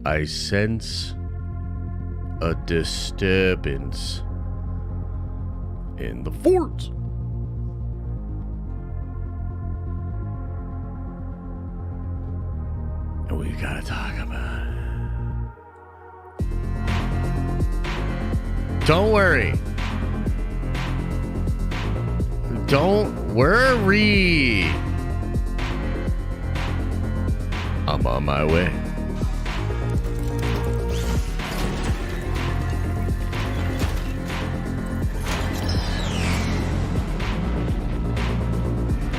I sense a disturbance in the fort. And we gotta talk about it. Don't worry. Don't worry. I'm on my way.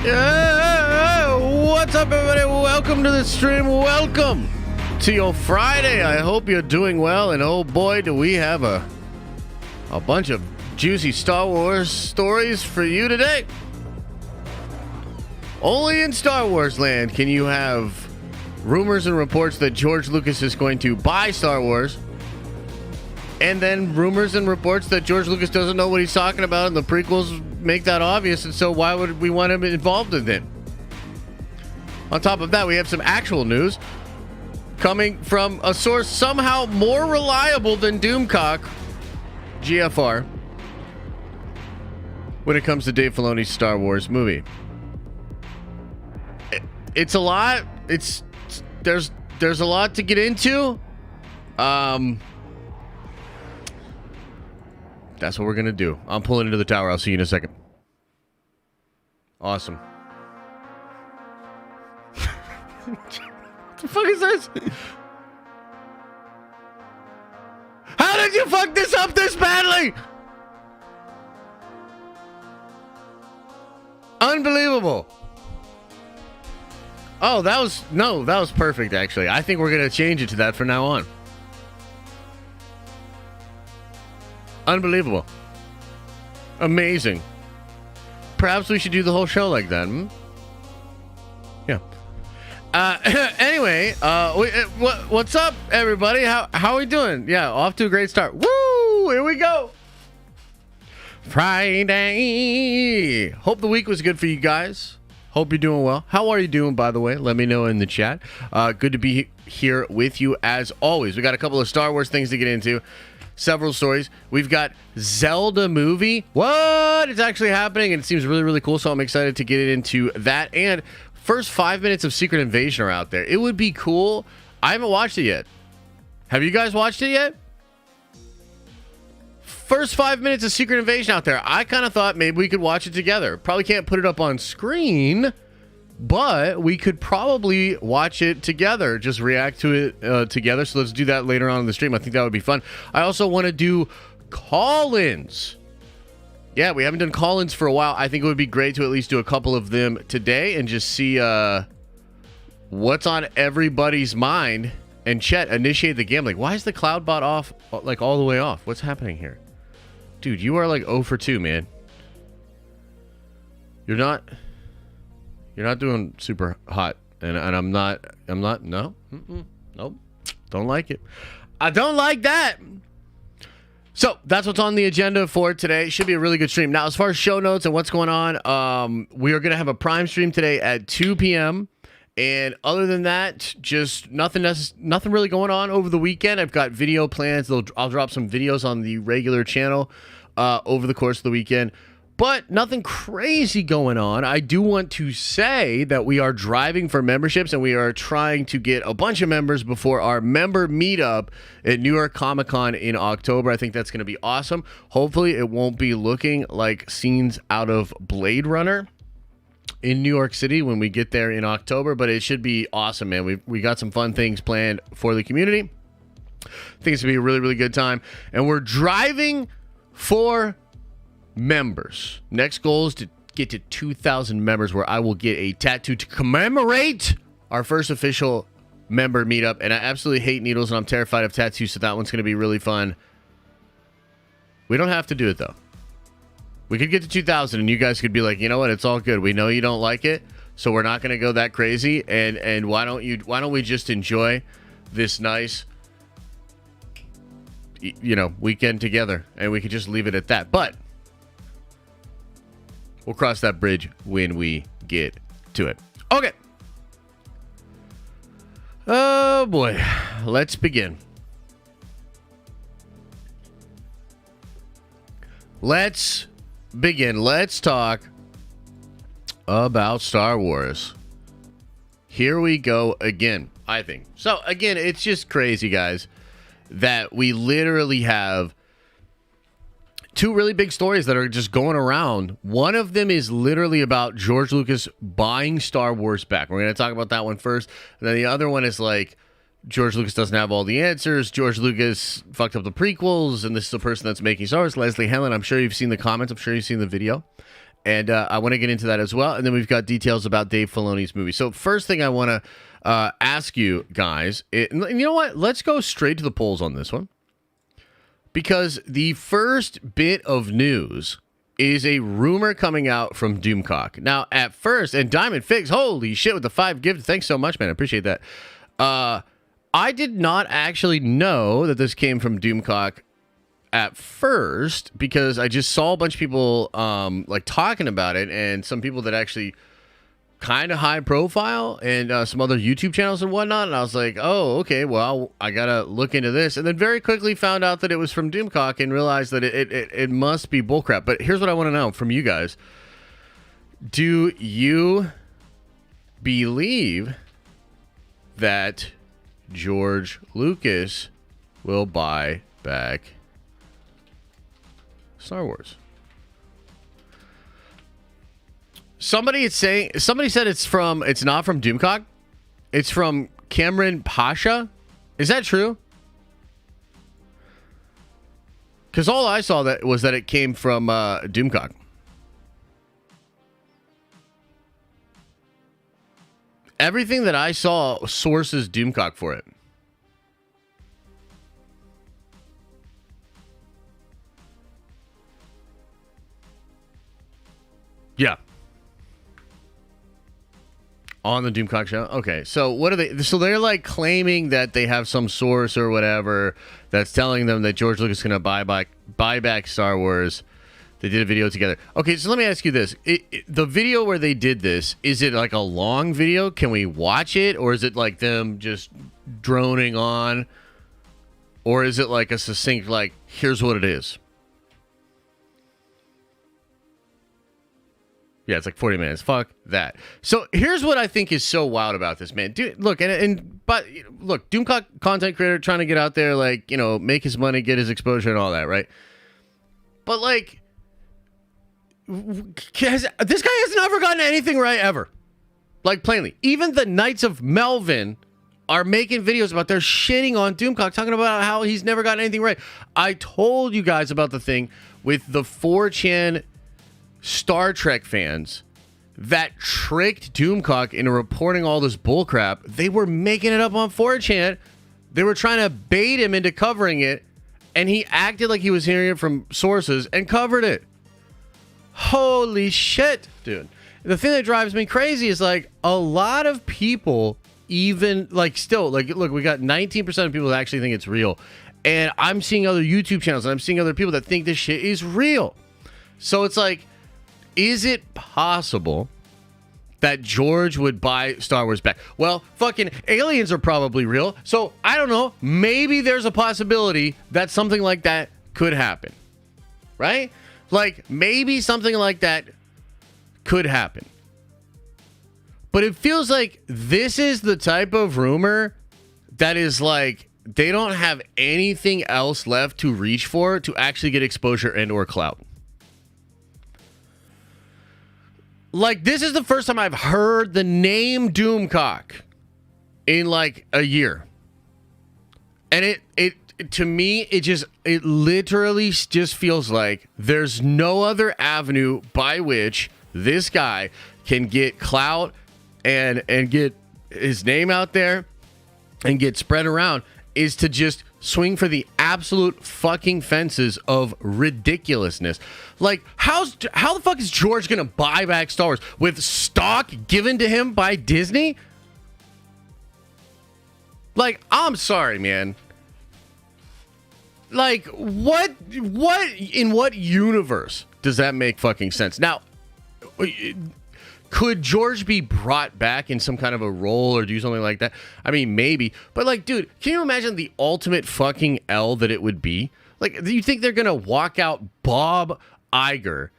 Yeah, what's up, everybody? Welcome to the stream. Welcome to your Friday. I hope you're doing well. And oh boy, do we have a bunch of juicy Star Wars stories for you today. Only in Star Wars land can you have rumors and reports that George Lucas is going to buy Star Wars, and then rumors and reports that George Lucas doesn't know what he's talking about, and the prequels make that obvious, and so why would we want him involved in it? On top of that, we have some actual news coming from a source somehow more reliable than Doomcock, GFR, when it comes to Dave Filoni's Star Wars movie. It's a lot. There's a lot to get into. That's what we're gonna do. I'm pulling into the tower. I'll see you in a second. Awesome. What the fuck is this? How did you fuck this up this badly? Unbelievable. Oh, that was perfect, actually. I think we're going to change it to that from now on. Unbelievable. Amazing. Perhaps we should do the whole show like that. Yeah. Anyway, what's up, everybody? How are we doing? Yeah, off to a great start. Woo! Here we go. Friday. Hope the week was good for you guys. Hope you're doing well. How are you doing, by the way? Let me know in the chat. Good to be here with you as always. We got a couple of Star Wars things to get into. Several stories. We've got Zelda movie. What? It's actually happening, and it seems really, really cool, so I'm excited to get into that. And first 5 minutes of Secret Invasion are out there. It would be cool. I haven't watched it yet. Have you guys watched it yet? First 5 minutes of Secret Invasion out there. I kind of thought maybe we could watch it together. Probably can't put it up on screen, but we could probably watch it together. Just react to it together. So let's do that later on in the stream. I think that would be fun. I also want to do call-ins. Yeah, we haven't done call-ins for a while. I think it would be great to at least do a couple of them today and just see what's on everybody's mind. And chat, initiate the game. Like, why is the cloud bot off, like all the way off? What's happening here? Dude, you are like 0 for 2, man. You're not doing super hot. And I'm not, no. Nope. Don't like it. I don't like that. So that's what's on the agenda for today. Should be a really good stream. Now, as far as show notes and what's going on, we are going to have a Prime stream today at 2 p.m. And other than that, just nothing really going on over the weekend. I've got video plans. I'll drop some videos on the regular channel over the course of the weekend. But nothing crazy going on. I do want to say that we are driving for memberships, and we are trying to get a bunch of members before our member meetup at New York Comic Con in October. I think that's going to be awesome. Hopefully it won't be looking like scenes out of Blade Runner in New York City when we get there in October, but it should be awesome, man. We got some fun things planned for the community. I think it's gonna be a really, really good time, and we're driving for members. Next goal is to get to 2,000 members, where I will get a tattoo to commemorate our first official member meetup. And I absolutely hate needles, and I'm terrified of tattoos, so that one's gonna be really fun. We don't have to do it though. We could get to 2,000 and you guys could be like, you know what, it's all good. We know you don't like it, so we're not going to go that crazy. And why don't we just enjoy this nice, weekend together, and we could just leave it at that. But we'll cross that bridge when we get to it. Okay. Oh boy. let's begin. Let's talk about Star Wars. Here we go again, I think. So, again, it's just crazy, guys, that we literally have two really big stories that are just going around. One of them is literally about George Lucas buying Star Wars back. We're going to talk about that one first. And then the other one is like, George Lucas doesn't have all the answers. George Lucas fucked up the prequels, and this is the person that's making Star Wars, Leslie Headland. I'm sure you've seen the comments. I'm sure you've seen the video. And I want to get into that as well. And then we've got details about Dave Filoni's movie. So first thing I want to ask you guys, you know what? Let's go straight to the polls on this one. Because the first bit of news is a rumor coming out from Doomcock. Now, at first, and Diamond Figs, holy shit, with the 5 gifts. Thanks so much, man. I appreciate that. I did not actually know that this came from Doomcock at first, because I just saw a bunch of people like talking about it, and some people that actually kind of high profile, and some other YouTube channels and whatnot. And I was like, oh, okay, well, I gotta look into this. And then very quickly found out that it was from Doomcock and realized that it must be bullcrap. But here's what I want to know from you guys. Do you believe that George Lucas will buy back Star Wars? Somebody said it's not from Doomcock. It's from Cameron Pasha. Is that true? Because all I saw that was that it came from Doomcock. Everything that I saw sources Doomcock for it. Yeah. On the Doomcock show? Okay, so what are they? So they're like claiming that they have some source or whatever that's telling them that George Lucas is going to buy back Star Wars. They did a video together. Okay, so let me ask you this. The video where they did this, is it like a long video? Can we watch it? Or is it like them just droning on? Or is it like a succinct, like, here's what it is? Yeah, it's like 40 minutes. Fuck that. So here's what I think is so wild about this, man. Dude, look, but look, Doomcock content creator trying to get out there, like, you know, make his money, get his exposure and all that, right? But like, this guy has never gotten anything right ever. Like, plainly. Even the Knights of Melvin are making videos about they're shitting on Doomcock, talking about how he's never gotten anything right. I told you guys about the thing with the 4chan Star Trek fans that tricked Doomcock into reporting all this bullcrap. They were making it up on 4chan. They were trying to bait him into covering it, and he acted like he was hearing it from sources and covered it. Holy shit, dude. The thing that drives me crazy is, like, a lot of people even, like, still, like, look, we got 19% of people that actually think it's real. And I'm seeing other YouTube channels, and I'm seeing other people that think this shit is real. So it's like, is it possible that George would buy Star Wars back? Well, fucking aliens are probably real. So I don't know. Maybe there's a possibility that something like that could happen. Right? Like, maybe something like that could happen. But it feels like this is the type of rumor that is like, they don't have anything else left to reach for to actually get exposure and or clout. Like, this is the first time I've heard the name Doomcock in like a year. And it to me, it literally just feels like there's no other avenue by which this guy can get clout and get his name out there and get spread around, is to just swing for the absolute fucking fences of ridiculousness. Like, how the fuck is George gonna buy back Star Wars with stock given to him by Disney? Like, I'm sorry, man. Like, what in what universe does that make fucking sense? Now, Could George be brought back in some kind of a role or do something like that? I mean, maybe. But, like, dude, can you imagine the ultimate fucking L that it would be? Like, do you think they're going to walk out Bob Iger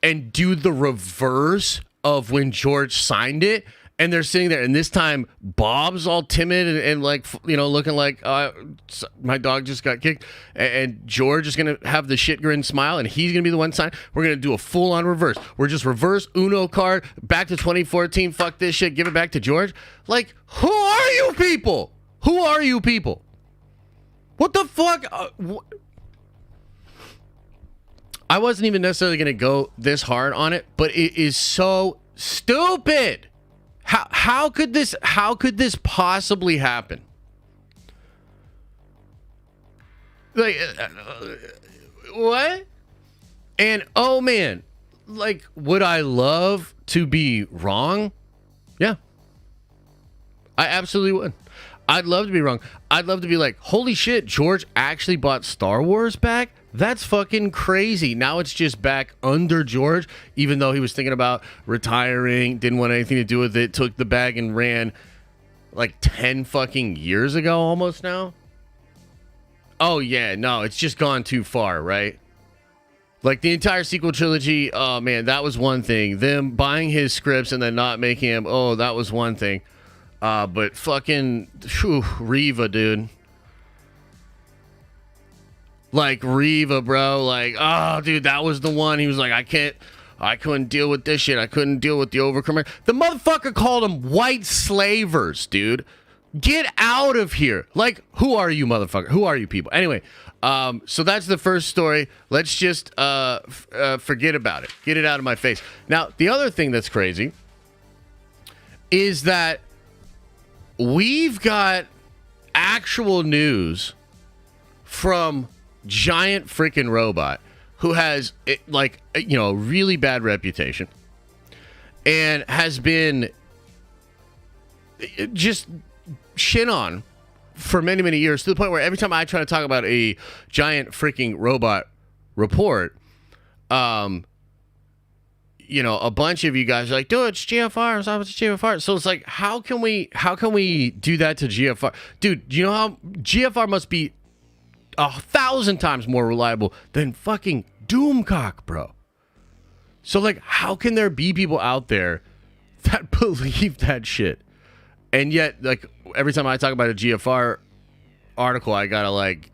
and do the reverse of when George signed it? And they're sitting there, and this time Bob's all timid and like, you know, looking like my dog just got kicked. And George is going to have the shit grin smile, and he's going to be the one sign. We're going to do a full-on reverse. We're just reverse Uno card, back to 2014, fuck this shit, give it back to George. Like, who are you people? Who are you people? What the fuck? I wasn't even necessarily going to go this hard on it, but it is so stupid. How could this possibly happen? Like, what? And oh man, like, would I love to be wrong? Yeah, I absolutely would. I'd love to be wrong. I'd love to be like, holy shit, George actually bought Star Wars back? That's fucking crazy. Now it's just back under George, even though he was thinking about retiring, didn't want anything to do with it, took the bag and ran like 10 fucking years ago almost now. Oh yeah, no, it's just gone too far, right? Like the entire sequel trilogy, oh man, that was one thing. Them buying his scripts and then not making him, oh, that was one thing. But fucking Reva, dude. Like Reva, bro. Like, oh, dude, that was the one. He was like, I couldn't deal with this shit. I couldn't deal with the overcomer. The motherfucker called them white slavers, dude. Get out of here. Like, who are you, motherfucker? Who are you people? Anyway, so that's the first story. Let's just forget about it. Get it out of my face. Now, the other thing that's crazy is that we've got actual news from Giant freaking Robot, who has, like, you know, a really bad reputation and has been just shit on for many, many years, to the point where every time I try to talk about a Giant freaking Robot report, you know, a bunch of you guys are like, dude, it's GFR. It's GFR. So it's like, how can we do that to GFR? Dude, do you know how GFR must be 1,000 times more reliable than fucking Doomcock, bro? So, like, how can there be people out there that believe that shit? And yet, like, every time I talk about a GFR article, I gotta, like,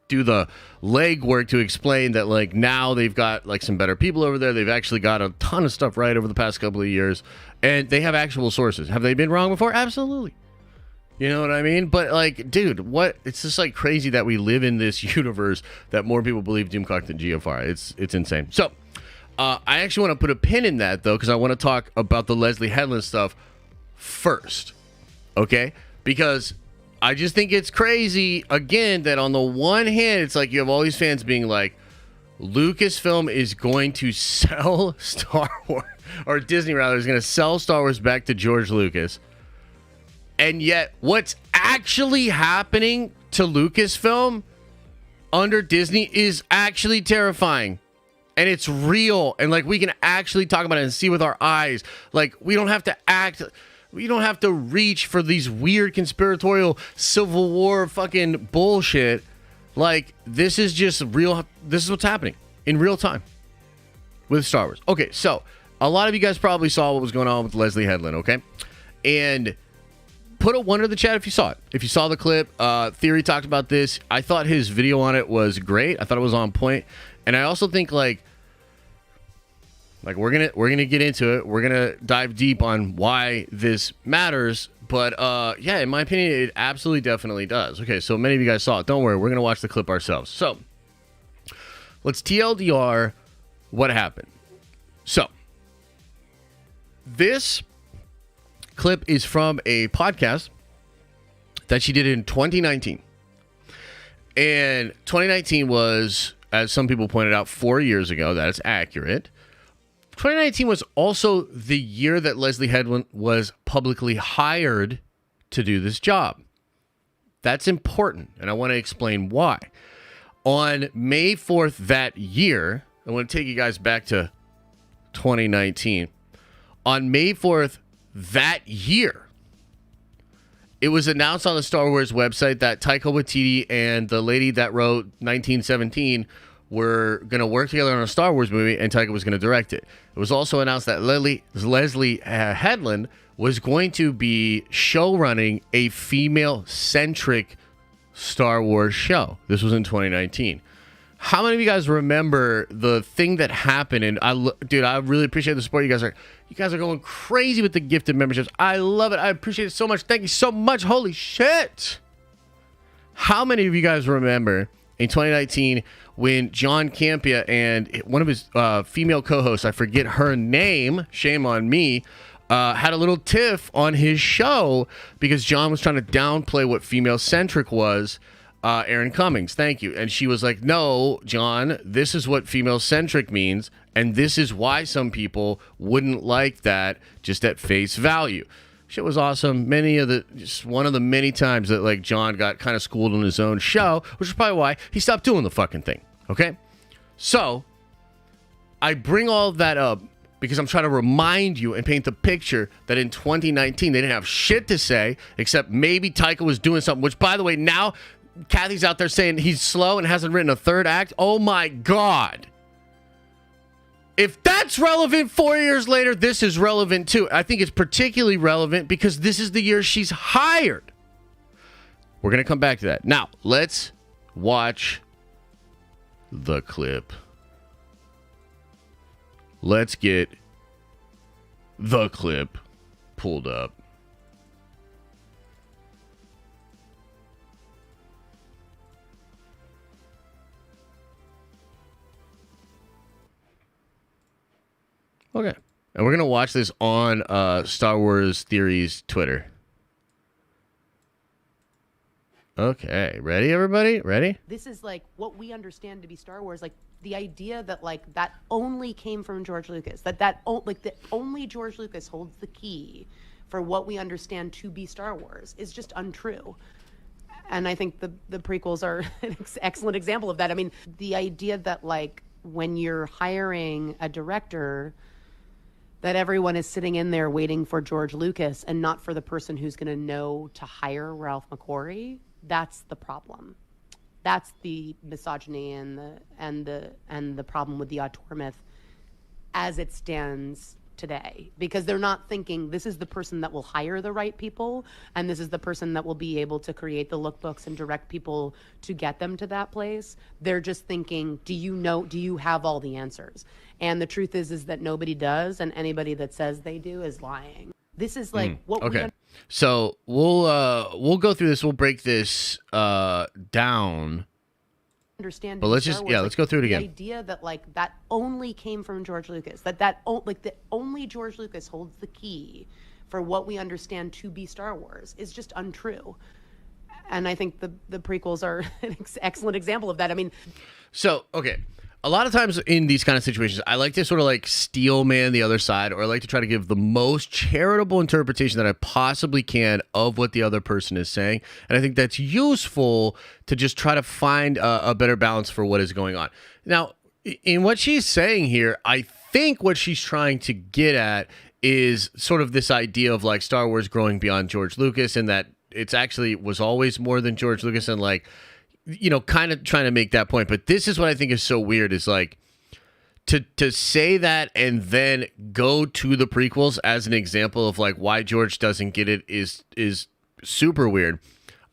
do the legwork to explain that, like, now they've got, like, some better people over there. They've actually got a ton of stuff right over the past couple of years, and they have actual sources. Have they been wrong before? Absolutely. You know what I mean? But, like, dude, what? It's just, like, crazy that we live in this universe that more people believe Doomcock than GFR. It's insane. So, I actually want to put a pin in that, though, because I want to talk about the Leslie Headland stuff first. Okay? Because I just think it's crazy, again, that on the one hand, it's like you have all these fans being like, Lucasfilm is going to sell Star Wars, or Disney, rather, is going to sell Star Wars back to George Lucas. And yet, what's actually happening to Lucasfilm under Disney is actually terrifying. And it's real. And, like, we can actually talk about it and see with our eyes. Like, we don't have to act. We don't have to reach for these weird conspiratorial Civil War fucking bullshit. Like, this is just real. This is what's happening in real time with Star Wars. Okay, so a lot of you guys probably saw what was going on with Leslie Headland, okay? And put a 1 in the chat if you saw it. If you saw the clip, Theory talked about this. I thought his video on it was great. I thought it was on point. And I also think, like we're gonna get into it. We're gonna dive deep on why this matters. But yeah, in my opinion, it absolutely definitely does. Okay, so many of you guys saw it. Don't worry, we're gonna watch the clip ourselves. So let's TLDR what happened. So this clip is from a podcast that she did in 2019. And 2019 was, as some people pointed out, 4 years ago. That is accurate. 2019 was also the year that Leslie Headland was publicly hired to do this job. That's important, and I want to explain why. On May 4th that year, I want to take you guys back to 2019. On May 4th that year, it was announced on the Star Wars website that Taika Waititi and the lady that wrote 1917 were going to work together on a Star Wars movie, and Taika was going to direct it. It was also announced that Leslie Headland was going to be showrunning a female-centric Star Wars show. This was in 2019. How many of you guys remember the thing that happened? And dude, I really appreciate the support. You guys are going crazy with the gifted memberships. I love it. I appreciate it so much. Thank you so much. Holy shit. How many of you guys remember in 2019 when John Campea and one of his female co-hosts, I forget her name, shame on me, had a little tiff on his show because John was trying to downplay what female-centric was. Aaron Cummings, thank you. And she was like, no, John, this is what female-centric means, and this is why some people wouldn't like that just at face value. Shit was awesome. Just one of the many times that like John got kind of schooled on his own show, which is probably why he stopped doing the fucking thing. Okay? So, I bring all of that up because I'm trying to remind you and paint the picture that in 2019, they didn't have shit to say, except maybe Taika was doing something, which, by the way, now Kathy's out there saying he's slow and hasn't written a third act. Oh my God. If that's relevant 4 years later, this is relevant too. I think it's particularly relevant because this is the year she's hired. We're going to come back to that. Now, let's watch the clip. Let's get the clip pulled up. Okay. And we're going to watch this on Star Wars Theory's Twitter. Okay. Ready, everybody? Ready? This is like what we understand to be Star Wars. Like the idea that like that only came from George Lucas. That only George Lucas holds the key for what we understand to be Star Wars is just untrue. And I think the prequels are an excellent example of that. I mean, the idea that like when you're hiring a director, that everyone is sitting in there waiting for George Lucas and not for the person who's going to know to hire Ralph McQuarrie. That's the problem. That's the misogyny and the problem with the auteur myth as it stands today, because they're not thinking this is the person that will hire the right people and this is the person that will be able to create the lookbooks and direct people to get them to that place. They're just thinking, do you have all the answers? And the truth is that nobody does, and anybody that says they do is lying. This is like what okay. So we'll go through this. We'll break this down. Understand, but let's go through it again. The idea that like that only came from George Lucas. That only George Lucas holds the key for what we understand to be Star Wars is just untrue. And I think the prequels are an excellent example of that. I mean, so okay. A lot of times in these kind of situations, I like to sort of like steel man the other side, or I like to try to give the most charitable interpretation that I possibly can of what the other person is saying. And I think that's useful to just try to find a better balance for what is going on. Now, in what she's saying here, I think what she's trying to get at is sort of this idea of like Star Wars growing beyond George Lucas, and that it's actually was always more than George Lucas, and like, you know, kind of trying to make that point. But this is what I think is so weird is like to say that and then go to the prequels as an example of like why George doesn't get it is super weird.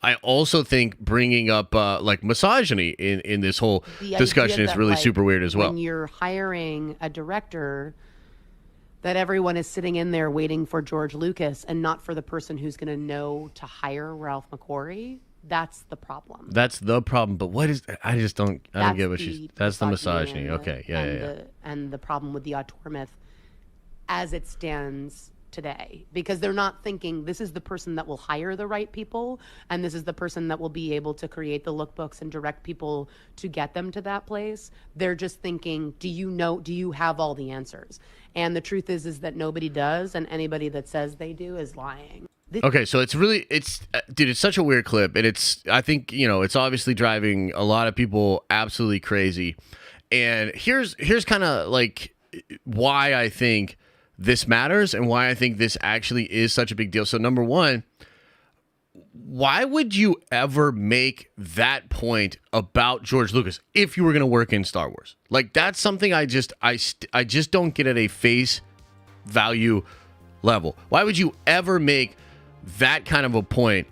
I also think bringing up like misogyny in this whole discussion is really super weird as well. When you're hiring a director, that everyone is sitting in there waiting for George Lucas and not for the person who's going to know to hire Ralph McQuarrie. That's the problem. That's the problem. But what is? I don't get what she's. That's the misogyny. Okay, yeah. And the problem with the auteur myth, as it stands today, because they're not thinking this is the person that will hire the right people and this is the person that will be able to create the lookbooks and direct people to get them to that place. They're just thinking, do you have all the answers? And the truth is that nobody does, and anybody that says they do is lying. Okay, so dude, it's such a weird clip, and I think, you know, it's obviously driving a lot of people absolutely crazy. And here's kind of like why I think this matters and why I think this actually is such a big deal. So number one, why would you ever make that point about George Lucas if you were going to work in Star Wars? Like, that's something I just don't get at a face value level. Why would you ever make that kind of a point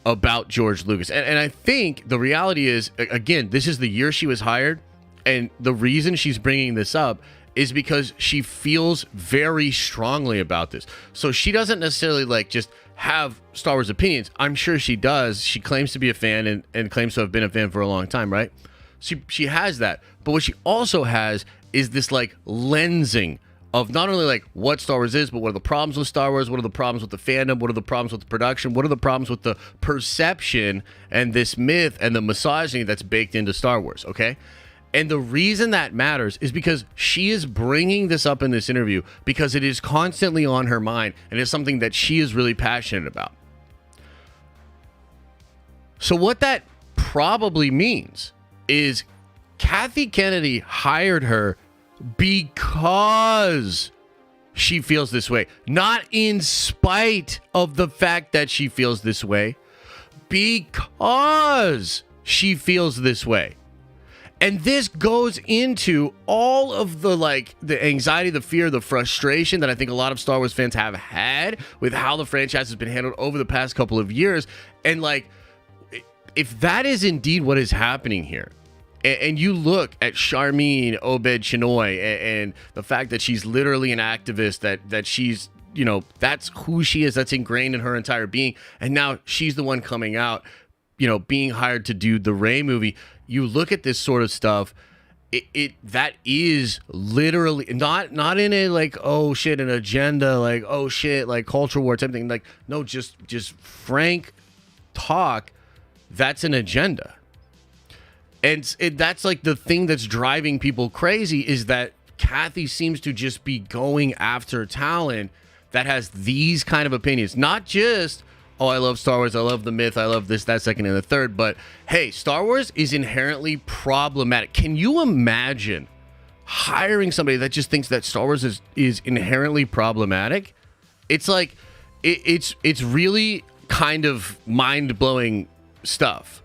about George Lucas? And I think the reality is, again, this is the year she was hired, and the reason she's bringing this up is because she feels very strongly about this. So she doesn't necessarily like just have Star Wars opinions. I'm sure she does. She claims to be a fan and claims to have been a fan for a long time, right? She has that. But what she also has is this like lensing of not only like what Star Wars is, but what are the problems with Star Wars? What are the problems with the fandom? What are the problems with the production? What are the problems with the perception and this myth and the misogyny that's baked into Star Wars, okay? And the reason that matters is because she is bringing this up in this interview because it is constantly on her mind and it's something that she is really passionate about. So what that probably means is Kathy Kennedy hired her because she feels this way, not in spite of the fact that she feels this way, because she feels this way. And this goes into all of the like the anxiety, the fear, the frustration that I think a lot of Star Wars fans have had with how the franchise has been handled over the past couple of years. And like, if that is indeed what is happening here, and you look at Charmin Obed Chinoy and the fact that she's literally an activist, that she's, you know, that's who she is, that's ingrained in her entire being. And now she's the one coming out, you know, being hired to do the Rey movie. You look at this sort of stuff, that is literally not in a like, oh shit, an agenda, like, oh shit, like culture war type thing. Like, no, just frank talk. That's an agenda. And that's like the thing that's driving people crazy is that Kathy seems to just be going after talent that has these kind of opinions, not just, oh, I love Star Wars, I love the myth, I love this, that, second, and the third. But hey, Star Wars is inherently problematic. Can you imagine hiring somebody that just thinks that Star Wars is inherently problematic? It's like, it's really kind of mind-blowing stuff.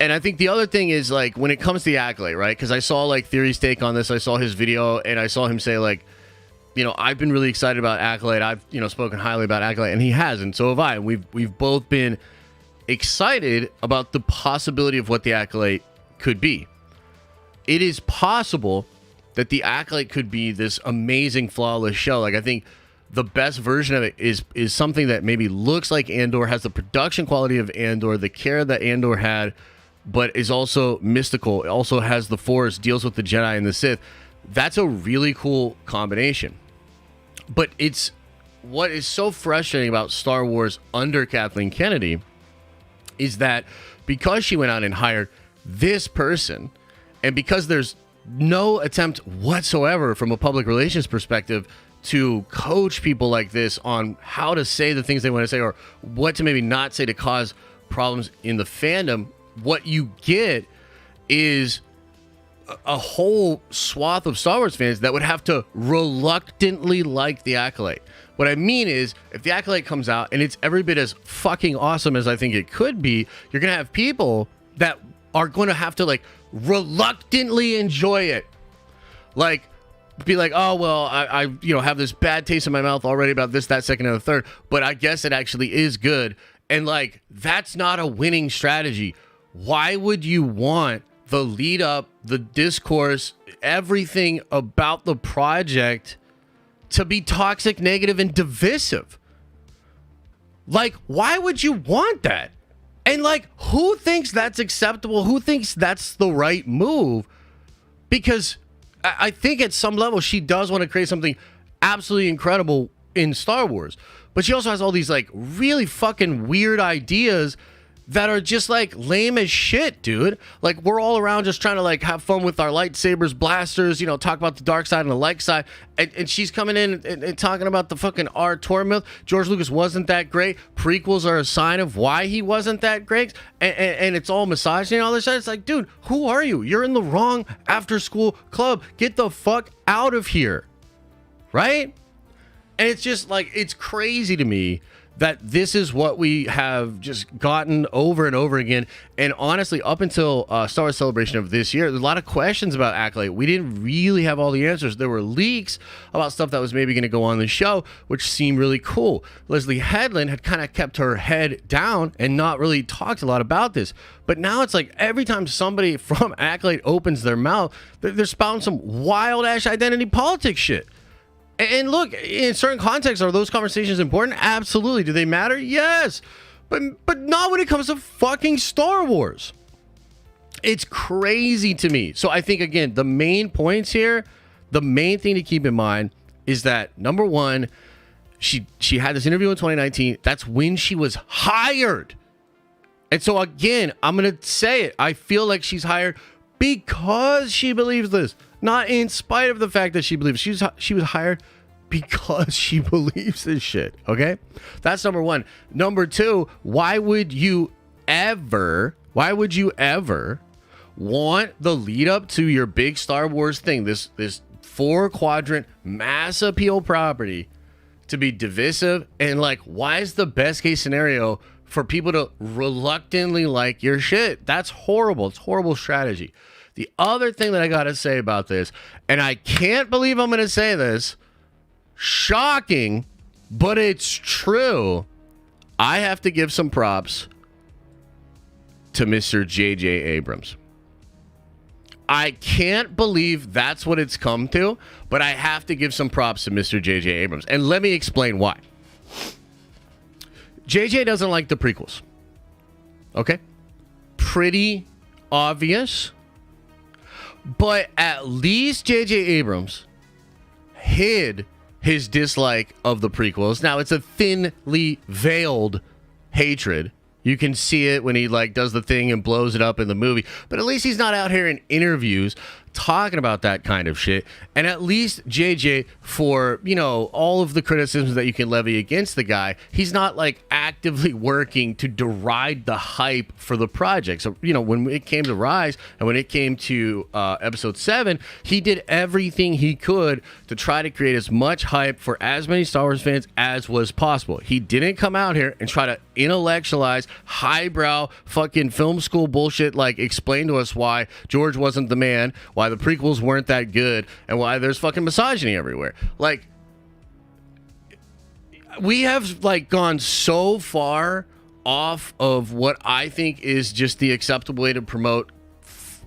And I think the other thing is, like, when it comes to the Accolade, right? Because I saw, like, Theory's take on this. I saw his video, and I saw him say, like, you know, I've been really excited about Accolade. I've, you know, spoken highly about Accolade, and he has, and so have I. And we've both been excited about the possibility of what the Accolade could be. It is possible that the Accolade could be this amazing, flawless show. Like, I think the best version of it is something that maybe looks like Andor, has the production quality of Andor, the care that Andor had, but is also mystical. It also has the Force, deals with the Jedi and the Sith. That's a really cool combination. But it's what is so frustrating about Star Wars under Kathleen Kennedy is that because she went out and hired this person, and because there's no attempt whatsoever from a public relations perspective to coach people like this on how to say the things they want to say or what to maybe not say to cause problems in the fandom, what you get is a whole swath of Star Wars fans that would have to reluctantly like the Accolade. What I mean is, if the Accolade comes out and it's every bit as fucking awesome as I think it could be, you're going to have people that are going to have to, like, reluctantly enjoy it. Like, be like, oh, well, I you know, have this bad taste in my mouth already about this, that, second, and the third, but I guess it actually is good. And, like, that's not a winning strategy. Why would you want the lead up, the discourse, everything about the project to be toxic, negative, and divisive? Like, why would you want that? And, like, who thinks that's acceptable? Who thinks that's the right move? Because I think at some level she does want to create something absolutely incredible in Star Wars. But she also has all these, like, really fucking weird ideas that are just, like, lame as shit, dude. Like, we're all around just trying to, like, have fun with our lightsabers, blasters, you know, talk about the dark side and the light side. And she's coming in and talking about the fucking R-Tor myth. George Lucas wasn't that great. Prequels are a sign of why he wasn't that great. And it's all misogyny and all this shit. It's like, dude, who are you? You're in the wrong after-school club. Get the fuck out of here. Right? And it's just like, it's crazy to me that this is what we have just gotten over and over again. And honestly, up until Star Wars Celebration of this year, there's a lot of questions about Acolyte. We didn't really have all the answers. There were leaks about stuff that was maybe going to go on the show, which seemed really cool. Leslie Headland had kind of kept her head down and not really talked a lot about this. But now it's like every time somebody from Acolyte opens their mouth, they're spouting some wild-ass identity politics shit. And look, in certain contexts, are those conversations important? Absolutely. Do they matter? Yes. But not when it comes to fucking Star Wars. It's crazy to me. So I think, again, the main points here, the main thing to keep in mind is that, number one, she had this interview in 2019. That's when she was hired. And so, again, I'm going to say it. I feel like she's hired because she believes this. Not in spite of the fact that she believes. She was hired because she believes this shit. Okay? That's number one. Number two, why would you ever want the lead up to your big Star Wars thing, this 4-quadrant mass appeal property, to be divisive? And like, why is the best case scenario for people to reluctantly like your shit? That's horrible. It's horrible strategy. The other thing that I got to say about this, and I can't believe I'm going to say this, shocking, but it's true, I have to give some props to Mr. J.J. Abrams. I can't believe that's what it's come to, but I have to give some props to Mr. J.J. Abrams. And let me explain why. J.J. doesn't like the prequels. Okay? Pretty obvious. But at least J.J. Abrams hid his dislike of the prequels. Now, it's a thinly veiled hatred. You can see it when he like does the thing and blows it up in the movie. But at least he's not out here in interviews talking about that kind of shit. And at least JJ, for, you know, all of the criticisms that you can levy against the guy, he's not like actively working to deride the hype for the project. So, you know, when it came to Rise and when it came to episode 7, he did everything he could to try to create as much hype for as many Star Wars fans as was possible. He didn't come out here and try to intellectualize highbrow fucking film school bullshit, like explain to us why George wasn't the man, why the prequels weren't that good, and why there's fucking misogyny everywhere. Like, we have like gone so far off of what I think is just the acceptable way to promote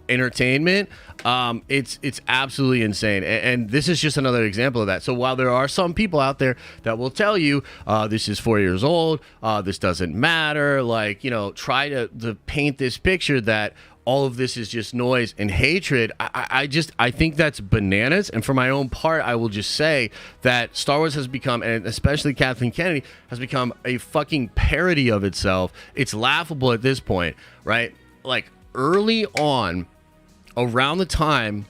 entertainment. It's absolutely insane, and this is just another example of that. So while there are some people out there that will tell you this is 4 years old, this doesn't matter, like, you know, try to paint this picture that all of this is just noise and hatred, I think that's bananas. And for my own part, I will just say that Star Wars has become, and especially Kathleen Kennedy, has become a fucking parody of itself. It's laughable at this point, right? Like, early on, around the time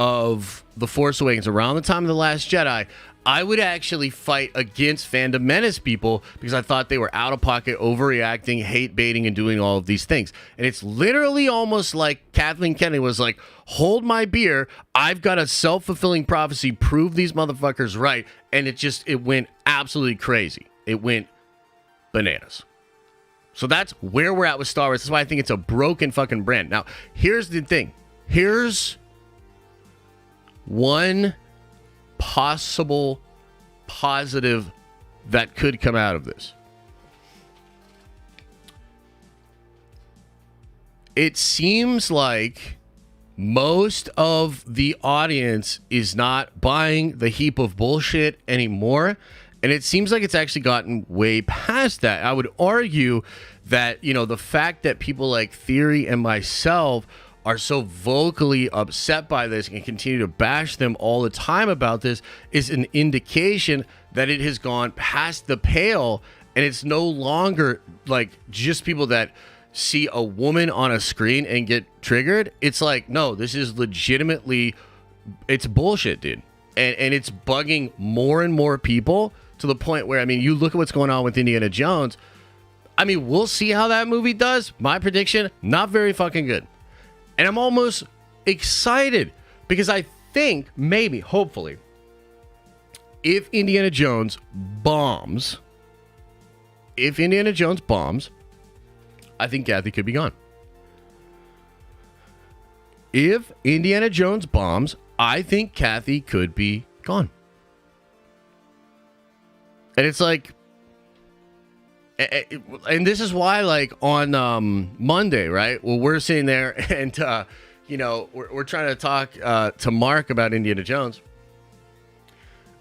of The Force Awakens, around the time of The Last Jedi, I would actually fight against Fandom Menace people because I thought they were out of pocket, overreacting, hate baiting, and doing all of these things. And it's literally almost like Kathleen Kennedy was like, hold my beer, I've got a self-fulfilling prophecy, prove these motherfuckers right. And it went absolutely crazy. It went bananas. So that's where we're at with Star Wars. That's why I think it's a broken fucking brand. Now, here's the thing. Here's one possible positive that could come out of this. It seems like most of the audience is not buying the heap of bullshit anymore. And it seems like it's actually gotten way past that. I would argue that, you know, the fact that people like Theory and myself are so vocally upset by this and continue to bash them all the time about this is an indication that it has gone past the pale, and it's no longer like just people that see a woman on a screen and get triggered. It's like, no, this is legitimately, it's bullshit, dude. And it's bugging more and more people to the point where, I mean, you look at what's going on with Indiana Jones. I mean, we'll see how that movie does. My prediction, not very fucking good. And I'm almost excited because I think maybe, hopefully, if Indiana Jones bombs, I think Kathy could be gone. If Indiana Jones bombs, I think Kathy could be gone. And it's like, and this is why, like, on Monday, right? Well, we're sitting there and, we're trying to talk to Mark about Indiana Jones.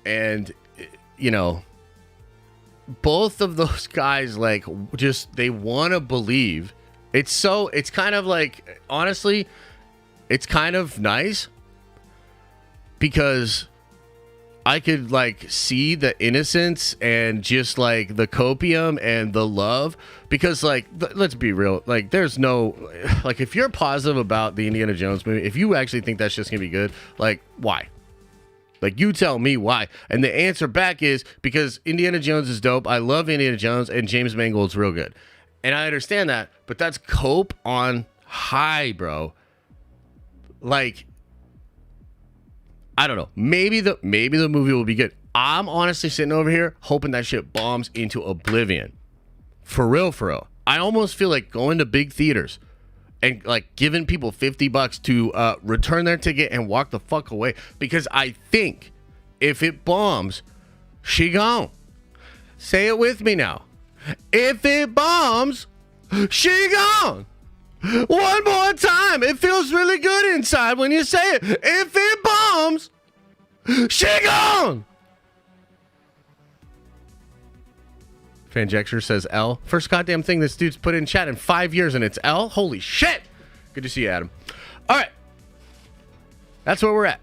And, both of those guys, like, just, they want to believe. It's kind of like, honestly, it's kind of nice because I could, like, see the innocence and just, like, the copium and the love. Because, like, let's be real. Like, there's no, like, if you're positive about the Indiana Jones movie, if you actually think that's just going to be good, like, why? Like, you tell me why. And the answer back is because Indiana Jones is dope. I love Indiana Jones, and James Mangold's real good. And I understand that, but that's cope on high, bro. Like, I don't know. Maybe the movie will be good. I'm honestly sitting over here hoping that shit bombs into oblivion. For real, for real. I almost feel like going to big theaters and, like, giving people $50 to return their ticket and walk the fuck away. Because I think if it bombs, she gone. Say it with me now. If it bombs, she gone. One more time. It feels really good inside when you say it. If it bombs, she gone. Fanjexer says L. First goddamn thing this dude's put in chat in 5 years, and it's L? Holy shit. Good to see you, Adam. All right. That's where we're at.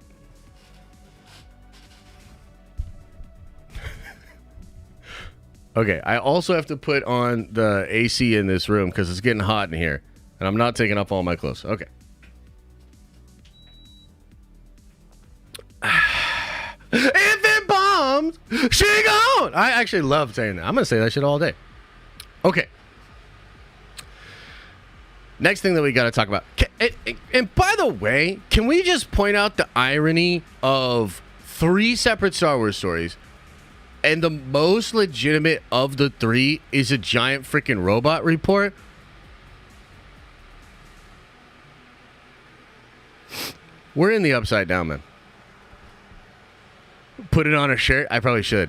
Okay, I also have to put on the AC in this room because it's getting hot in here. And I'm not taking off all my clothes. Okay. If it bombs, she gone. I actually love saying that. I'm going to say that shit all day. Okay. Next thing that we got to talk about. And by the way, can we just point out the irony of 3 separate Star Wars stories, and the most legitimate of the 3 is a giant freaking robot report? We're in the upside down, man. Put it on a shirt? I probably should.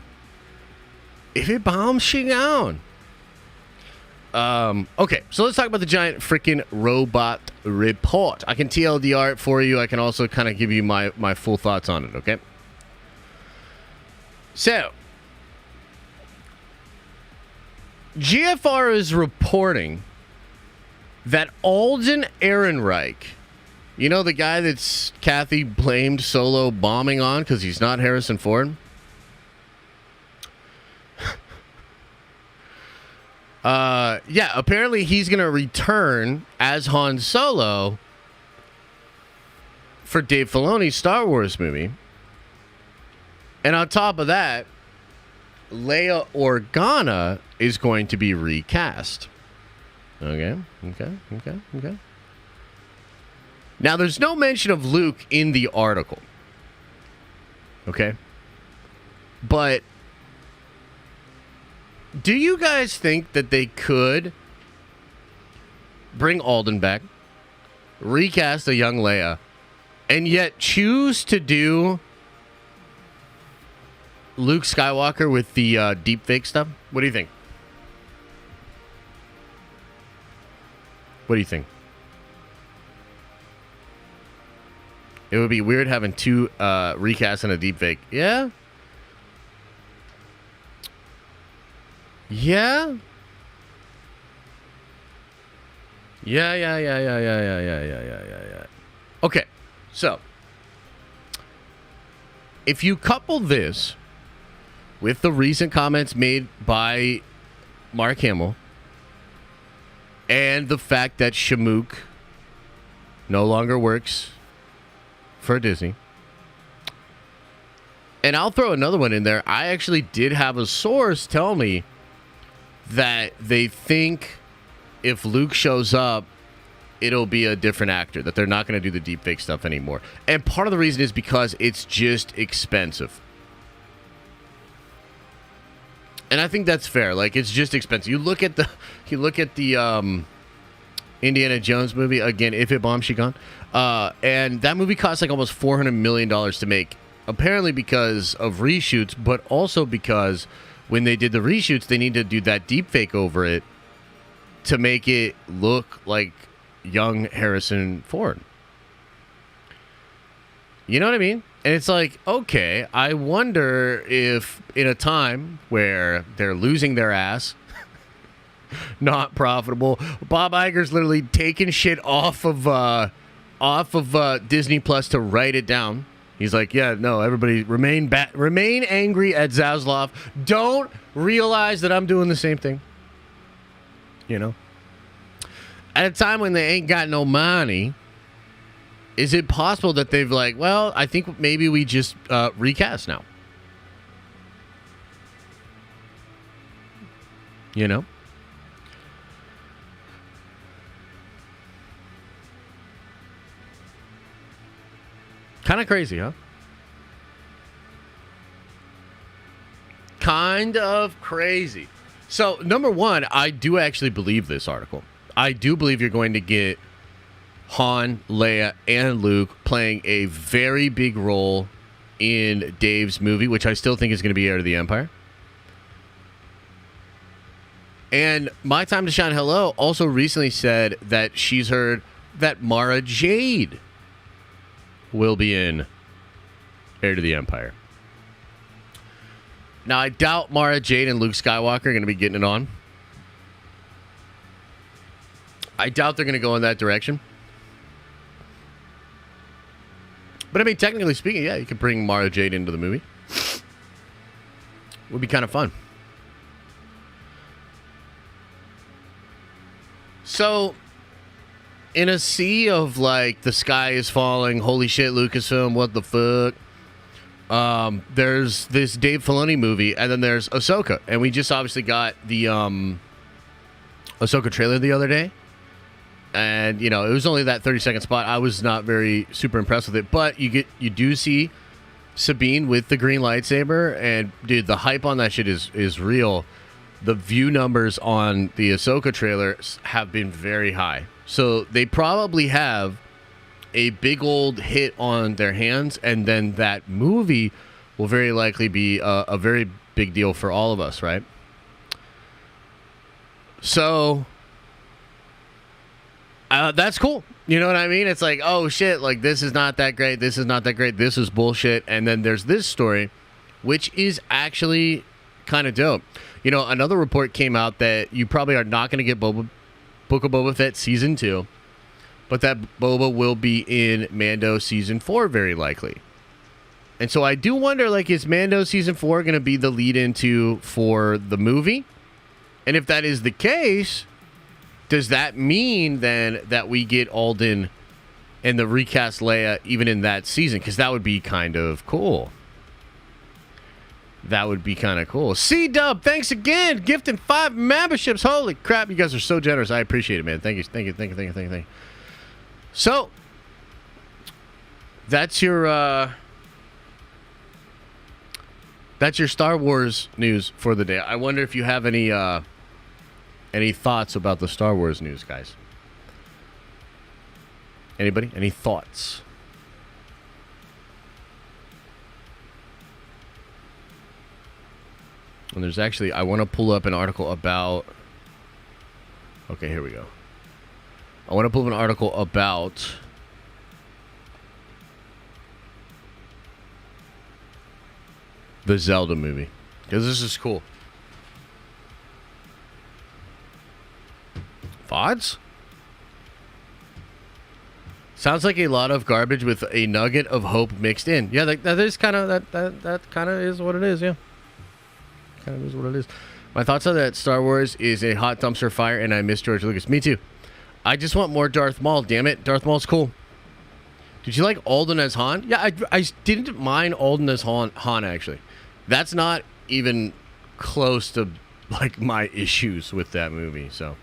If it bombs, she down. Okay, so let's talk about the giant freaking robot report. I can TLDR it for you. I can also kind of give you my full thoughts on it, okay? So, GFR is reporting that Alden Ehrenreich, you know, the guy that's Kathy blamed Solo bombing on because he's not Harrison Ford? Yeah, apparently he's going to return as Han Solo for Dave Filoni's Star Wars movie. And on top of that, Leia Organa is going to be recast. Okay. Now, there's no mention of Luke in the article. Okay? But do you guys think that they could bring Alden back, recast a young Leia, and yet choose to do Luke Skywalker with the deepfake stuff? What do you think? What do you think? It would be weird having 2 recasts and a deepfake. Yeah? Yeah? Yeah. Okay, so if you couple this with the recent comments made by Mark Hamill and the fact that Shamook no longer works for Disney, and I'll throw another one in there. I actually did have a source tell me that they think if Luke shows up, it'll be a different actor, that they're not going to do the deepfake stuff anymore. And part of the reason is because it's just expensive. And I think that's fair. Like, it's just expensive. You look at the Indiana Jones movie again. If it bombs, she gone. And that movie cost like almost $400 million to make. Apparently because of reshoots, but also because when they did the reshoots, they need to do that deep fake over it to make it look like young Harrison Ford. You know what I mean? And it's like, okay, I wonder if in a time where they're losing their ass, not profitable, Bob Iger's literally taking shit off of Disney Plus to write it down. He's like, yeah, no, everybody remain angry at Zaslav. Don't realize that I'm doing the same thing. You know? At a time when they ain't got no money, is it possible that they've like, well, I think maybe we just recast now? You know? Kind of crazy, huh? Kind of crazy. So, number one, I do actually believe this article. I do believe you're going to get Han, Leia, and Luke playing a very big role in Dave's movie, which I still think is going to be Heir to the Empire. And My Time to Shine Hello also recently said that she's heard that Mara Jade will be in Heir to the Empire. Now, I doubt Mara Jade and Luke Skywalker are going to be getting it on. I doubt they're going to go in that direction. But I mean, technically speaking, yeah, you could bring Mara Jade into the movie. Would be kind of fun. So, in a sea of like, the sky is falling, holy shit, Lucasfilm, what the fuck? There's this Dave Filoni movie, and then there's Ahsoka. And we just obviously got the Ahsoka trailer the other day. And, you know, it was only that 30-second spot. I was not very super impressed with it. But you do see Sabine with the green lightsaber. And, dude, the hype on that shit is real. The view numbers on the Ahsoka trailer have been very high. So they probably have a big old hit on their hands. And then that movie will very likely be a very big deal for all of us, right? So that's cool. You know what I mean? It's like, oh shit, like this is not that great. This is not that great. This is bullshit. And then there's this story, which is actually kind of dope. You know, another report came out that you probably are not going to get Book of Boba Fett Season 2, but that Boba will be in Mando Season 4 very likely. And so I do wonder, like, is Mando Season 4 going to be the lead-into for the movie? And if that is the case, does that mean then that we get Alden and the recast Leia even in that season? Because that would be kind of cool. That would be kind of cool. C-Dub, thanks again. Gifting 5 memberships. Holy crap, you guys are so generous. I appreciate it, man. Thank you. So, that's your Star Wars news for the day. I wonder if you have any thoughts about the Star Wars news, guys? Anybody? Any thoughts? And there's actually, I want to pull up an article about, okay, here we go. I want to pull up an article about the Zelda movie, because this is cool. Thoughts? Sounds like a lot of garbage with a nugget of hope mixed in. Yeah, that is kind of that kind of is what it is. Yeah, kind of is what it is. My thoughts are that Star Wars is a hot dumpster fire, and I miss George Lucas. Me too. I just want more Darth Maul. Damn it, Darth Maul's cool. Did you like Alden as Han? Yeah, I didn't mind Alden as Han actually. That's not even close to like my issues with that movie. So.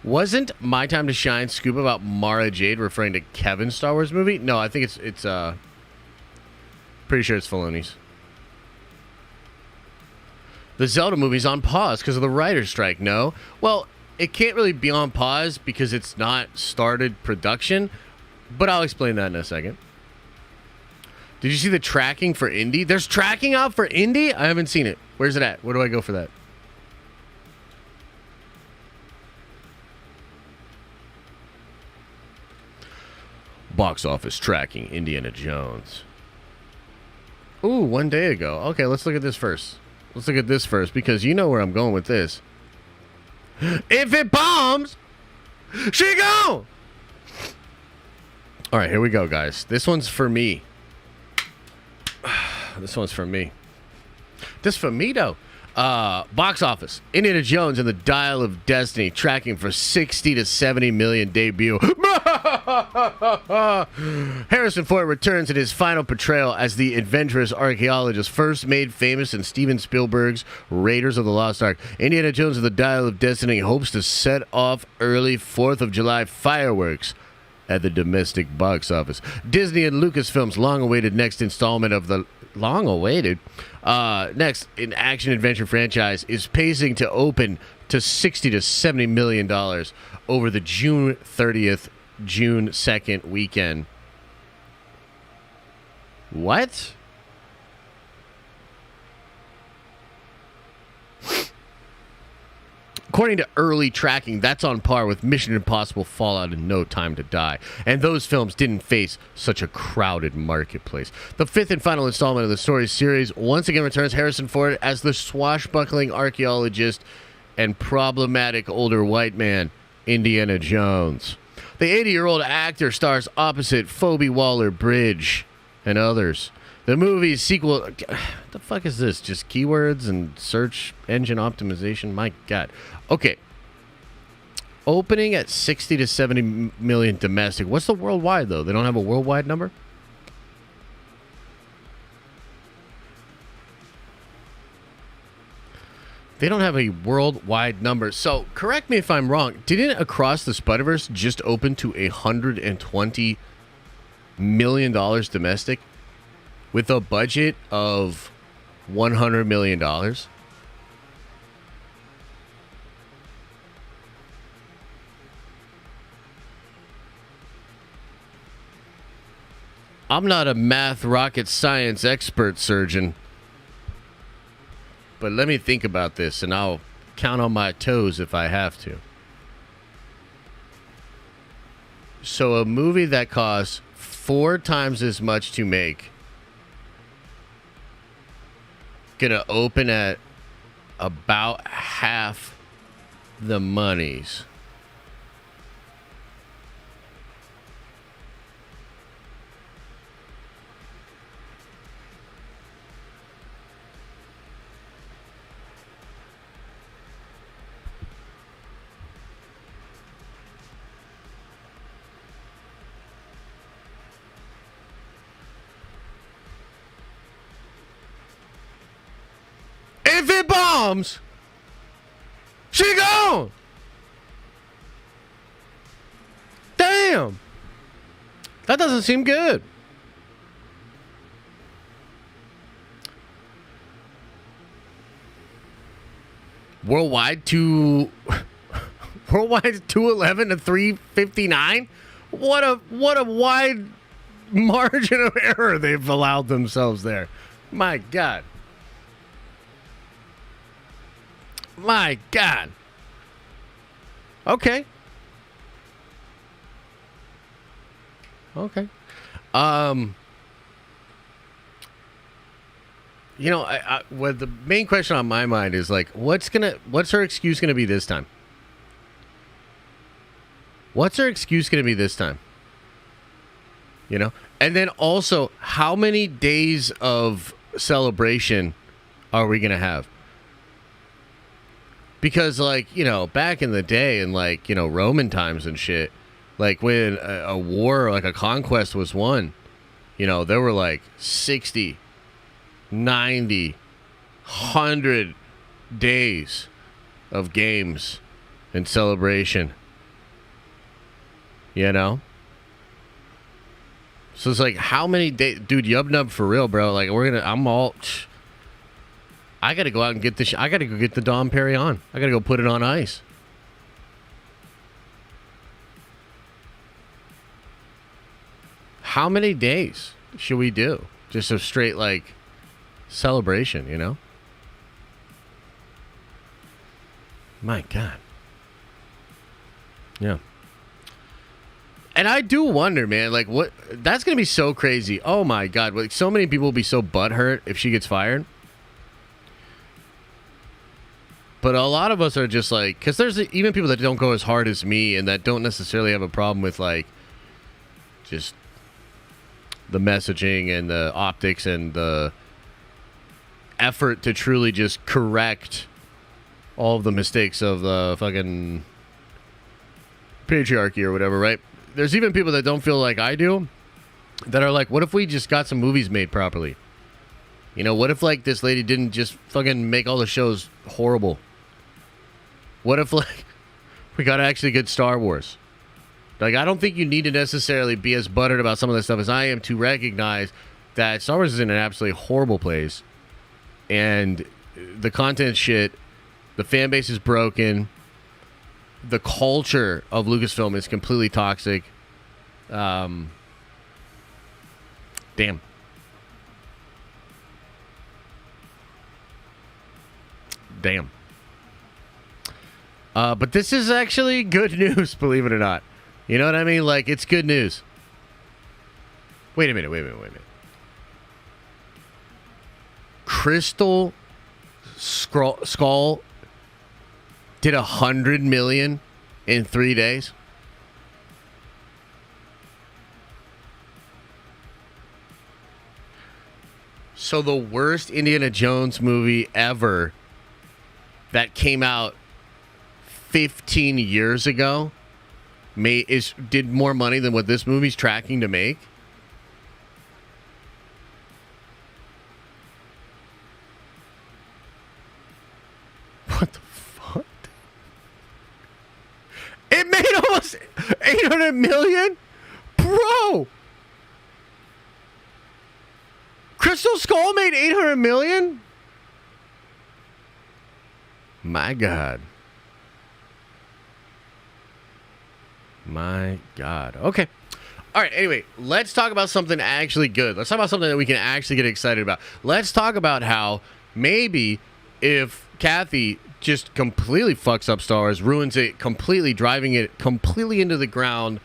Wasn't My Time to Shine scoop about Mara Jade referring to Kevin's Star Wars movie? No, I think it's pretty sure it's Filoni's. The Zelda movie's on pause because of the writer's strike. No. Well, it can't really be on pause because it's not started production, but I'll explain that in a second. Did you see the tracking for Indy? There's tracking out for Indy? I haven't seen it. Where's it at? Where do I go for that? Box office tracking Indiana Jones. Ooh, 1 day ago. Okay, let's look at this first. Let's look at this first because you know where I'm going with this. If it bombs, she go! All right, here we go, guys. This one's for me. This one's for me. This for me, though. Box office. Indiana Jones and the Dial of Destiny tracking for 60 to 70 million debut. Harrison Ford returns in his final portrayal as the adventurous archaeologist first made famous in Steven Spielberg's Raiders of the Lost Ark. Indiana Jones and the Dial of Destiny hopes to set off early 4th of July fireworks at the domestic box office. Disney and Lucasfilm's long-awaited next installment of the next in action-adventure franchise is pacing to open to $60 to $70 million over the June 30th, June 2nd weekend. What? According to early tracking, that's on par with Mission Impossible Fallout and No Time to Die. And those films didn't face such a crowded marketplace. The 5th and final installment of the story series once again returns Harrison Ford as the swashbuckling archaeologist and problematic older white man, Indiana Jones. The 80-year-old actor stars opposite Phoebe Waller-Bridge and others. The movie's sequel... What the fuck is this? Just keywords and search engine optimization? My God. Okay. Opening at 60 to 70 million domestic. What's the worldwide, though? They don't have a worldwide number? They don't have a worldwide number. So, correct me if I'm wrong. Didn't Across the Spider-Verse just open to $120 million domestic? With a budget of $100 million. I'm not a math rocket science expert surgeon. But let me think about this and I'll count on my toes if I have to. So a movie that costs 4 times as much to make gonna open at about half the monies. If it bombs, she gone. Damn. That doesn't seem good. Worldwide 211 to 359. What a wide margin of error they've allowed themselves there. My God. My God. Okay. Okay. You know, what the main question on my mind is like, what's her excuse gonna be this time? What's her excuse gonna be this time? You know, and then also, how many days of celebration are we gonna have? Because, like, you know, back in the day in, like, you know, Roman times and shit, like, when a war, like a conquest was won, you know, there were, like, 60, 90, 100 days of games and celebration. You know? So it's like, how many days? Dude, Yub Nub for real, bro. Like, I'm all... I got to go out and get this. I got to go get the Dom Perignon. I got to go put it on ice. How many days should we do? Just a straight, like, celebration, you know? My God. Yeah. And I do wonder, man, like, what, that's going to be so crazy. Oh, my God. Like, so many people will be so butthurt if she gets fired. But a lot of us are just like, because there's even people that don't go as hard as me and that don't necessarily have a problem with, like, just the messaging and the optics and the effort to truly just correct all of the mistakes of the fucking patriarchy or whatever, right? There's even people that don't feel like I do that are like, what if we just got some movies made properly? You know, what if, like, this lady didn't just fucking make all the shows horrible? What if, like, we got actually good Star Wars? Like, I don't think you need to necessarily be as buttered about some of this stuff as I am to recognize that Star Wars is in an absolutely horrible place. And the content shit, the fan base is broken. The culture of Lucasfilm is completely toxic. Damn. But this is actually good news, believe it or not. You know what I mean? Like, it's good news. Wait a minute. Crystal Skull did 100 million in 3 days. So the worst Indiana Jones movie ever that came out 15 years ago did more money than what this movie's tracking to make. What the fuck? It made almost 800 million? Bro! Crystal Skull made 800 million? My God. My God. Okay. All right. Anyway, let's talk about something actually good. Let's talk about something that we can actually get excited about. Let's talk about how maybe if Kathy just completely fucks up Star Wars, ruins it completely, driving it completely into the ground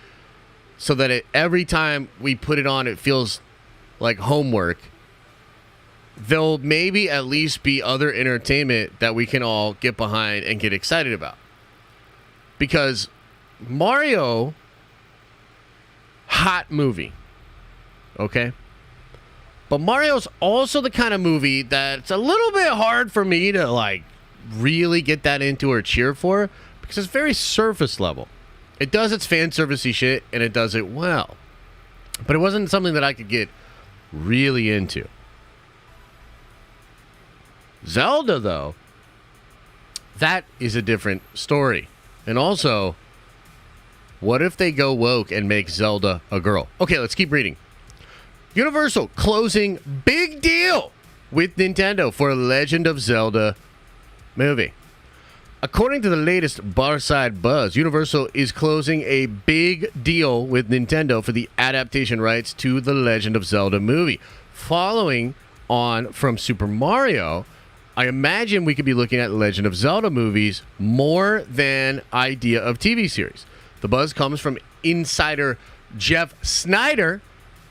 so that every time we put it on, it feels like homework, there'll maybe at least be other entertainment that we can all get behind and get excited about. Because Mario, hot movie, okay? But Mario's also the kind of movie that's a little bit hard for me to, like, really get that into or cheer for because it's very surface level. It does its fan servicey shit, and it does it well. But it wasn't something that I could get really into. Zelda, though, that is a different story. And also, what if they go woke and make Zelda a girl? Okay, let's keep reading. Universal closing big deal with Nintendo for Legend of Zelda movie. According to the latest Barside Buzz, Universal is closing a big deal with Nintendo for the adaptation rights to the Legend of Zelda movie. Following on from Super Mario, I imagine we could be looking at Legend of Zelda movies more than idea of TV series. The buzz comes from insider Jeff Snyder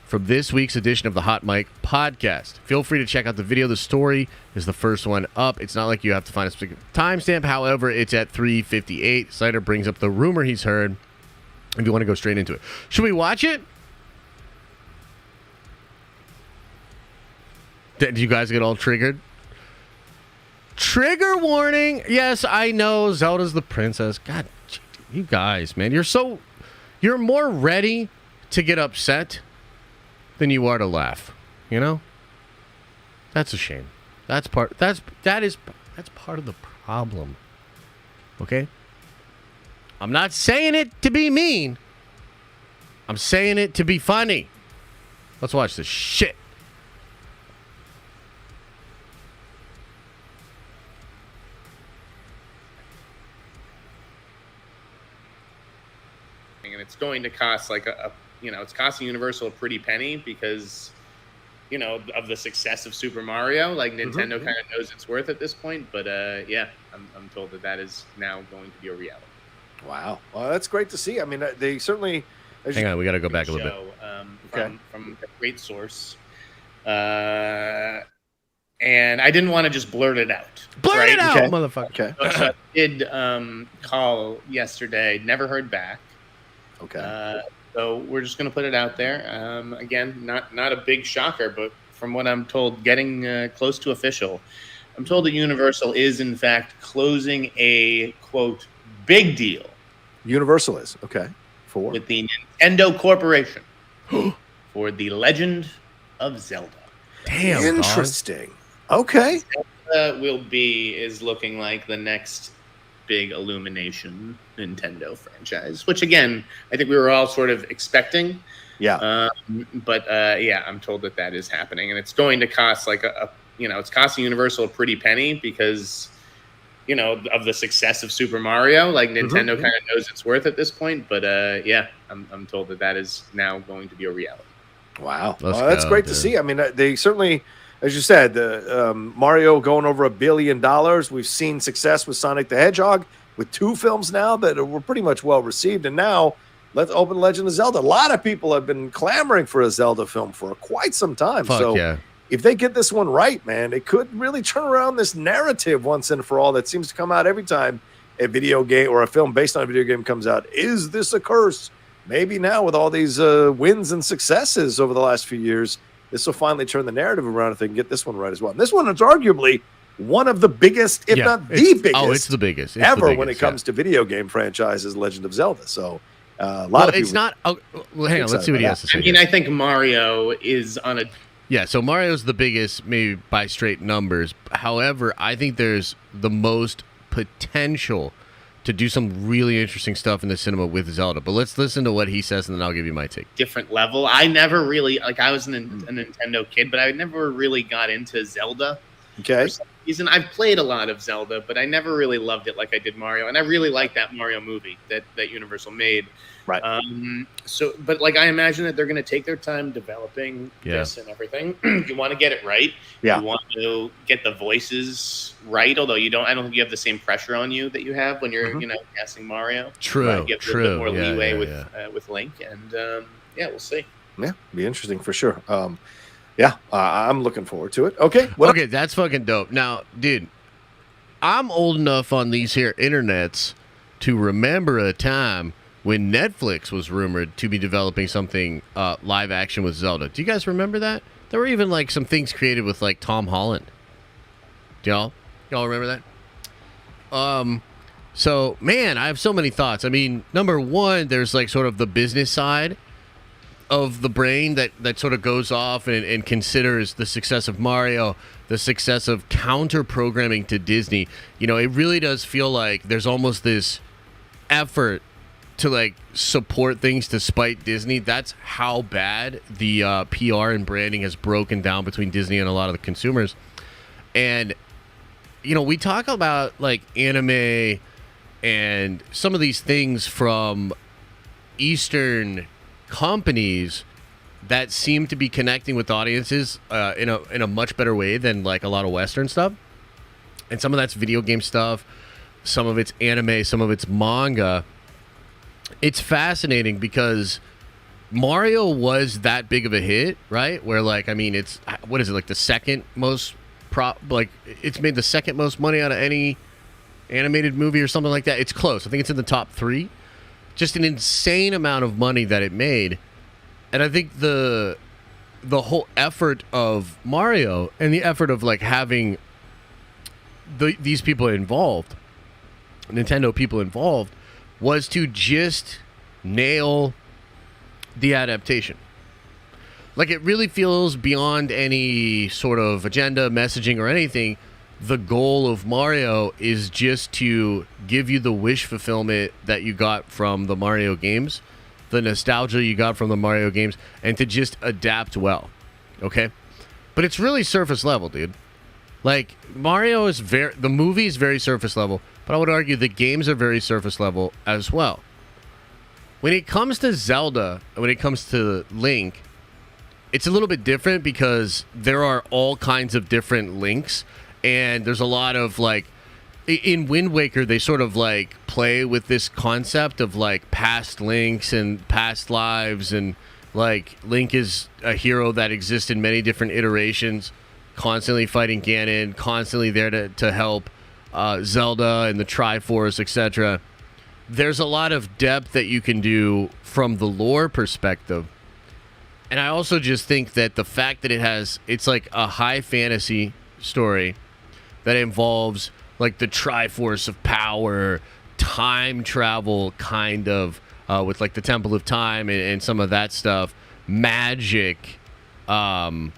from this week's edition of the Hot Mic podcast. Feel free to check out the video. The story is the first one up. It's not like you have to find a specific timestamp. However, it's at 3:58. Snyder brings up the rumor he's heard if you want to go straight into it. Should we watch it? Did you guys get all triggered? Trigger warning. Yes, I know Zelda's the princess. God, you guys, man, you're more ready to get upset than you are to laugh. You know? That's a shame. That's part of the problem. Okay? I'm not saying it to be mean. I'm saying it to be funny. Let's watch this shit. and it's going to cost like it's costing Universal a pretty penny because of the success of Super Mario. Like Nintendo kind of knows it's worth at this point, but yeah, I'm told that is now going to be a reality. Wow, well, that's great to see. I mean, they certainly. Hang on, we got to go back a little bit. From a great source, and I didn't want to just blurt it out. Blurt it out, motherfucker. Okay. So I did call yesterday. Never heard back. Okay. So we're just going to put it out there. Again, not a big shocker, but from what I'm told, getting close to official. I'm told that Universal is, in fact, closing a, quote, big deal. Universal is. Okay. With the Nintendo Corporation for The Legend of Zelda. Damn, interesting. Okay. Zelda is looking like the next big Illumination Nintendo franchise, which again, I think we were all sort of expecting. Yeah. But yeah, I'm told that is happening, and it's going to cost like it's costing Universal a pretty penny because of the success of Super Mario. Like Nintendo kind of knows it's worth at this point, but yeah, I'm told that is now going to be a reality. Wow, that's great to see. I mean, they certainly, as you said, Mario going over $1 billion. We've seen success with Sonic the Hedgehog with 2 films now that were pretty much well received, and now let's open Legend of Zelda. A lot of people have been clamoring for a Zelda film for quite some time. Yeah. If they get this one right, man, it could really turn around this narrative once and for all that seems to come out every time a video game or a film based on a video game comes out. Is this a curse? Maybe now with all these wins and successes over the last few years, this will finally turn the narrative around if they can get this one right as well. And this one is arguably one of the biggest, if not the biggest. Oh, it's the biggest. Ever when it comes to video game franchises, Legend of Zelda. So a lot of people. It's not. Oh, well, hang on. Let's see what he has to say. I mean, I think Mario is on a. Yeah, so Mario's the biggest, maybe by straight numbers. However, I think there's the most potential to do some really interesting stuff in the cinema with Zelda. But let's listen to what he says, and then I'll give you my take. Different level. I never really, I was a Nintendo kid, but I never really got into Zelda. Okay. For some reason. I've played a lot of Zelda, but I never really loved it like I did Mario. And I really like that Mario movie that Universal made. Right. But I imagine that they're going to take their time developing this and everything. You want to get it right. Yeah. You want to get the voices right, although I don't think you have the same pressure on you that you have when you're, casting Mario. True. You have a little bit more leeway with Link, and yeah, we'll see. Yeah, be interesting for sure. Yeah, I'm looking forward to it. Okay. Okay, that's fucking dope. Now, dude, I'm old enough on these here internets to remember a time when Netflix was rumored to be developing something live action with Zelda. Do you guys remember that? There were even some things created with Tom Holland. Do y'all remember that? So man, I have so many thoughts. I mean, number one, there's sort of the business side of the brain that sort of goes off and considers the success of Mario, the success of counter programming to Disney. It really does feel like there's almost this effort to support things despite Disney. That's how bad the PR and branding has broken down between Disney and a lot of the consumers. And we talk about anime and some of these things from Eastern companies that seem to be connecting with audiences in a much better way than a lot of Western stuff. And some of that's video game stuff, some of it's anime, some of it's manga. It's fascinating because Mario was that big of a hit, right? Where it's what is it, the second most it's made the second most money out of any animated movie or something like that. It's close. I think it's in the top 3. Just an insane amount of money that it made. And I think the whole effort of Mario and the effort of having these people involved, Nintendo people involved, was to just nail the adaptation. It really feels beyond any sort of agenda, messaging, or anything. The goal of Mario is just to give you the wish fulfillment that you got from the Mario games, the nostalgia you got from the Mario games, and to just adapt well. Okay? But it's really surface level, dude. Mario is the movie is very surface level, but I would argue the games are very surface level as well. when it comes to Zelda, when it comes to Link, it's a little bit different because there are all kinds of different Links, and there's a lot of like in Wind Waker they sort of like play with this concept of like past Links and past lives, and like Link is a hero that exists in many different iterations, constantly fighting Ganon, constantly there to help Zelda and the Triforce, etc. There's a lot of depth that you can do from the lore perspective. And I also just think that the fact that it's like a high fantasy story that involves like the Triforce of Power, time travel kind of, with like the Temple of Time and some of that stuff, magic, awesome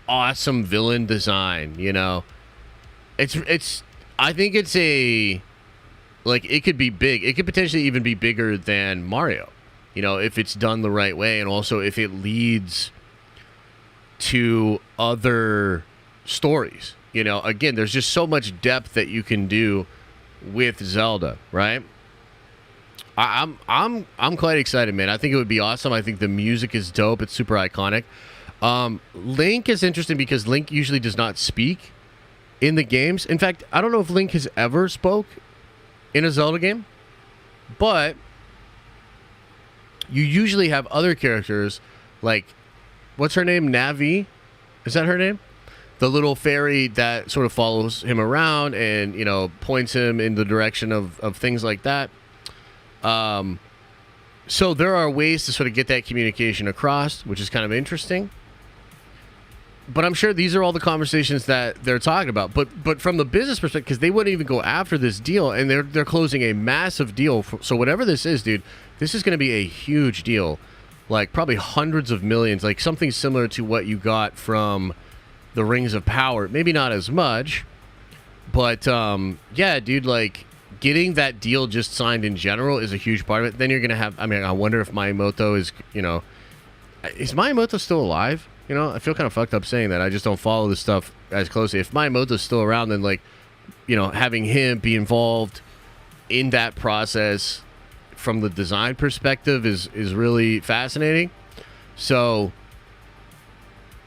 villain design, you know. I think it's like it could be big. It could potentially even be bigger than Mario, you know, if it's done the right way, and also if it leads to other stories. You know, again, there's just so much depth that you can do with Zelda, right? I'm quite excited, man. I think it would be awesome. I think the music is dope. It's super iconic. Link is interesting because Link usually does not speak in the games. In fact, I don't know if Link has ever spoke in a Zelda game, but you usually have other characters like, what's her name? Navi? Is that her name? The little fairy that sort of follows him around and, you know, points him in the direction of things like that. So there are ways to sort of get that communication across, which is kind of interesting. But I'm sure these are all the conversations that they're talking about. But from the business perspective, because they wouldn't even go after this deal, and they're closing a massive deal. So whatever this is, dude, this is going to be a huge deal. Like probably hundreds of millions, like something similar to what you got from the Rings of Power. Maybe not as much, but yeah, dude, like getting that deal just signed in general is a huge part of it. Then you're going to have, I mean, I wonder if Miyamoto is Miyamoto still alive? You know, I feel kind of fucked up saying that. I just don't follow this stuff as closely. If Miyamoto's still around, then like, you know, having him be involved in that process from the design perspective is really fascinating. So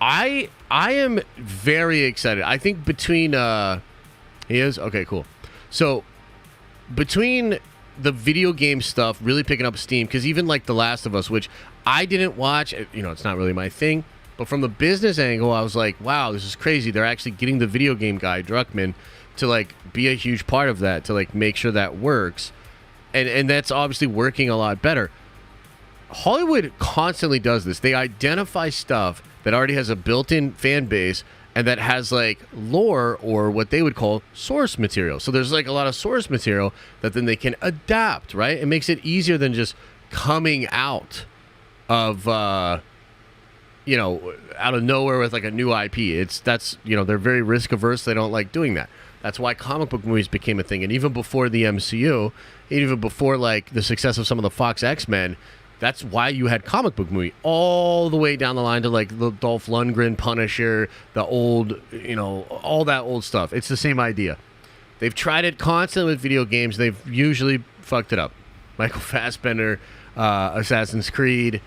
I am very excited. I think between he is okay, cool. So between the video game stuff really picking up steam, because even like The Last of Us, which I didn't watch, you know, it's not really my thing, but from the business angle, I was like, wow, this is crazy. They're actually getting the video game guy Druckmann to like be a huge part of that, to like make sure that works, and that's obviously working a lot better. Hollywood constantly does this. They identify stuff that already has a built-in fan base and that has like lore or what they would call source material. So there's like a lot of source material that then they can adapt, right? It makes it easier than just coming out of you know, out of nowhere with like a new IP. That's you know, they're very risk averse. They don't like doing that. That's why comic book movies became a thing. And even before the MCU, even before like the success of some of the Fox X-Men, that's why you had comic book movie all the way down the line to like the Dolph Lundgren Punisher, the old, you know, all that old stuff. It's the same idea. They've tried it constantly with video games. They've usually fucked it up. Michael Fassbender, Assassin's Creed,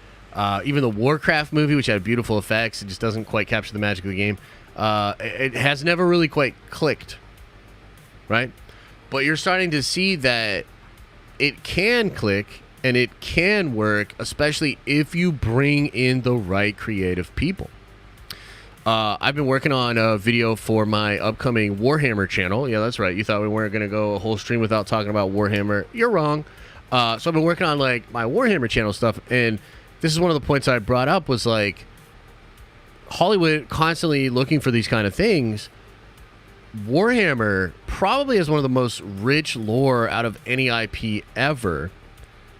even the Warcraft movie, which had beautiful effects. It just doesn't quite capture the magic of the game. It has never really quite clicked, right? But you're starting to see that it can click and it can work, especially if you bring in the right creative people. I've been working on a video for my upcoming Warhammer channel. Yeah, that's right. You thought we weren't going to go a whole stream without talking about Warhammer. You're wrong. So I've been working on like my Warhammer channel stuff, and this is one of the points I brought up was like Hollywood constantly looking for these kind of things. Warhammer probably has one of the most rich lore out of any IP ever,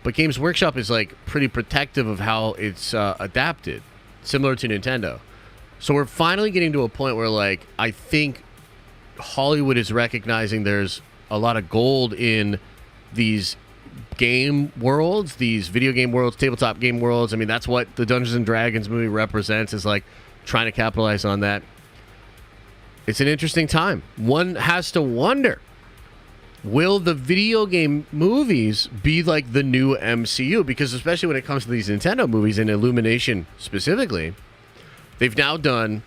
but Games Workshop is like pretty protective of how it's adapted, similar to Nintendo. So we're finally getting to a point where like I think Hollywood is recognizing there's a lot of gold in these game worlds, these video game worlds, tabletop game worlds. I mean, that's what the Dungeons and Dragons movie represents, is like trying to capitalize on that. It's an interesting time. One has to wonder will the video game movies be like the new MCU? Because especially when it comes to these Nintendo movies and Illumination specifically, they've now done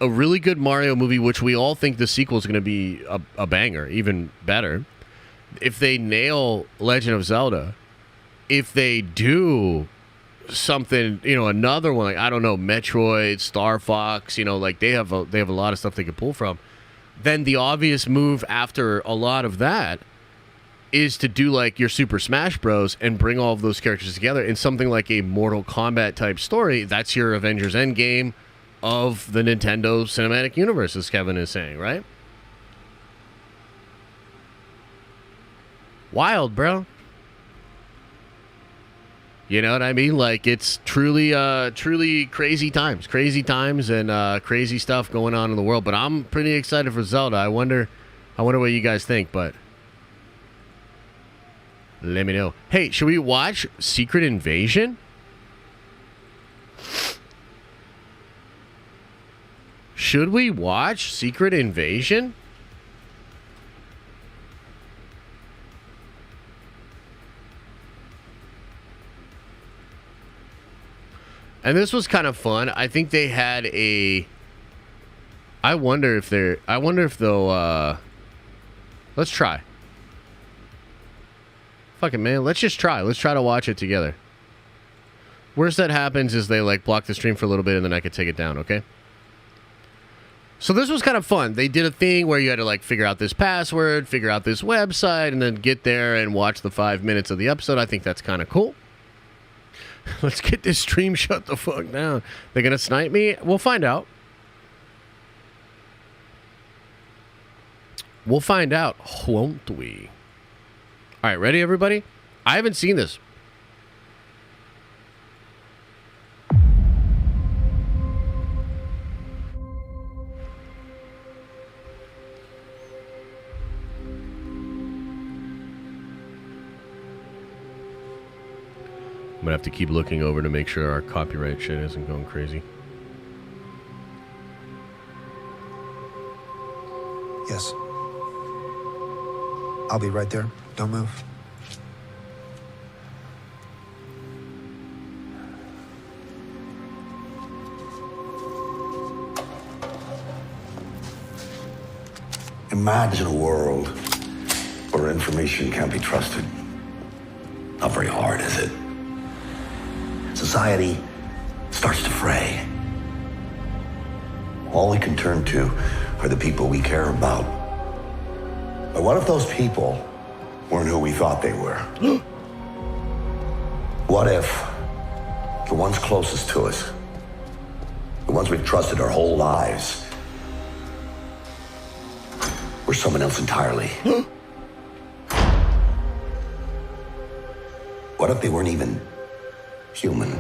a really good Mario movie, which we all think the sequel is going to be a banger, even better. If they nail Legend of Zelda, if they do something, another one, like, I don't know, Metroid, Star Fox, like they have a lot of stuff they could pull from, then the obvious move after a lot of that is to do like your Super Smash Bros. And bring all of those characters together in something like a Mortal Kombat type story. That's your Avengers Endgame of the Nintendo Cinematic Universe, as Kevin is saying, right? Wild, bro. You know what I mean? Like, it's truly crazy times and crazy stuff going on in the world. But I'm pretty excited for Zelda. I wonder what you guys think, but let me know. Hey, should we watch Secret Invasion? Should we watch Secret Invasion? And this was kind of fun. I think they had a... I wonder if they'll... Let's try. Fuck it, man. Let's just try. Let's try to watch it together. Worst that happens is they, like, block the stream for a little bit and then I could take it down, okay? So this was kind of fun. They did a thing where you had to, like, figure out this password, figure out this website, and then get there and watch the 5 minutes of the episode. I think that's kind of cool. Let's get this stream shut the fuck down. They're going to snipe me? We'll find out. We'll find out, won't we? All right, ready, everybody? I haven't seen this. I'm going to have to keep looking over to make sure our copyright shit isn't going crazy. Yes. I'll be right there. Don't move. Imagine a world where information can't be trusted. Not very hard, is it? Society starts to fray. All we can turn to are the people we care about. But what if those people weren't who we thought they were? What if the ones closest to us, the ones we've trusted our whole lives, were someone else entirely? What if they weren't even human?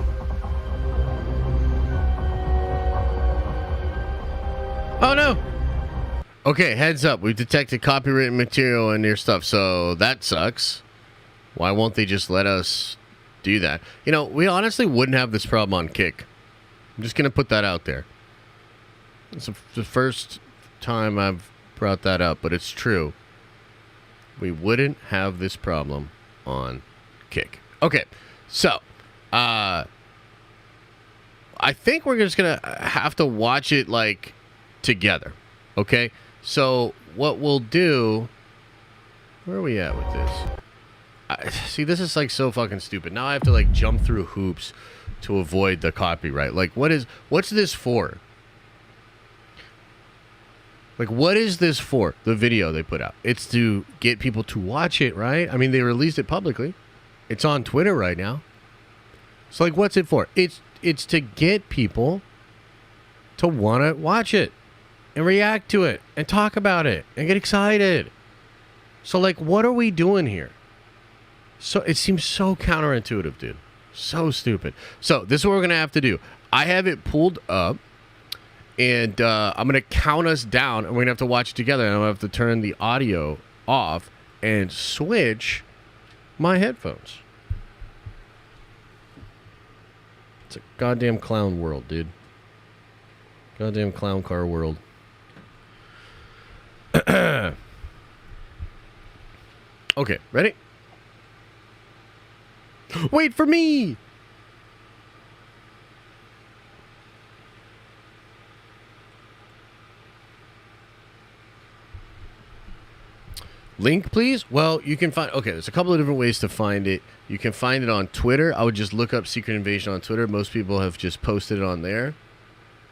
Oh no. Okay, heads up. We've detected copyrighted material in your stuff, so that sucks. Why won't they just let us do that? You know, we honestly wouldn't have this problem on Kick. I'm just going to put that out there. It's the first time I've brought that up, but it's true. We wouldn't have this problem on Kick. Okay, so I think we're just going to have to watch it, like, together. Okay? So what we'll do... Where are we at with this? See, this is, like, so fucking stupid. Now I have to, like, jump through hoops to avoid the copyright. Like, what's this for? Like, what is this for? The video they put out. It's to get people to watch it, right? I mean, they released it publicly. It's on Twitter right now. So, like, what's it for? It's to get people to want to watch it and react to it and talk about it and get excited. So, like, what are we doing here? So it seems so counterintuitive, dude. So stupid. So this is what we're going to have to do. I have it pulled up, and I'm going to count us down, and we're going to have to watch it together, and I'm going to have to turn the audio off and switch my headphones. It's a goddamn clown world, dude. Goddamn clown car world. Okay, ready? Wait for me! Link, please? Well, you can find... Okay, there's a couple of different ways to find it. You can find it on Twitter. I would just look up Secret Invasion on Twitter. Most people have just posted it on there.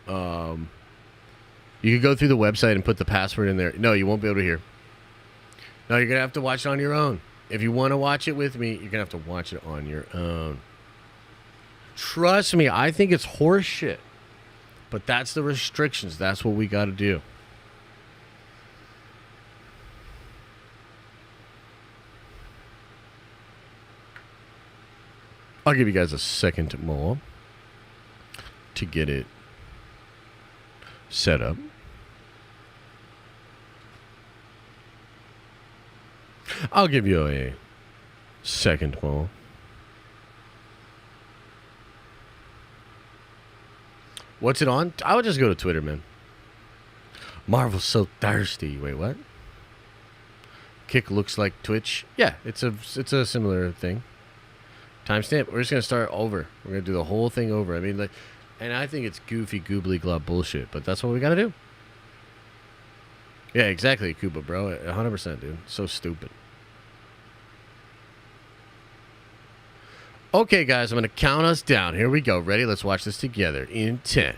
You can go through the website and put the password in there. No, you won't be able to hear. No, you're going to have to watch it on your own. If you want to watch it with me, you're going to have to watch it on your own. Trust me, I think it's horseshit. But that's the restrictions. That's what we got to do. I'll give you guys a second more to get it set up. I'll give you a second more. What's it on? I would just go to Twitter, man. Marvel's so thirsty. Wait, what? Kick looks like Twitch. Yeah, it's a similar thing. Timestamp. We're just gonna start over. We're gonna do the whole thing over. I mean, like, and I think it's goofy, goobly glob bullshit, but that's what we gotta do. Yeah, exactly, Koopa, bro. 100%, dude. So stupid. Okay, guys, I'm gonna count us down. Here we go. Ready? Let's watch this together. In 10,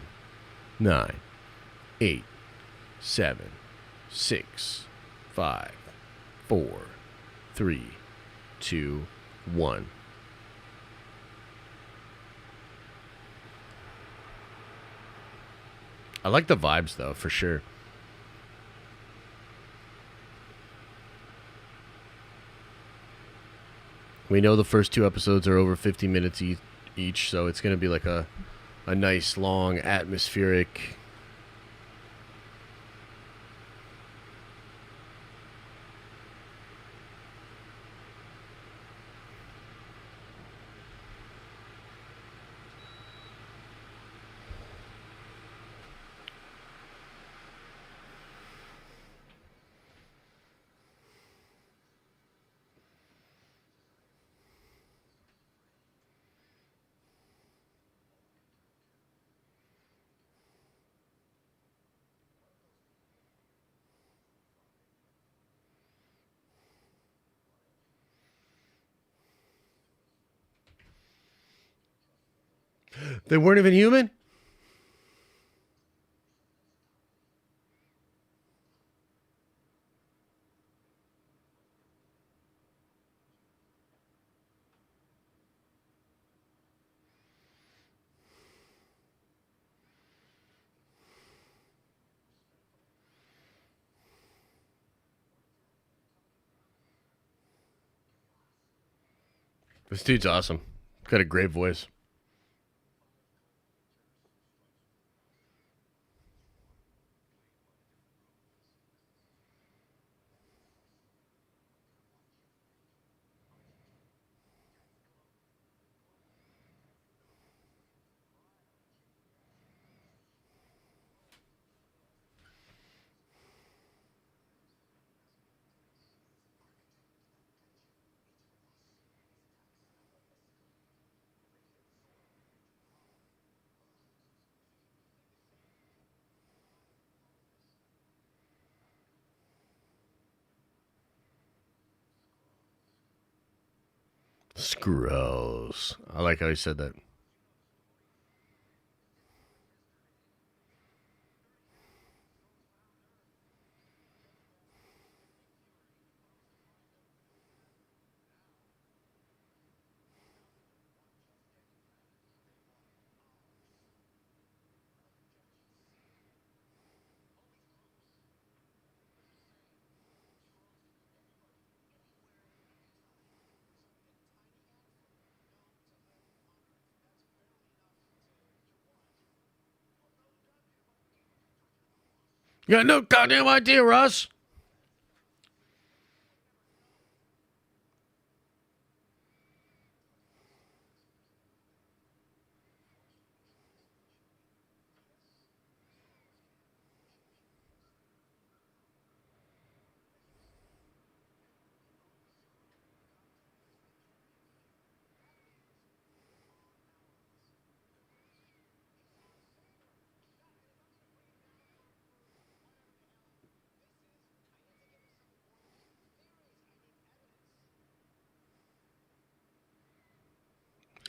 9, 8, 7, 6, 5, 4, 3, 2, 1. I like the vibes, though, for sure. We know the first 2 episodes are over 50 minutes each, so it's going to be like a nice, long, atmospheric... They weren't even human? This dude's awesome. Got a great voice. Gross. I like how he said that. You got no goddamn idea, Russ.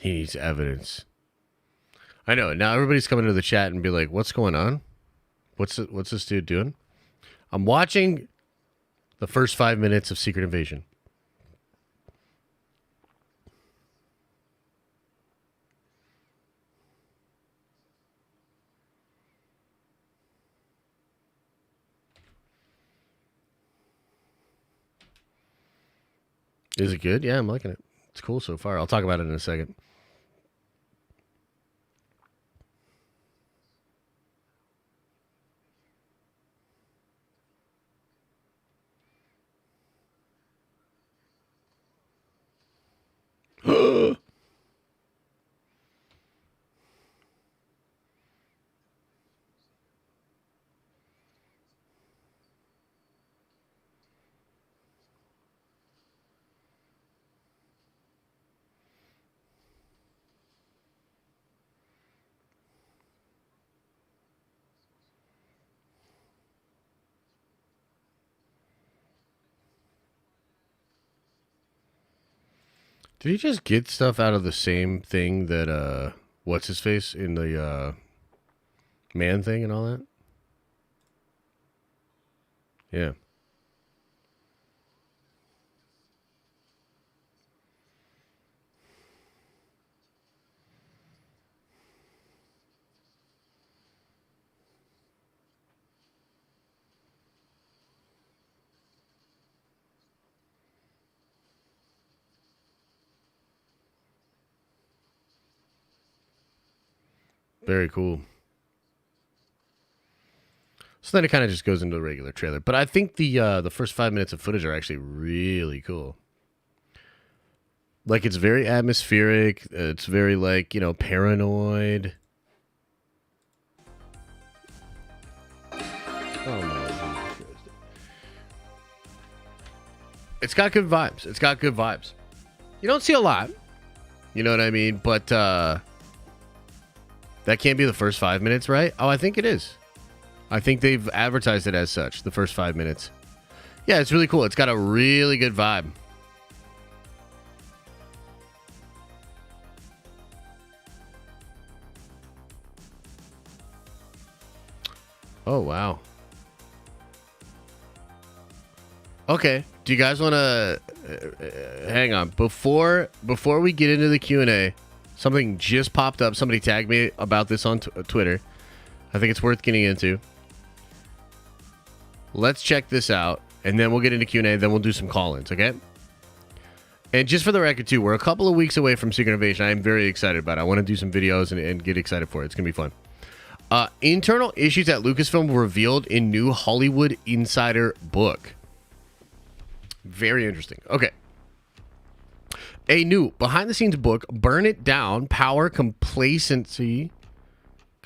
He needs evidence. I know. Now everybody's coming to the chat and be like, what's going on? What's this dude doing? I'm watching the first 5 minutes of Secret Invasion. Is it good? Yeah, I'm liking it. It's cool so far. I'll talk about it in a second. Did he just get stuff out of the same thing that what's his face in the man thing and all that? Yeah. Very cool. So then it kind of just goes into a regular trailer. But I think the first 5 minutes of footage are actually really cool. Like, it's very atmospheric. It's very, like, paranoid. Oh, my God. It's got good vibes. It's got good vibes. You don't see a lot. You know what I mean? But, that can't be the first 5 minutes, right? Oh, I think it is. I think they've advertised it as such, the first 5 minutes. Yeah, it's really cool. It's got a really good vibe. Oh, wow. Okay. Do you guys want to... hang on. Before we get into the Q&A... Something just popped up. Somebody tagged me about this on Twitter. I think it's worth getting into. Let's check this out, and then we'll get into Q&A, then we'll do some call-ins, okay? And just for the record, too, we're a couple of weeks away from Secret Invasion. I'm very excited about it. I want to do some videos and get excited for it. It's going to be fun. Internal issues at Lucasfilm revealed in new Hollywood Insider book. Very interesting. Okay. A new behind-the-scenes book, Burn It Down, Power, Complacency.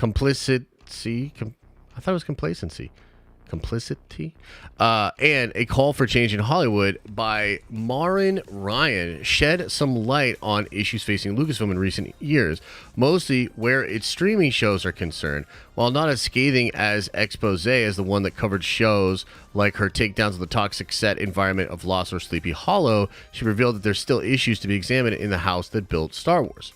I thought it was Complacency. Complicity. And A Call for Change in Hollywood by Marin Ryan shed some light on issues facing Lucasfilm in recent years, mostly where its streaming shows are concerned. While not as scathing as expose as the one that covered shows like her takedowns of the toxic set environment of Lost or Sleepy Hollow, she revealed that there's still issues to be examined in the house that built Star Wars.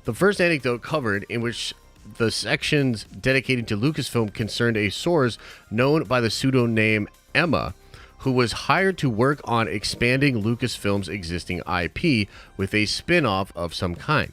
The first anecdote covered, in which the sections dedicated to Lucasfilm, concerned a source known by the pseudonym Emma, who was hired to work on expanding Lucasfilm's existing IP with a spin-off of some kind.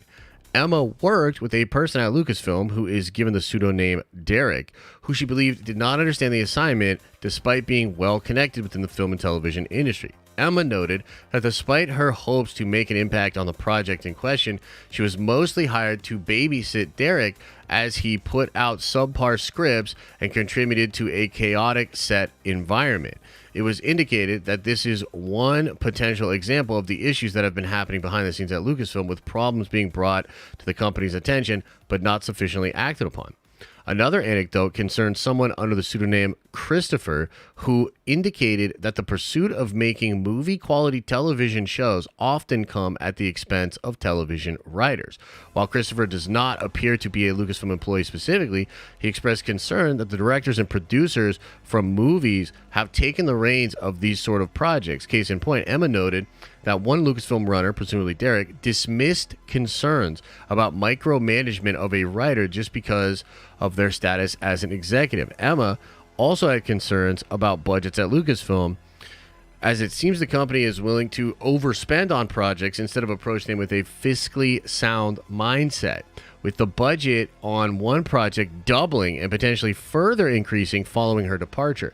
Emma worked with a person at Lucasfilm who is given the pseudonym Derek, who she believed did not understand the assignment despite being well connected within the film and television industry. Emma noted that despite her hopes to make an impact on the project in question, she was mostly hired to babysit Derek as he put out subpar scripts and contributed to a chaotic set environment. It was indicated that this is one potential example of the issues that have been happening behind the scenes at Lucasfilm, with problems being brought to the company's attention but not sufficiently acted upon. Another anecdote concerns someone under the pseudonym Christopher, who indicated that the pursuit of making movie-quality television shows often come at the expense of television writers. While Christopher does not appear to be a Lucasfilm employee specifically, he expressed concern that the directors and producers from movies have taken the reins of these sort of projects. Case in point, Emma noted that one Lucasfilm runner, presumably Derek, dismissed concerns about micromanagement of a writer just because of their status as an executive. Emma also had concerns about budgets at Lucasfilm, as it seems the company is willing to overspend on projects instead of approaching them with a fiscally sound mindset, with the budget on one project doubling and potentially further increasing following her departure.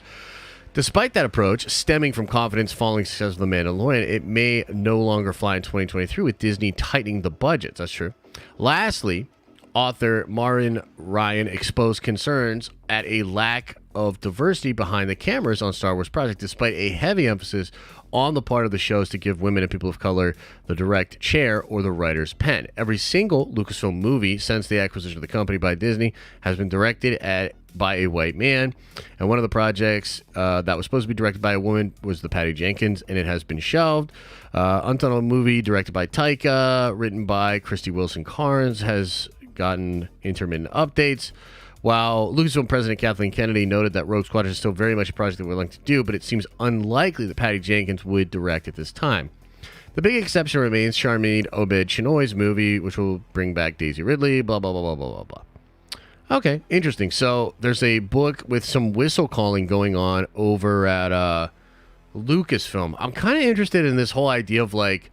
Despite that approach, stemming from confidence following success of The Mandalorian, it may no longer fly in 2023 with Disney tightening the budgets. That's true. Lastly, author Marin Ryan exposed concerns at a lack of diversity behind the cameras on Star Wars projects, despite a heavy emphasis on the part of the shows to give women and people of color the direct chair or the writer's pen. Every single Lucasfilm movie since the acquisition of the company by Disney has been directed by a white man, and one of the projects that was supposed to be directed by a woman was the Patty Jenkins, and it has been shelved. Untitled movie directed by Taika, written by Christy Wilson Carnes, has gotten intermittent updates, while Lucasfilm President Kathleen Kennedy noted that Rogue Squadron is still very much a project that we're looking to do, but it seems unlikely that Patty Jenkins would direct at this time. The big exception remains Sharmeen Obaid-Chinoy's movie, which will bring back Daisy Ridley, blah, blah, blah, blah, blah, blah, blah. Okay, interesting. So there's a book with some whistle calling going on over at Lucasfilm. I'm kind of interested in this whole idea of like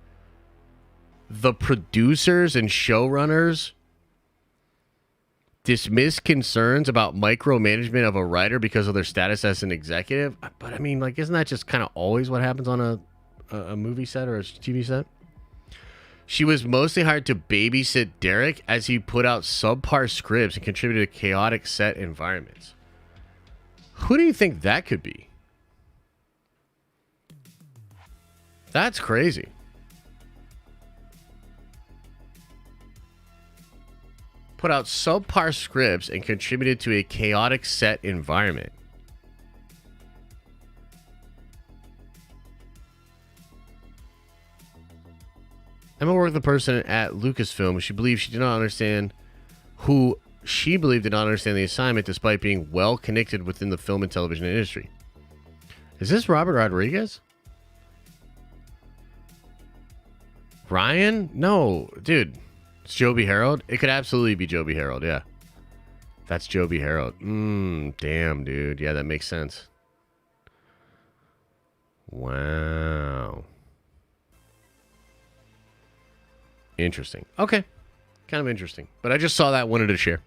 the producers and showrunners dismiss concerns about micromanagement of a writer because of their status as an executive. But I mean, like, isn't that just kind of always what happens on a movie set or a TV set? She was mostly hired to babysit Derek as he put out subpar scripts and contributed to chaotic set environments. Who do you think that could be? That's crazy. Put out subpar scripts and contributed to a chaotic set environment. Emma worked with the person at Lucasfilm. She believed she did not understand the assignment despite being well connected within the film and television industry. Is this Robert Rodriguez? Ryan? No, dude. It's Joby Harold? It could absolutely be Joby Harold, yeah. That's Joby Harold. Damn, dude. Yeah, that makes sense. Wow. Interesting. Okay. Kind of interesting. But I just saw that, wanted to share.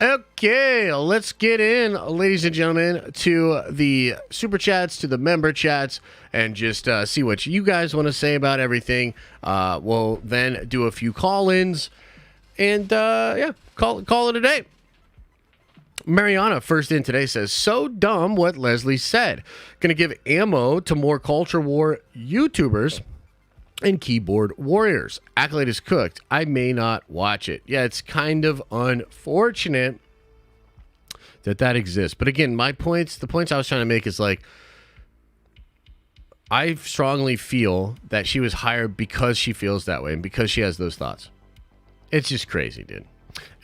Okay, let's get in, ladies and gentlemen, to the super chats, to the member chats, and just see what you guys want to say about everything. We'll then do a few call-ins, and call it a day. Mariana, first in today, says, so dumb what Leslie said. Gonna give ammo to more culture war YouTubers and keyboard warriors. Accolade is cooked. I may not watch it. Yeah, it's kind of unfortunate that exists. But again, the points I was trying to make is like, I strongly feel that she was hired because she feels that way and because she has those thoughts. It's just crazy, dude.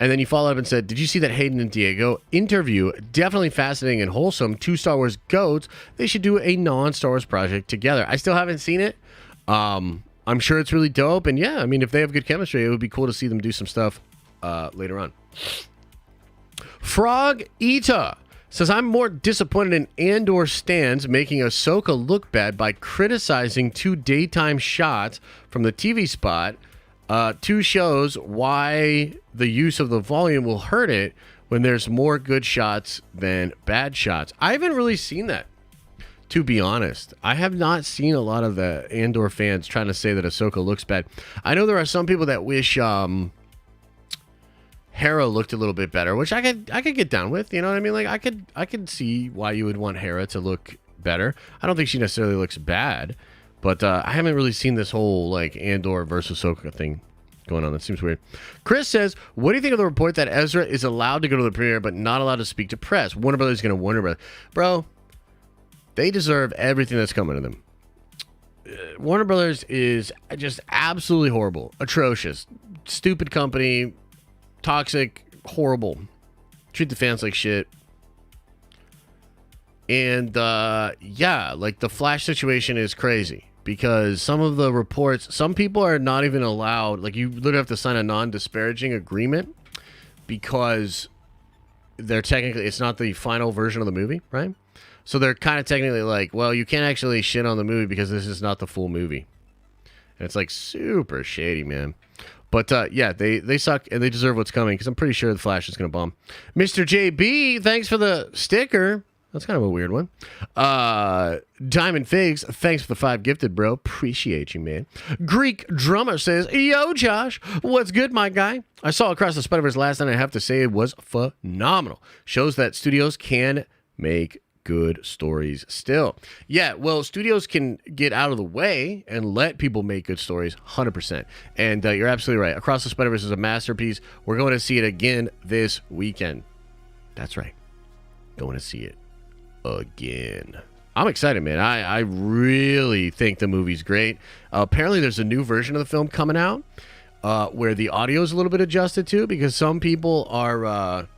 And then you followed up and said, did you see that Hayden and Diego interview? Definitely fascinating and wholesome. Two Star Wars goats. They should do a non-Star Wars project together. I still haven't seen it. I'm sure it's really dope. And yeah, I mean, if they have good chemistry, it would be cool to see them do some stuff later on. Frog Eater says, I'm more disappointed in Andor stans making Ahsoka look bad by criticizing two daytime shots from the TV spot. Two shows why the use of the volume will hurt it when there's more good shots than bad shots. I haven't really seen that, to be honest. I have not seen a lot of the Andor fans trying to say that Ahsoka looks bad. I know there are some people that wish Hera looked a little bit better, which I could get down with. You know what I mean? Like I could see why you would want Hera to look better. I don't think she necessarily looks bad. But I haven't really seen this whole like Andor versus Ahsoka thing going on. That seems weird. Chris says, what do you think of the report that Ezra is allowed to go to the premiere but not allowed to speak to press? Warner Brothers is going to Warner Brothers. Bro, they deserve everything that's coming to them. Warner Brothers is just absolutely horrible, atrocious, stupid company, toxic, horrible. Treat the fans like shit. And yeah, like the Flash situation is crazy because some of the reports, some people are not even allowed, like you literally have to sign a non-disparaging agreement because they're technically, it's not the final version of the movie, right? So they're kind of technically like, well, you can't actually shit on the movie because this is not the full movie. And it's like super shady, man. But yeah, they suck and they deserve what's coming because I'm pretty sure the Flash is going to bomb. Mr. JB, thanks for the sticker. That's kind of a weird one. Diamond Figs, thanks for the 5 gifted, bro. Appreciate you, man. Greek Drummer says, yo, Josh, what's good, my guy? I saw Across the Spider-Verse last night and I have to say it was phenomenal. Shows that studios can make good stories still. Yeah, well, studios can get out of the way and let people make good stories 100%. And you're absolutely right. Across the Spider-Verse is a masterpiece. We're going to see it again this weekend. That's right. Going to see it again. I'm excited, man. I really think the movie's great. Apparently, there's a new version of the film coming out where the audio is a little bit adjusted too because some people are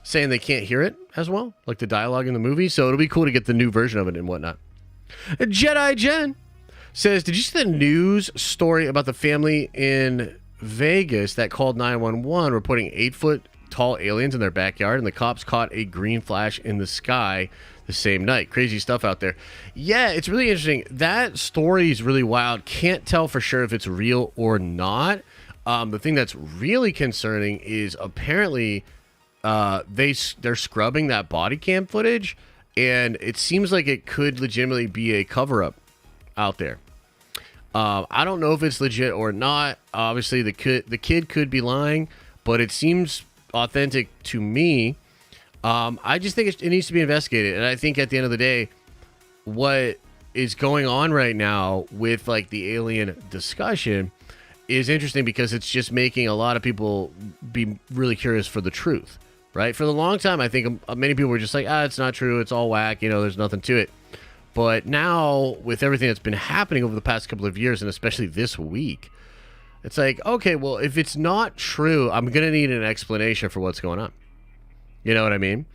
saying they can't hear it as well, like the dialogue in the movie. So it'll be cool to get the new version of it and whatnot. Jedi Jen says, did you see the news story about the family in Vegas that called 911 reporting 8-foot tall aliens in their backyard and the cops caught a green flash in the sky the same night? Crazy stuff out there. Yeah, it's really interesting. That story is really wild. Can't tell for sure if it's real or not. The thing that's really concerning is apparently they're scrubbing that body cam footage, and it seems like it could legitimately be a cover-up out there. I don't know if it's legit or not. Obviously, the kid could be lying, but it seems authentic to me. I just think it needs to be investigated, and I think at the end of the day, what is going on right now with like the alien discussion is interesting because it's just making a lot of people be really curious for the truth, right? For the long time, I think many people were just like, it's not true, it's all whack, there's nothing to it. But now, with everything that's been happening over the past couple of years, and especially this week, it's like, okay, well, if it's not true, I'm going to need an explanation for what's going on. You know what I mean?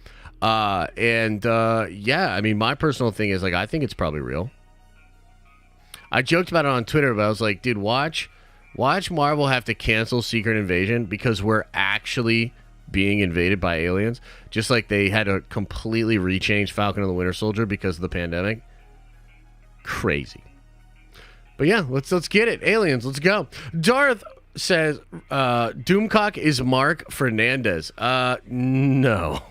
Yeah, I mean, my personal thing is, like, I think it's probably real. I joked about it on Twitter, but I was like, dude, watch Marvel have to cancel Secret Invasion because we're actually being invaded by aliens, just like they had to completely rechange Falcon and the Winter Soldier because of the pandemic. Crazy. But yeah, let's get it. Aliens, let's go. Darth says Doomcock is Mark Fernandez. No.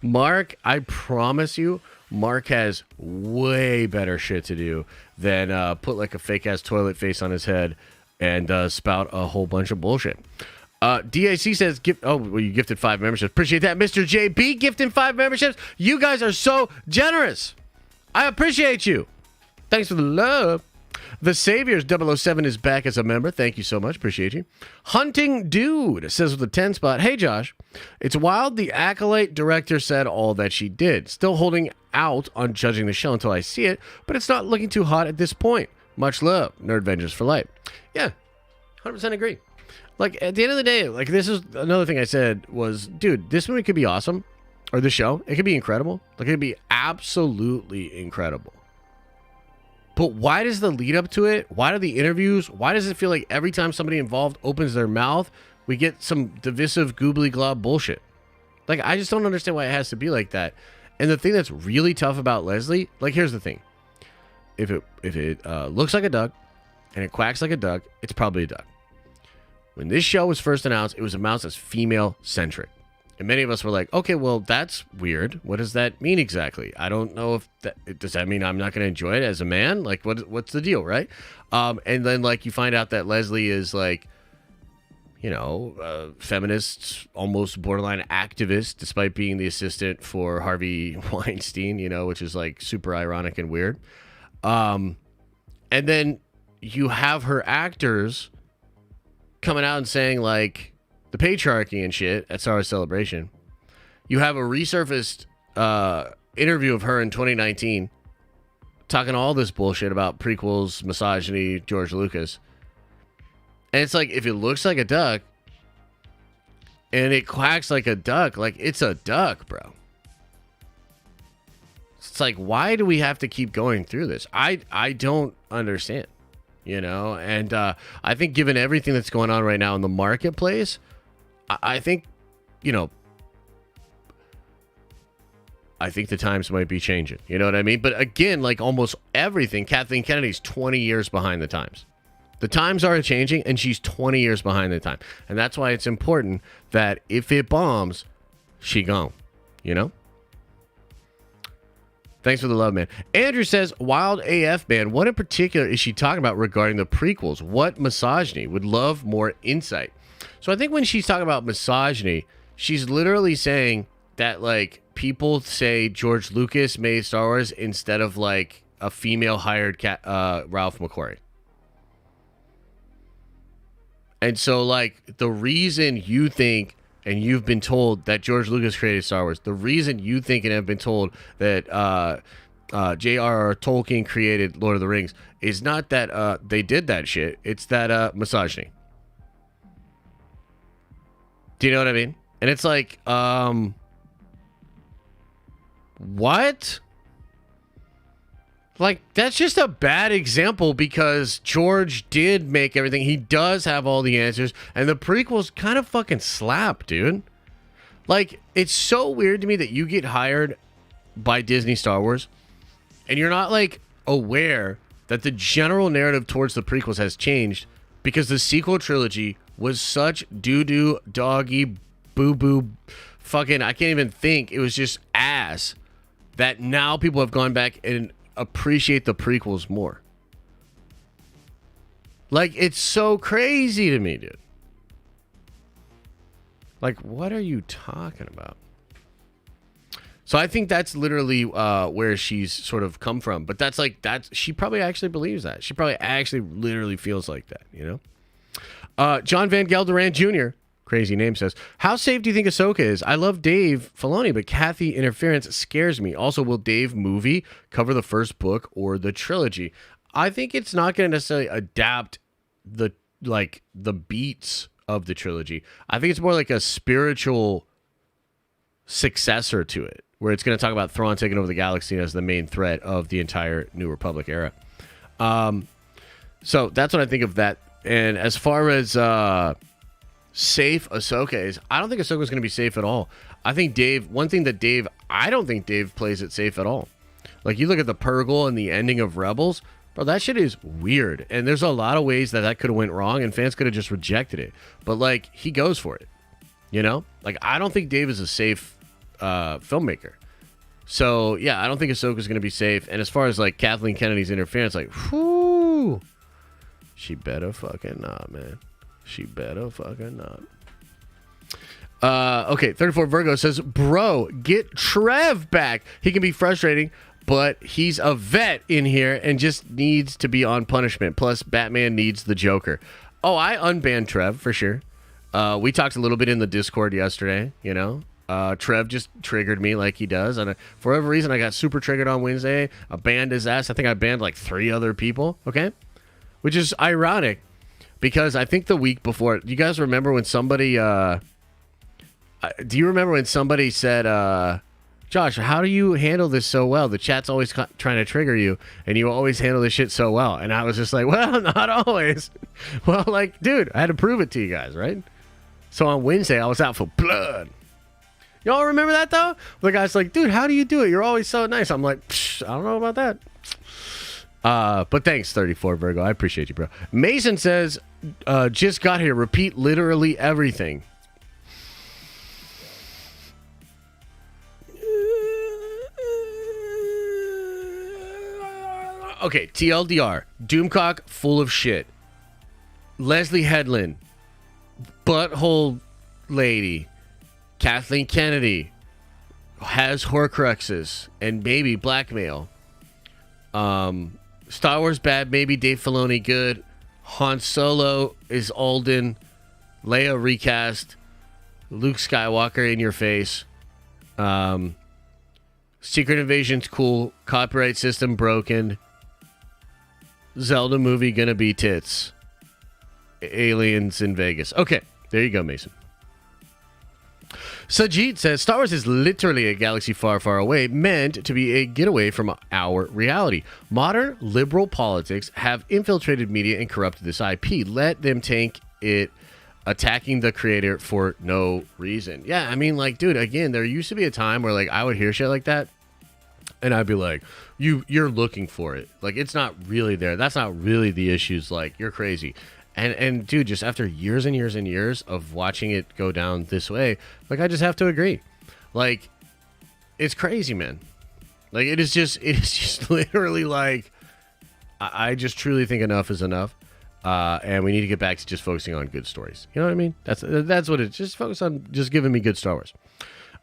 Mark, I promise you, Mark has way better shit to do than put like a fake ass toilet face on his head and spout a whole bunch of bullshit. DAC says, you gifted 5 memberships. Appreciate that. Mr. JB gifting 5 memberships. You guys are so generous. I appreciate you. Thanks for the love. The Saviors 007 is back as a member. Thank you so much. Appreciate you. Hunting Dude says with a 10 spot, hey Josh, it's wild the Acolyte director said all that she did. Still holding out on judging the show until I see it, but it's not looking too hot at this point. Much love. Nerd Vengers for life. Yeah, 100% agree. Like, at the end of the day, like, this is another thing I said was, dude, this movie could be awesome. Or the show. It could be incredible. Like, it could be absolutely incredible. But why does the lead up to it? Why do the interviews? Why does it feel like every time somebody involved opens their mouth, we get some divisive, goobly glob bullshit? Like, I just don't understand why it has to be like that. And the thing that's really tough about Leslie, like, here's the thing. If it looks like a duck and it quacks like a duck, it's probably a duck. When this show was first announced, it was announced as female-centric. And many of us were like, okay, well, that's weird. What does that mean exactly? I don't know if does that mean I'm not going to enjoy it as a man? Like, what's the deal, right? And then, like, you find out that Leslie is, like, feminist, almost borderline activist, despite being the assistant for Harvey Weinstein, which is, like, super ironic and weird. And then you have her actors coming out and saying like the patriarchy and shit at Star Wars Celebration. You have a resurfaced interview of her in 2019 talking all this bullshit about prequels, misogyny, George Lucas. And it's like, if it looks like a duck and it quacks like a duck, like it's a duck, bro. It's like, why do we have to keep going through this? I don't understand, you know? And I think given everything that's going on right now in the marketplace, I think, you know, I think the times might be changing. You know what I mean? But again, like almost everything, Kathleen Kennedy's 20 years behind the times. The times are changing, and she's 20 years behind the time. And that's why it's important that if it bombs, she gone. You know? Thanks for the love, man. Andrew says, Wild AF, man. What in particular is she talking about regarding the prequels? What misogyny? Would love more insight. So I think when she's talking about misogyny, she's literally saying that, like, people say George Lucas made Star Wars instead of, like, a female hired Ralph McQuarrie. And so, like, the reason you think and you've been told that George Lucas created Star Wars, the reason you think and have been told that J.R.R. Tolkien created Lord of the Rings is not that they did that shit. It's that misogyny. Do you know what I mean? And it's like, what? Like, that's just a bad example because George did make everything. He does have all the answers. And the prequels kind of fucking slap, dude. Like, it's so weird to me that you get hired by Disney Star Wars and you're not, like, aware that the general narrative towards the prequels has changed because the sequel trilogy was such doo-doo, doggy, boo-boo, fucking, I can't even think. It was just ass that now people have gone back and appreciate the prequels more. Like, it's so crazy to me, dude. Like, what are you talking about? So I think that's literally where she's sort of come from. But that's like, she probably actually believes that. She probably actually literally feels like that, you know? John Van Gelderand Jr., crazy name, says, how safe do you think Ahsoka is? I love Dave Filoni, but Kathy interference scares me. Also, will Dave movie cover the first book or the trilogy? I think it's not going to necessarily adapt the beats of the trilogy. I think it's more like a spiritual successor to it, where it's going to talk about Thrawn taking over the galaxy as the main threat of the entire New Republic era. So that's what I think of that. And as far as safe Ahsoka is, I don't think Ahsoka's going to be safe at all. I think I don't think Dave plays it safe at all. Like, you look at the Purgle and the ending of Rebels, bro, that shit is weird. And there's a lot of ways that could have went wrong and fans could have just rejected it. But, like, he goes for it, you know? Like, I don't think Dave is a safe filmmaker. So, yeah, I don't think Ahsoka's going to be safe. And as far as, like, Kathleen Kennedy's interference, like, whoo, she better fucking not, man. She better fucking not. Okay, 34 Virgo says, bro, get Trev back. He can be frustrating, but he's a vet in here and just needs to be on punishment. Plus, Batman needs the Joker. Oh, I unbanned Trev for sure. We talked a little bit in the Discord yesterday, you know. Trev just triggered me like he does. And for whatever reason, I got super triggered on Wednesday. I banned his ass. I think I banned like 3 other people, okay? Which is ironic. Because I think the week before, you guys remember when somebody, do you remember when somebody said, Josh, how do you handle this so well? The chat's always trying to trigger you, and you always handle this shit so well. And I was just like, well, not always. Well, like, dude, I had to prove it to you guys, right? So on Wednesday, I was out for blood. Y'all remember that, though? The guy's like, dude, how do you do it? You're always so nice. I'm like, I don't know about that. But thanks, 34 Virgo. I appreciate you, bro. Mason says, just got here. Repeat literally everything. Okay, TLDR. Doomcock, full of shit. Leslie Headland, butthole lady. Kathleen Kennedy has Horcruxes and maybe blackmail. Star Wars bad, maybe Dave Filoni good. Han Solo is Alden. Leia recast, Luke Skywalker in your face. Secret Invasion's cool. Copyright system broken. Zelda movie gonna be tits. Aliens in Vegas. Okay, there you go, Mason. Sajid says, Star Wars is literally a galaxy far, far away, meant to be a getaway from our reality. Modern liberal politics have infiltrated media and corrupted this IP. Let them tank it, attacking the creator for no reason. Yeah, I mean, like, dude, again, there used to be a time where, like, I would hear shit like that, and I'd be like, you're looking for it. Like, it's not really there. That's not really the issues. Like, you're crazy. And dude, just after years and years and years of watching it go down this way, like, I just have to agree. Like, it's crazy, man. Like, it is just literally like, I just truly think enough is enough. And we need to get back to just focusing on good stories. You know what I mean? That's what it's. Just focus on just giving me good Star Wars.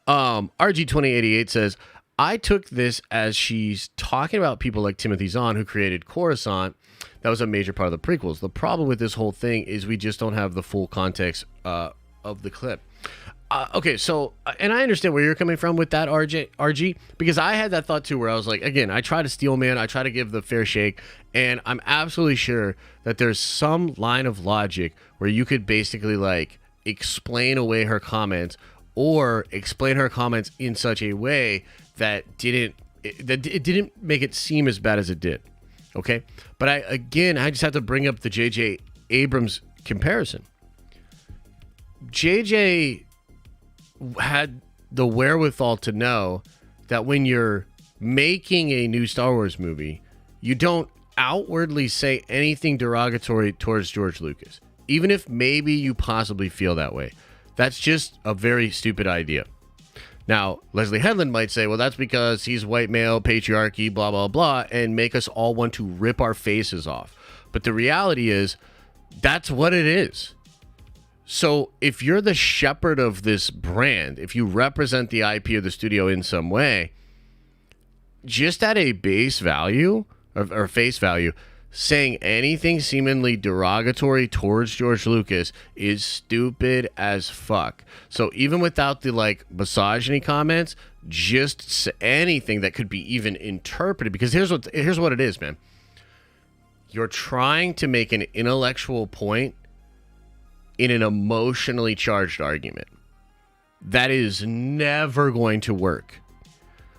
RG2088 says, I took this as she's talking about people like Timothy Zahn, who created Coruscant. That was a major part of the prequels. The problem with this whole thing is we just don't have the full context of the clip. Okay, so, and I understand where you're coming from with that, RG, because I had that thought too, where I was like, again, I try to steal man, I try to give the fair shake, and I'm absolutely sure that there's some line of logic where you could basically, like, explain away her comments, or explain her comments in such a way that it didn't make it seem as bad as it did. Okay, but I just have to bring up the J.J. Abrams comparison. J.J. had the wherewithal to know that when you're making a new Star Wars movie, you don't outwardly say anything derogatory towards George Lucas, even if maybe you possibly feel that way. That's just a very stupid idea. Now, Leslie Headland might say, well, that's because he's white male, patriarchy, blah, blah, blah, and make us all want to rip our faces off. But the reality is, that's what it is. So if you're the shepherd of this brand, if you represent the IP of the studio in some way, just at a base value, or face value, saying anything seemingly derogatory towards George Lucas is stupid as fuck. So even without the, like, misogyny comments, just anything that could be even interpreted, because here's what it is, man. You're trying to make an intellectual point in an emotionally charged argument. That is never going to work.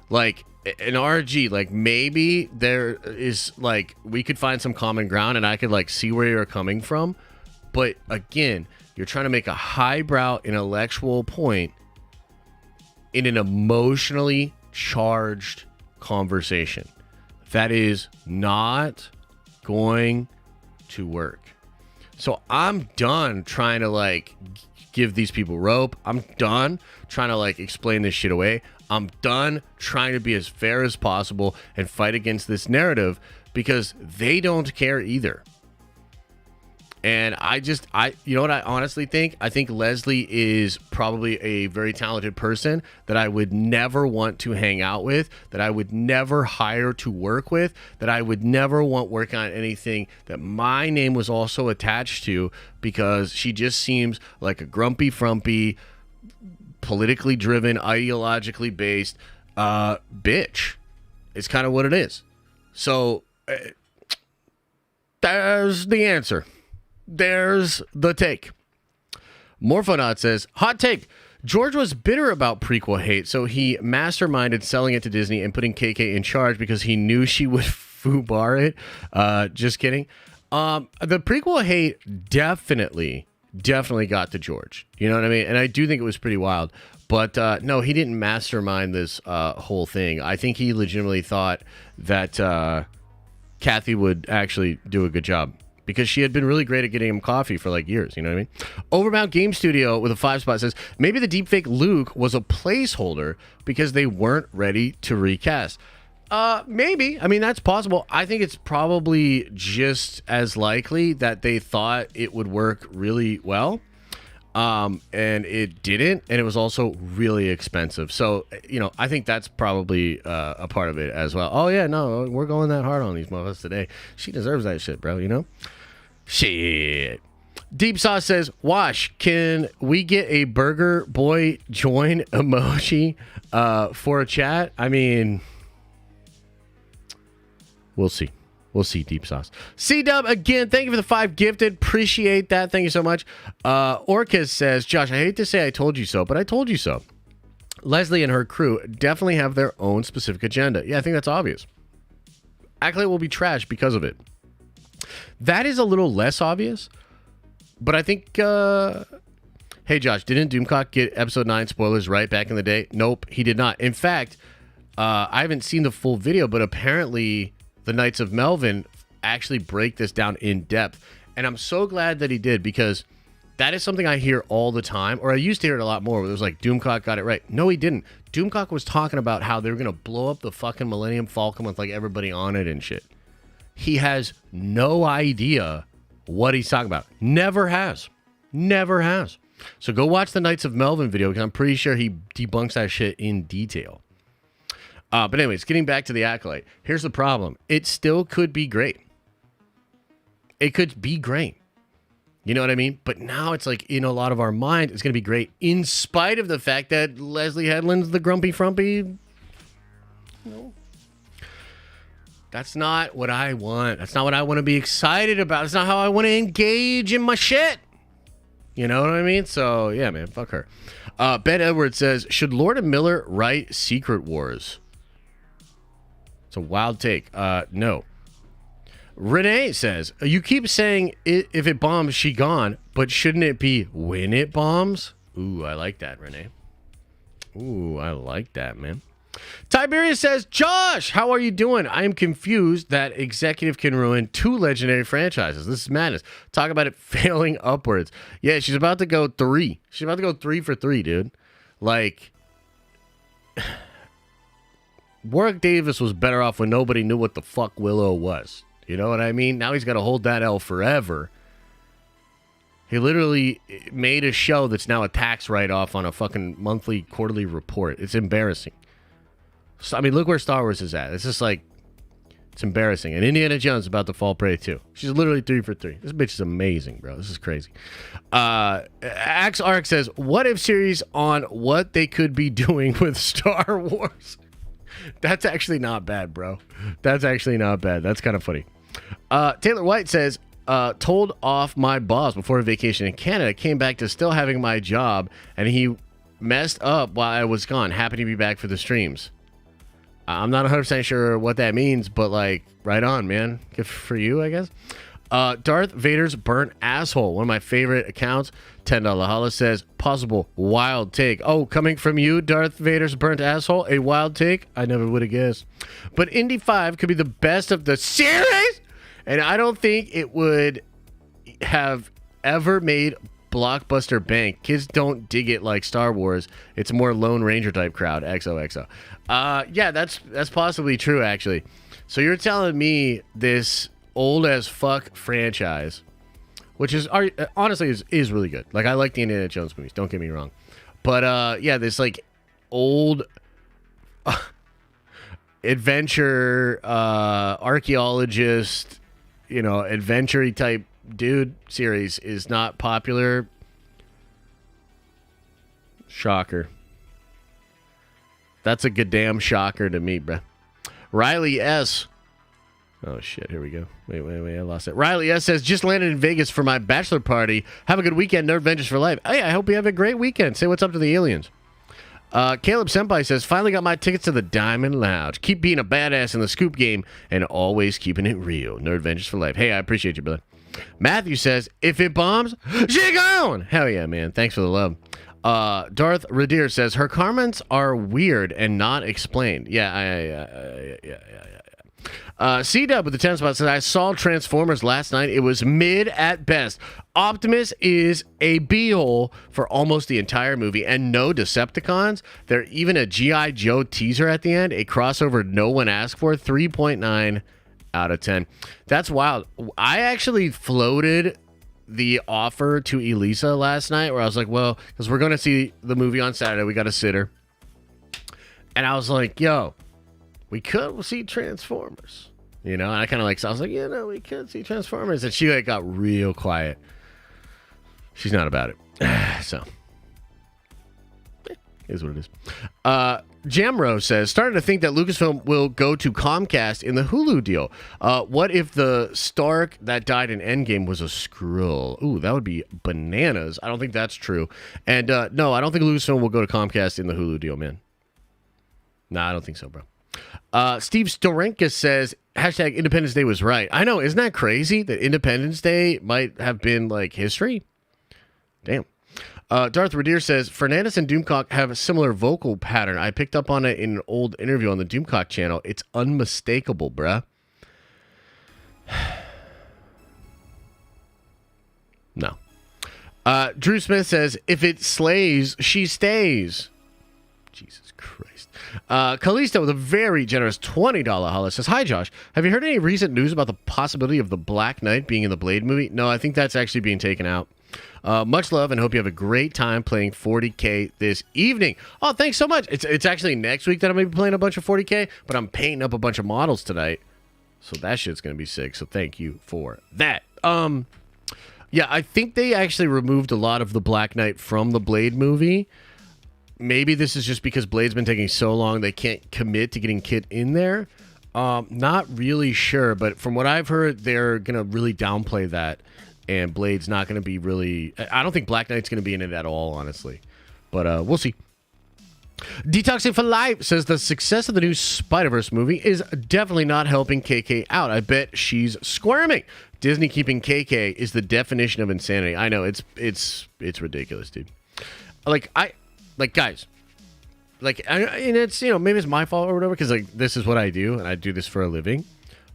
Like, an RG, like, maybe there is, like, we could find some common ground and I could, like, see where you're coming from. But again, you're trying to make a highbrow intellectual point in an emotionally charged conversation. That is not going to work. So I'm done trying to, like, give these people rope. I'm done trying to, like, explain this shit away. I'm done trying to be as fair as possible and fight against this narrative, because they don't care either. And you know what I honestly think? I think Leslie is probably a very talented person that I would never want to hang out with, that I would never hire to work with, that I would never want working on anything that my name was also attached to, because she just seems like a grumpy, frumpy, politically driven, ideologically based bitch. It's kind of what it is. So there's the answer. There's the take. Morphonaut says, hot take. George was bitter about prequel hate, so he masterminded selling it to Disney and putting KK in charge because he knew she would foobar it. Just kidding. The prequel hate definitely got to George. You know what I mean? And I do think it was pretty wild. But no, he didn't mastermind this whole thing. I think he legitimately thought that Kathy would actually do a good job, because she had been really great at getting him coffee for, like, years. You know what I mean? Overmount Game Studio with a 5 spot says, maybe the deepfake Luke was a placeholder because they weren't ready to recast. Maybe. I mean, that's possible. I think it's probably just as likely that they thought it would work really well. And it didn't. And it was also really expensive. So, you know, I think that's probably a part of it as well. Oh, yeah, no, we're going that hard on these motherfuckers today. She deserves that shit, bro, you know? Shit. Deep Sauce says, Wash, can we get a Burger Boy join emoji for a chat? I mean, we'll see. We'll see, Deep Sauce. C-Dub, again, thank you for the 5 gifted. Appreciate that. Thank you so much. Orcas says, Josh, I hate to say I told you so, but I told you so. Leslie and her crew definitely have their own specific agenda. Yeah, I think that's obvious. Acolyte will be trashed because of it. That is a little less obvious, but I think... Hey, Josh, didn't Doomcock get episode 9 spoilers right back in the day? Nope, he did not. In fact, I haven't seen the full video, but apparently... the Knights of Melvin actually break this down in depth. And I'm so glad that he did, because that is something I hear all the time, or I used to hear it a lot more, where it was like, Doomcock got it right. No, he didn't. Doomcock was talking about how they were going to blow up the fucking Millennium Falcon with like everybody on it and shit. He has no idea what he's talking about. Never has. Never has. So go watch the Knights of Melvin video, because I'm pretty sure he debunks that shit in detail. But anyways, getting back to the Acolyte. Here's the problem. It still could be great. It could be great. You know what I mean? But now it's like in a lot of our mind, it's going to be great in spite of the fact that Leslie Headland's the grumpy frumpy. No. That's not what I want. That's not what I want to be excited about. That's not how I want to engage in my shit. You know what I mean? So, yeah, man, fuck her. Ben Edwards says, should Lord and Miller write Secret Wars? It's a wild take. No. Renee says, you keep saying if it bombs, she gone, but shouldn't it be when it bombs? Ooh, I like that, Renee. Ooh, I like that, man. Tiberius says, Josh, how are you doing? I am confused that executive can ruin 2 legendary franchises. This is madness. Talk about it failing upwards. Yeah, she's about to go 3. She's about to go 3 for 3, dude. Like, Warwick Davis was better off when nobody knew what the fuck Willow was. You know what I mean? Now he's got to hold that L forever. He literally made a show that's now a tax write-off on a fucking monthly, quarterly report. It's embarrassing. So, I mean, look where Star Wars is at. It's just like, it's embarrassing. And Indiana Jones is about to fall prey too. She's literally 3 for 3. This bitch is amazing, bro. This is crazy. Axe Arc says, what if series on what they could be doing with Star Wars? That's actually not bad, bro. That's actually not bad. That's kind of funny. Taylor White says, told off my boss before a vacation in Canada, came back to still having my job, and he messed up while I was gone. Happy to be back for the streams. I'm not 100% sure what that means, but like, right on, man. Good for you, I guess. Darth Vader's burnt asshole. One of my favorite accounts. $10 Holla says, possible wild take. Oh, coming from you, Darth Vader's burnt asshole? A wild take? I never would have guessed. But Indy 5 could be the best of the series, and I don't think it would have ever made blockbuster bank. Kids don't dig it like Star Wars. It's a more Lone Ranger type crowd. XOXO. Yeah, that's possibly true, actually. So you're telling me this old as fuck franchise, which is honestly is really good. Like, I like the Indiana Jones movies, don't get me wrong, but yeah, this like old adventure archaeologist, you know, adventure-y type dude series is not popular. Shocker. That's a good damn shocker to me, bruh. Riley S. Oh, shit. Here we go. Wait. I lost it. Riley S. says, just landed in Vegas for my bachelor party. Have a good weekend. Nerd Ventures for life. Hey, I hope you have a great weekend. Say what's up to the aliens. Caleb Senpai says, finally got my tickets to the Diamond Lounge. Keep being a badass in the scoop game and always keeping it real. Nerd Ventures for life. Hey, I appreciate you, brother. Matthew says, if it bombs, she gone. Hell yeah, man. Thanks for the love. Darth Radir says, her comments are weird and not explained. Yeah. C-Dub with the 10 spot says, I saw Transformers last night. It was mid at best. Optimus is a b-hole for almost the entire movie, and no Decepticons. There's even a G.I. Joe teaser at the end, a crossover no one asked for. 3.9 out of 10. That's wild. I actually floated the offer to Elisa last night, where I was like, well, because we're going to see the movie on Saturday, we got to sit her. And I was like, yo, we could see Transformers, you know? And I kind of like, so I was like, yeah, no, we could see Transformers. And she like got real quiet. She's not about it. So, is what it is. Jamro says, starting to think that Lucasfilm will go to Comcast in the Hulu deal. What if the Stark that died in Endgame was a Skrull? Ooh, that would be bananas. I don't think that's true. And no, I don't think Lucasfilm will go to Comcast in the Hulu deal, man. Nah, I don't think so, bro. Steve Storenka says, hashtag Independence Day was right. I know, isn't that crazy that Independence Day might have been like history? Damn. Darth Radier says, Fernandez and Doomcock have a similar vocal pattern. I picked up on it in an old interview on the Doomcock channel. It's unmistakable, bruh. No. Drew Smith says, if it slays, she stays. Jesus Christ. Kalisto with a very generous $20 holla says, hi, Josh. Have you heard any recent news about the possibility of the Black Knight being in the Blade movie? No, I think that's actually being taken out. Much love and hope you have a great time playing 40K this evening. Oh, thanks so much. It's actually next week that I'm going to be playing a bunch of 40K, but I'm painting up a bunch of models tonight. So that shit's going to be sick. So thank you for that. Yeah, I think they actually removed a lot of the Black Knight from the Blade movie. Maybe this is just because Blade's been taking so long they can't commit to getting Kit in there. Not really sure, but from what I've heard, they're going to really downplay that. And Blade's not going to be really... I don't think Black Knight's going to be in it at all, honestly. But we'll see. Detoxing for Life says the success of the new Spider-Verse movie is definitely not helping KK out. I bet she's squirming. Disney keeping KK is the definition of insanity. I know, it's ridiculous, dude. Guys... and it's, maybe it's my fault or whatever, because, this is what I do, and I do this for a living.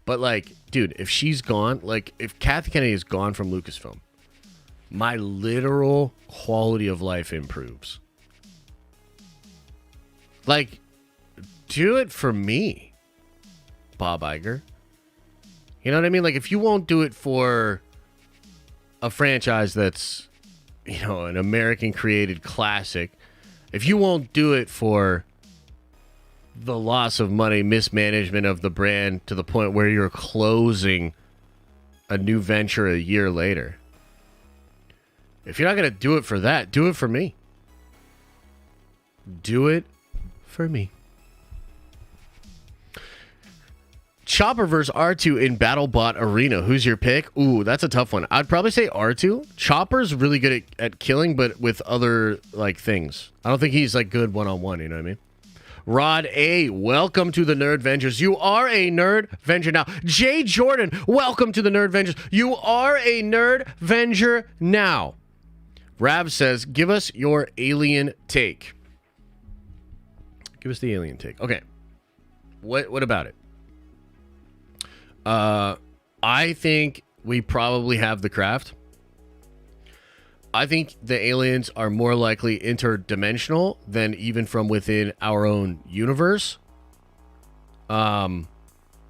But, dude, if she's gone, if Kathy Kennedy is gone from Lucasfilm, my literal quality of life improves. Do it for me, Bob Iger. You know what I mean? If you won't do it for a franchise that's, an American-created classic, if you won't do it for the loss of money, mismanagement of the brand to the point where you're closing a new venture a year later. If you're not going to do it for that, do it for me. Do it for me. Chopper versus R2 in BattleBot Arena. Who's your pick? Ooh, that's a tough one. I'd probably say R2. Chopper's really good at killing, but with other, things. I don't think he's, good one-on-one, you know what I mean? Rod A, welcome to the Nerd Vengers. You are a Nerd Venger now. Jay Jordan, welcome to the Nerd Vengers. You are a Nerd Venger now. Rav says, give us your alien take. Give us the alien take. Okay. What about it? I think we probably have the craft. I think the aliens are more likely interdimensional than even from within our own universe. And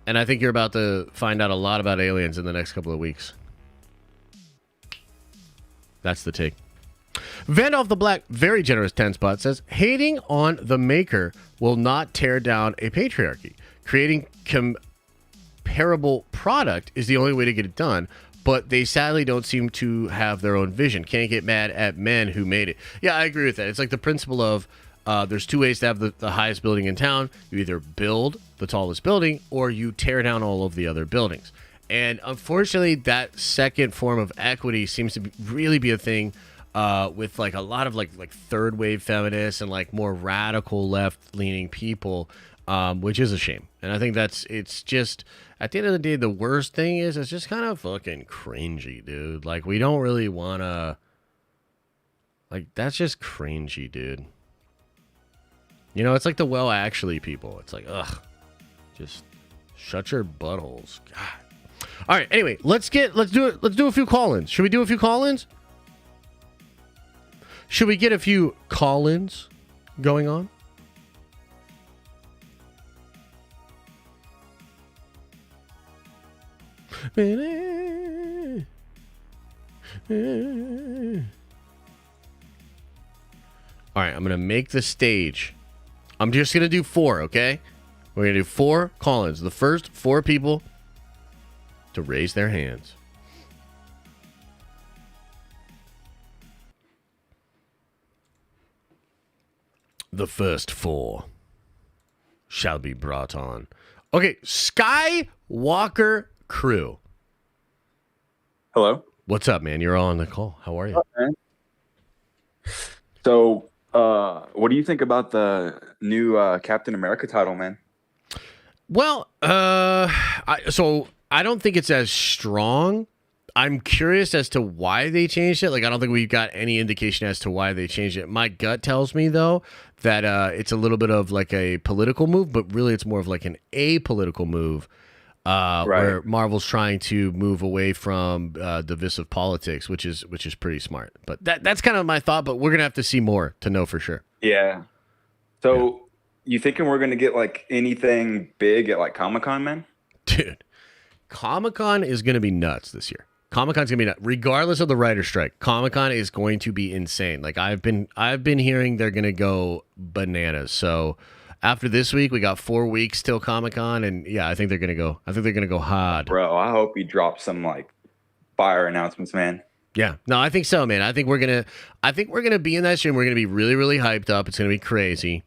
I think you're about to find out a lot about aliens in the next couple of weeks. That's the take. Vandolph the Black, very generous 10 spot, says, hating on the maker will not tear down a patriarchy. Creating comparable product is the only way to get it done. But they sadly don't seem to have their own vision. Can't get mad at men who made it. Yeah, I agree with that. It's like the principle of there's two ways to have the highest building in town. You either build the tallest building or you tear down all of the other buildings. And unfortunately, that second form of equity seems to really be a thing with a lot of third wave feminists and more radical left leaning people, which is a shame. And I think it's just... At the end of the day, the worst thing is it's just kind of fucking cringy, dude. We don't really want to... that's just cringy, dude. It's like the well, actually people. It's ugh. Just shut your buttholes. God. All right, anyway, let's do a few call-ins. Should we do a few call-ins? Should we get a few call-ins going on? All right, I'm going to make the stage. I'm just going to do 4, okay? We're going to do 4 call-ins. The first 4 people to raise their hands. The first 4 shall be brought on. Okay, Skywalker Crew. Hello. What's up, man? You're on the call. How are you? So, what do you think about the new Captain America title, man? Well, so I don't think it's as strong. I'm curious as to why they changed it. Like, I don't think we've got any indication as to why they changed it. My gut tells me, though, that it's a little bit of like a political move, but really it's more of like an apolitical move, where Marvel's trying to move away from divisive politics, which is pretty smart. But that's kind of my thought. But we're gonna have to see more to know for sure. Yeah. So, you thinking we're gonna get like anything big at like Comic-Con, man? Dude, Comic-Con is gonna be nuts this year. Comic-Con's gonna be nuts. Regardless of the writer's strike, Comic-Con is going to be insane. Like I've been hearing they're gonna go bananas. So after this week, we got 4 weeks till Comic-Con, and yeah, I think they're gonna go hard. Bro, I hope he drops some like fire announcements, man. Yeah, no, I think so, man. I think we're gonna be in that stream. We're gonna be really, really hyped up. It's gonna be crazy.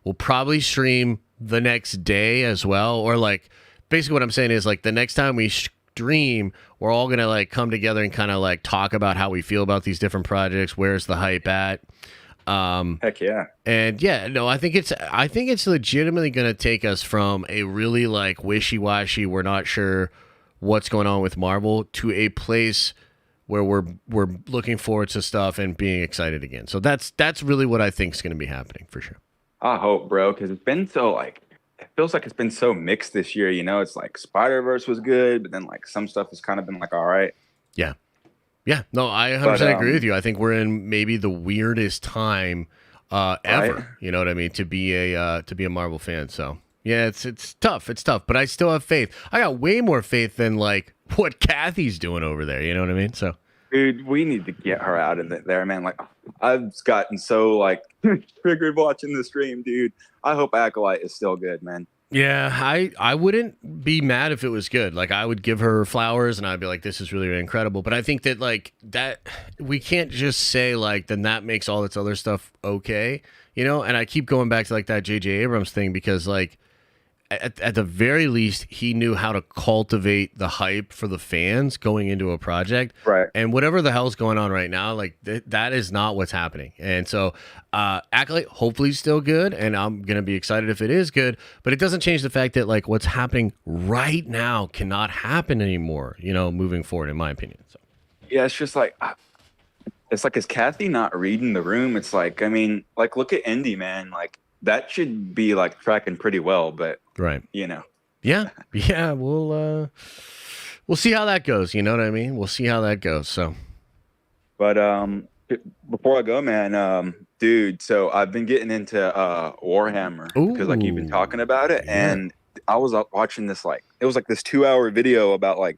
We'll probably stream the next day as well, or like basically what I'm saying is like the next time we stream, we're all gonna like come together and kind of like talk about how we feel about these different projects. Where's the hype at? Heck yeah. And yeah, no, I think it's legitimately gonna take us from a really like wishy-washy, we're not sure what's going on with Marvel, to a place where we're looking forward to stuff and being excited again. So that's really what I think is going to be happening for sure. I hope, bro, because it's been so like, it feels like it's been so mixed this year. You know, it's like Spider-Verse was good, but then like some stuff has kind of been like, all right. Yeah. Yeah. No, I 100% agree with you. I think we're in maybe the weirdest time ever. Right? You know what I mean? To be a Marvel fan. So yeah, it's tough. It's tough, but I still have faith. I got way more faith than like what Kathy's doing over there. You know what I mean? So, dude, we need to get her out of there, man. Like, I've gotten so like triggered watching the stream, dude. I hope Acolyte is still good, man. Yeah, I wouldn't be mad if it was good. Like, I would give her flowers and I'd be like, this is really, really incredible. But I think that like that we can't just say like then that makes all this other stuff okay, you know. And I keep going back to like that J.J. Abrams thing because like. At the very least, he knew how to cultivate the hype for the fans going into a project. Right. And whatever the hell's going on right now, like that is not what's happening. And so Acolyte hopefully is still good, and I'm going to be excited if it is good, but it doesn't change the fact that like what's happening right now cannot happen anymore, you know, moving forward, in my opinion. So yeah, it's just like, is Kathy not reading the room? It's like, I mean, like look at Indy, man. Like, that should be like tracking pretty well, but right, you know, yeah, we'll see how that goes. You know what I mean? We'll see how that goes. So, but before I go, man, dude, so I've been getting into Warhammer because like you've been talking about it, and I was watching this like it was like this 2-hour video about like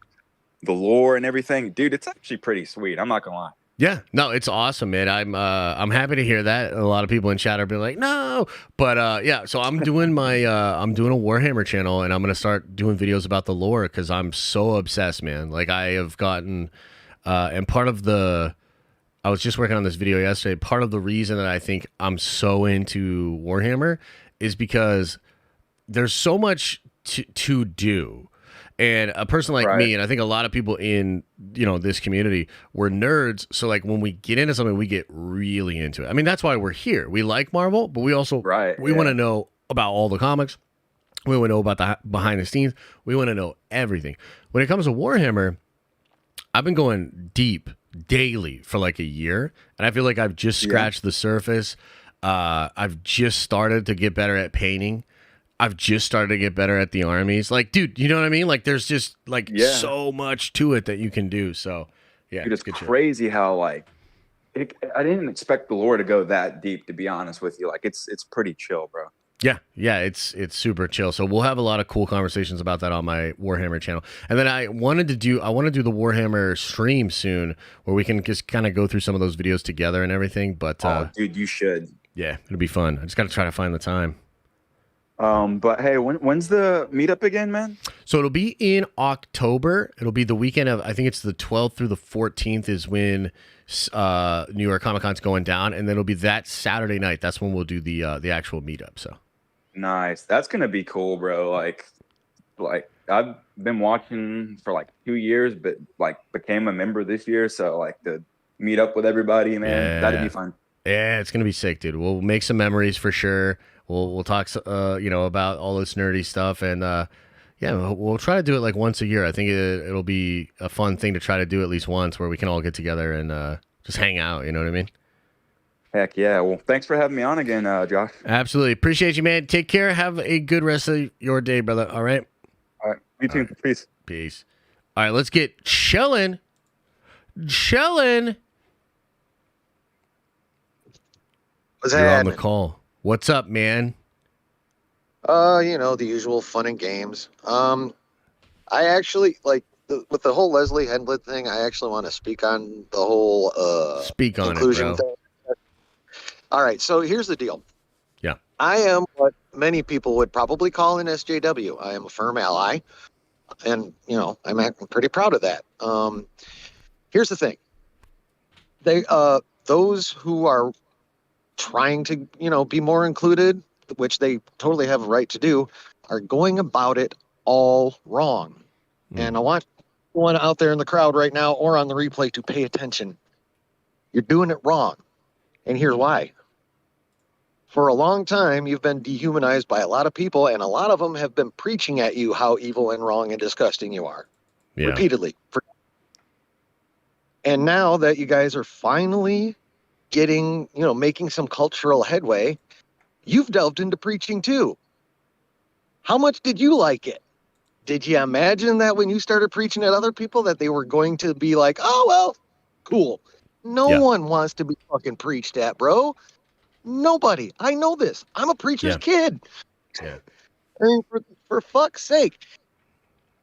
the lore and everything, dude. It's actually pretty sweet. I'm not gonna lie. Yeah, no, it's awesome, man. I'm happy to hear that. A lot of people in chat are being like, no, but yeah. So I'm doing I'm doing a Warhammer channel, and I'm gonna start doing videos about the lore because I'm so obsessed, man. Like I have gotten, and part of the, I was just working on this video yesterday. Part of the reason that I think I'm so into Warhammer is because there's so much to do. And a person like me, and I think a lot of people in, you know, this community, we're nerds. So like when we get into something, we get really into it. I mean, that's why we're here. We like Marvel, but we also we want to know about all the comics. We want to know about the behind the scenes. We want to know everything. When it comes to Warhammer, I've been going deep daily for like a year, and I feel like I've just scratched the surface. I've just started to get better at painting. I've just started to get better at the armies. Like, dude, you know what I mean? Like, there's just like so much to it that you can do. So, yeah, dude, it's crazy how like I didn't expect the lore to go that deep. To be honest with you, like it's pretty chill, bro. Yeah, it's super chill. So we'll have a lot of cool conversations about that on my Warhammer channel. And then I want to do the Warhammer stream soon, where we can just kind of go through some of those videos together and everything. But dude, you should. Yeah, it'll be fun. I just got to try to find the time. But hey, when's the meetup again, man? So it'll be in October. It'll be the weekend of, I think it's the 12th through the 14th is when New York Comic Con's going down, and then it'll be that Saturday night. That's when we'll do the actual meetup. So nice. That's gonna be cool, bro. Like I've been watching for like 2 years, but like became a member this year. So like to meet up with everybody, man, that'd be fun. Yeah, it's gonna be sick, dude. We'll make some memories for sure. We'll talk, about all this nerdy stuff, and we'll try to do it like once a year. I think it'll be a fun thing to try to do at least once, where we can all get together and just hang out. You know what I mean? Heck yeah. Well, thanks for having me on again, Josh. Absolutely. Appreciate you, man. Take care. Have a good rest of your day, brother. All right? All right. You too. Right. Peace. Peace. All right, let's get chilling. Chilling. What's You're happening? on the call. What's up, man? The usual fun and games. I actually with the whole Leslie Headland thing. I actually want to speak on the whole speak on inclusion it, bro. thing. All right, so here's the deal. Yeah, I am what many people would probably call an SJW. I am a firm ally, and I'm pretty proud of that. Here's the thing. Those who are trying to be more included, which they totally have a right to do, are going about it all wrong. And I want one out there in the crowd right now or on the replay to pay attention. You're doing it wrong, and here's why. For a long time, you've been dehumanized by a lot of people, and a lot of them have been preaching at you how evil and wrong and disgusting you are, repeatedly. And now that you guys are finally getting, making some cultural headway, you've delved into preaching too. How much did you like it? Did you imagine that when you started preaching at other people that they were going to be like, oh, well, cool. No one wants to be fucking preached at, bro. Nobody. I know this. I'm a preacher's kid. Yeah. I mean, for fuck's sake,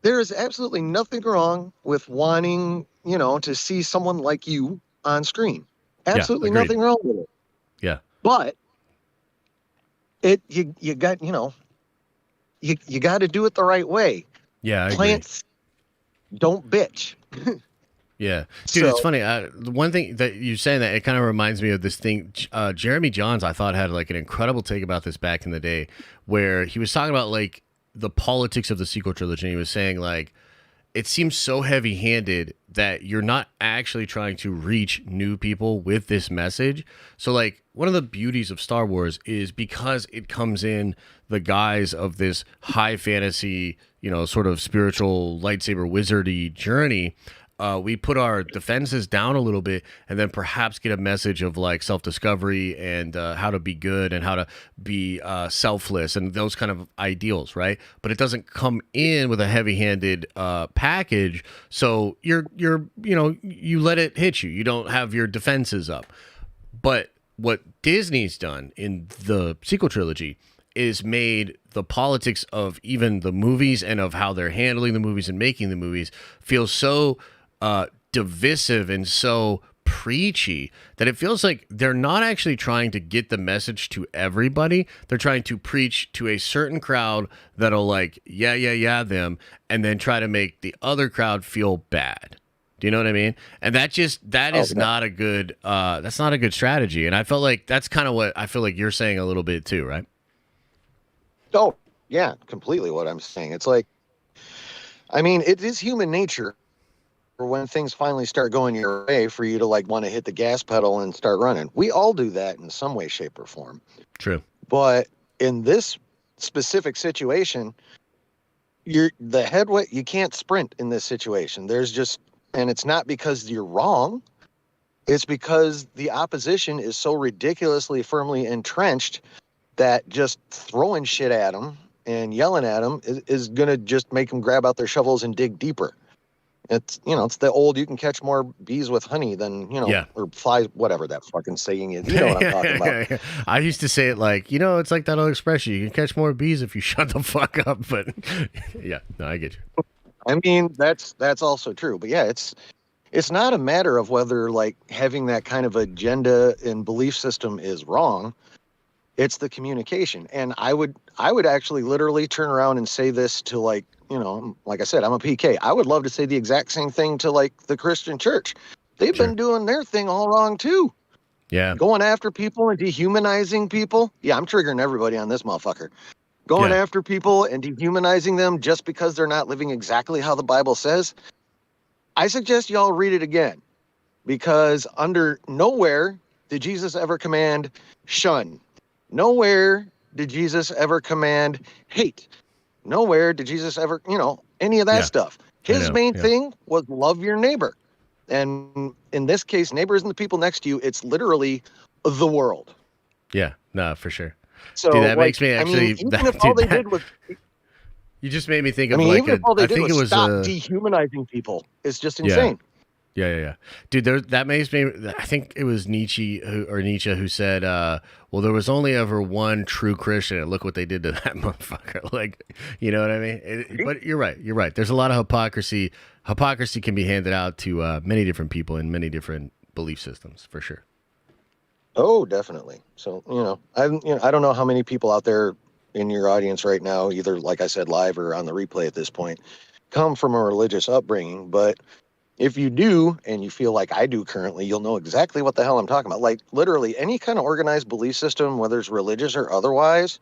there is absolutely nothing wrong with wanting, to see someone like you on screen. Absolutely nothing wrong with it. Yeah. But you got, you got to do it the right way. Yeah. I Plants don't bitch. Yeah, dude, it's funny. The one thing that you're saying that it kind of reminds me of this thing. Jeremy Johns, I thought, had like an incredible take about this back in the day, where he was talking about like the politics of the sequel trilogy. And he was saying like it seems so heavy-handed that you're not actually trying to reach new people with this message. So like one of the beauties of Star Wars is because it comes in the guise of this high fantasy, sort of spiritual lightsaber wizardy journey. We put our defenses down a little bit and then perhaps get a message of like self-discovery and how to be good and how to be selfless and those kind of ideals, right? But it doesn't come in with a heavy-handed package, so you let it hit you. You don't have your defenses up. But what Disney's done in the sequel trilogy is made the politics of even the movies and of how they're handling the movies and making the movies feel so divisive and so preachy that it feels like they're not actually trying to get the message to everybody. They're trying to preach to a certain crowd that'll like them and then try to make the other crowd feel bad. Do you know what I mean? And that is not a good that's not a good strategy. And I felt like that's kind of what I feel like you're saying a little bit too, right? Oh, yeah, completely what I'm saying. It's like, I mean, it is human nature for when things finally start going your way for you to like want to hit the gas pedal and start running. We all do that in some way, shape, or form. True. But in this specific situation, you can't sprint in this situation. And it's not because you're wrong. It's because the opposition is so ridiculously firmly entrenched that just throwing shit at them and yelling at them is going to just make them grab out their shovels and dig deeper. It's, it's the old, you can catch more bees with honey than, or flies, whatever that fucking saying is. You know what I'm talking about. I used to say it like, it's like that old expression. You can catch more bees if you shut the fuck up. But yeah, no, I get you. I mean, that's also true. But yeah, it's not a matter of whether like having that kind of agenda and belief system is wrong. It's the communication. And I would actually literally turn around and say this to, like, you know, like I said, I'm a PK. I would love to say the exact same thing to, like, the Christian church. They've been doing their thing all wrong too. Yeah. Going after people and dehumanizing people. Yeah, I'm triggering everybody on this motherfucker. Going after people and dehumanizing them just because they're not living exactly how the Bible says. I suggest y'all read it again, because under nowhere did Jesus ever command shun. Nowhere did Jesus ever command hate. Nowhere did Jesus ever, you know, any of that stuff. His main thing was love your neighbor. And in this case, neighbor isn't the people next to you. It's literally the world. Yeah, no, for sure. So dude, that makes me actually. I mean, even if all they did was, you just made me think of I mean, like even if all they I did think was it was stop dehumanizing people, it's just insane. Yeah. Dude, that makes me. I think it was Nietzsche who said, "Well, there was only ever one true Christian, and look what they did to that motherfucker." Like, you know what I mean? But you're right. You're right. There's a lot of hypocrisy. Hypocrisy can be handed out to many different people in many different belief systems, for sure. Oh, definitely. So, I don't know how many people out there in your audience right now, either like I said, live or on the replay at this point, come from a religious upbringing. But if you do, and you feel like I do currently, you'll know exactly what the hell I'm talking about. Like literally any kind of organized belief system, whether it's religious or otherwise,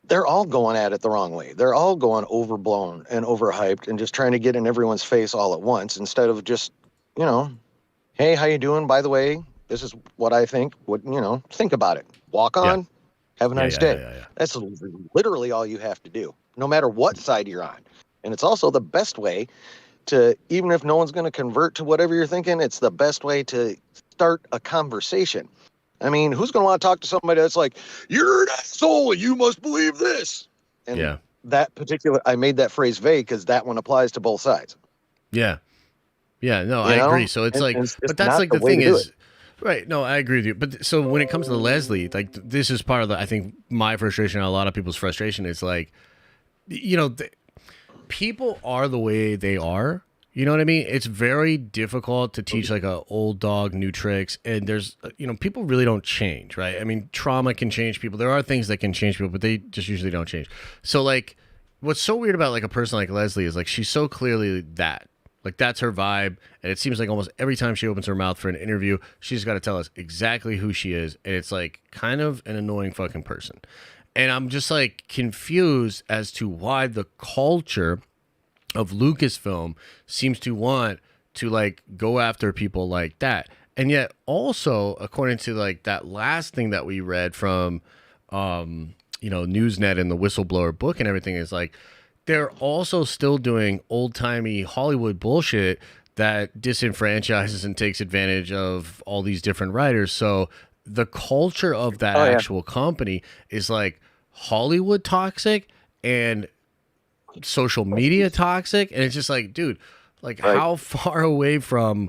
they're all going at it the wrong way. They're all going overblown and overhyped and just trying to get in everyone's face all at once instead of just, hey, how you doing? By the way, this is what I think. Think about it. Walk on. Have a nice day. Yeah. That's literally all you have to do, no matter what side you're on. And it's also the best way to, even if no one's going to convert to whatever you're thinking, it's the best way to start a conversation. I mean, who's going to want to talk to somebody that's like, you're an asshole, you must believe this. And that particular, I made that phrase vague because that one applies to both sides. Yeah. No, I agree. So it's but that's like the thing is, right. No, I agree with you. But so when it comes to Leslie, like this is part of I think my frustration and a lot of people's frustration is like, people are the way they are. You know what I mean? It's very difficult to teach like a old dog new tricks, and there's people really don't change, right? I mean, trauma can change people. There are things that can change people, but they just usually don't change. So like, what's so weird about like a person like Leslie is like she's so clearly that. Like that's her vibe, and it seems like almost every time she opens her mouth for an interview, she's got to tell us exactly who she is, and it's like kind of an annoying fucking person. And I'm just like confused as to why the culture of Lucasfilm seems to want to like go after people like that. And yet also, according to like that last thing that we read from Newsnet and the whistleblower book and everything, is like they're also still doing old-timey Hollywood bullshit that disenfranchises and takes advantage of all these different writers. So the culture of that actual company is like Hollywood toxic and social media toxic, and it's just like, dude, like how far away from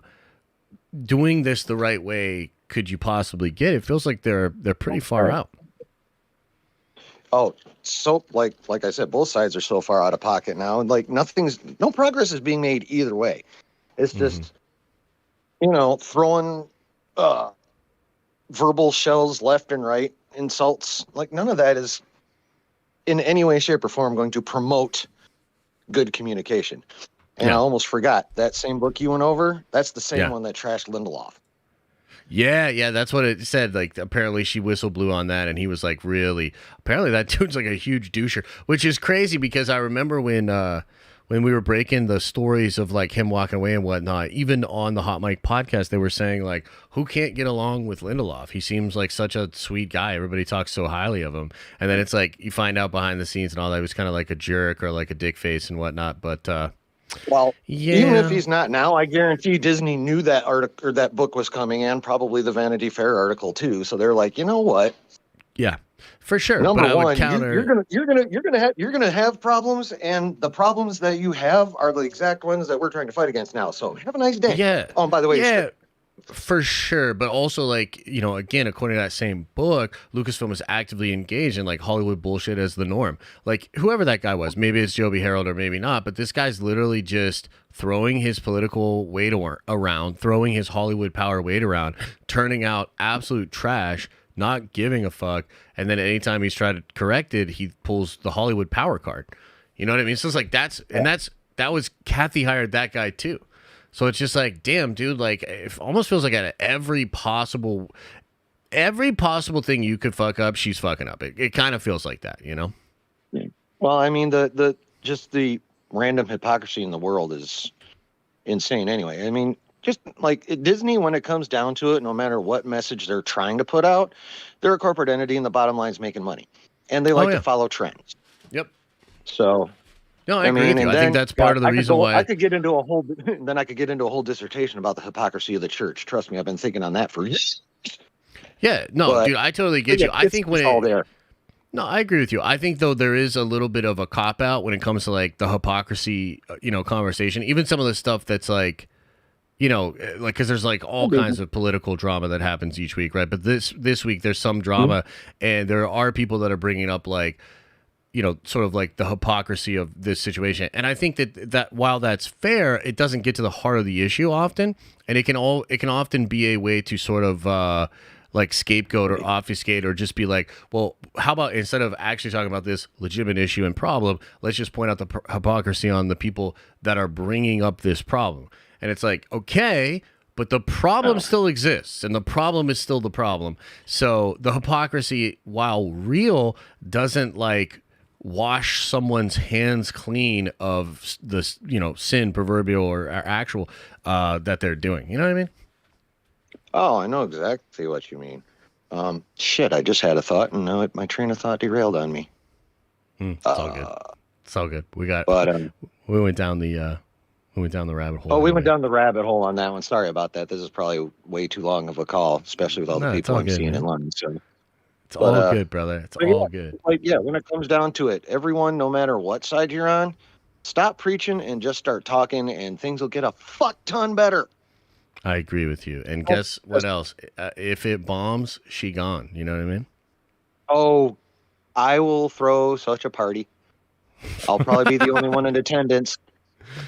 doing this the right way could you possibly get? It feels like they're pretty far out. Oh, so like I said, both sides are so far out of pocket now, and like no progress is being made either way. It's just throwing verbal shells left and right, insults, like none of that is in any way, shape, or form going to promote good communication. And I almost forgot that same book you went over. That's the same one that trashed Lindelof. Yeah, that's what it said. Like apparently she whistle blew on that, and he was like, really? Apparently that dude's like a huge doucher, which is crazy because I remember when we were breaking the stories of like him walking away and whatnot, even on the Hot Mic podcast, they were saying like, who can't get along with Lindelof? He seems like such a sweet guy. Everybody talks so highly of him. And then it's like, you find out behind the scenes and all that, he was kind of like a jerk or like a dick face and whatnot. But, even if he's not now, I guarantee Disney knew that article or that book was coming, and probably the Vanity Fair article too. So they're like, you know what? Yeah, for sure. Number but one, you're gonna have problems, and the problems that you have are the exact ones that we're trying to fight against now. So have a nice day. Yeah. Oh, and by the way, for sure. But also, like, again, according to that same book, Lucasfilm is actively engaged in like Hollywood bullshit as the norm. Like whoever that guy was, maybe it's Joby Harold or maybe not, but this guy's literally just throwing his political weight around, throwing his Hollywood power weight around, turning out absolute trash not giving a fuck, and then anytime he's tried to correct it, he pulls the Hollywood power card. You know what I mean? So it's like that was Kathy hired that guy too. So it's just like, damn, dude, like it almost feels like at every possible thing you could fuck up, she's fucking up. It kind of feels like that, you know? Well, I mean, the random hypocrisy in the world is insane anyway. I mean, just like Disney, when it comes down to it, no matter what message they're trying to put out, they're a corporate entity and the bottom line is making money. And they like to follow trends. Yep. So... No, I agree with you. I think that's part of the reason why I could get into a whole dissertation about the hypocrisy of the church. Trust me, I've been thinking on that for years. Yeah, no, dude, I totally get you. I think all there. No, I agree with you. I think though there is a little bit of a cop out when it comes to like the hypocrisy, conversation. Even some of the stuff that's like, like because there's like all kinds of political drama that happens each week, right? But this week there's some drama, and there are people that are bringing up like, sort of like the hypocrisy of this situation. And I think that while that's fair, it doesn't get to the heart of the issue often, and it can often be a way to sort of like scapegoat or obfuscate or just be like, well, how about instead of actually talking about this legitimate issue and problem, let's just point out the hypocrisy on the people that are bringing up this problem. And it's like, okay, but the problem still exists, and the problem is still the problem. So the hypocrisy, while real, doesn't like wash someone's hands clean of the sin, proverbial or actual, that they're doing. You know what I mean? Oh, I know exactly what you mean. Shit, I just had a thought, and now my train of thought derailed on me. It's all good. It's all good. We went down the rabbit hole. Oh, we went down the rabbit hole on that one. Sorry about that. This is probably way too long of a call, especially with all the people I'm seeing in London. So. It's all good, brother. It's all good. Like, yeah, when it comes down to it, everyone, no matter what side you're on, stop preaching and just start talking, and things will get a fuck ton better. I agree with you. And guess what else? If it bombs, she gone. You know what I mean? Oh, I will throw such a party. I'll probably be the only one in attendance.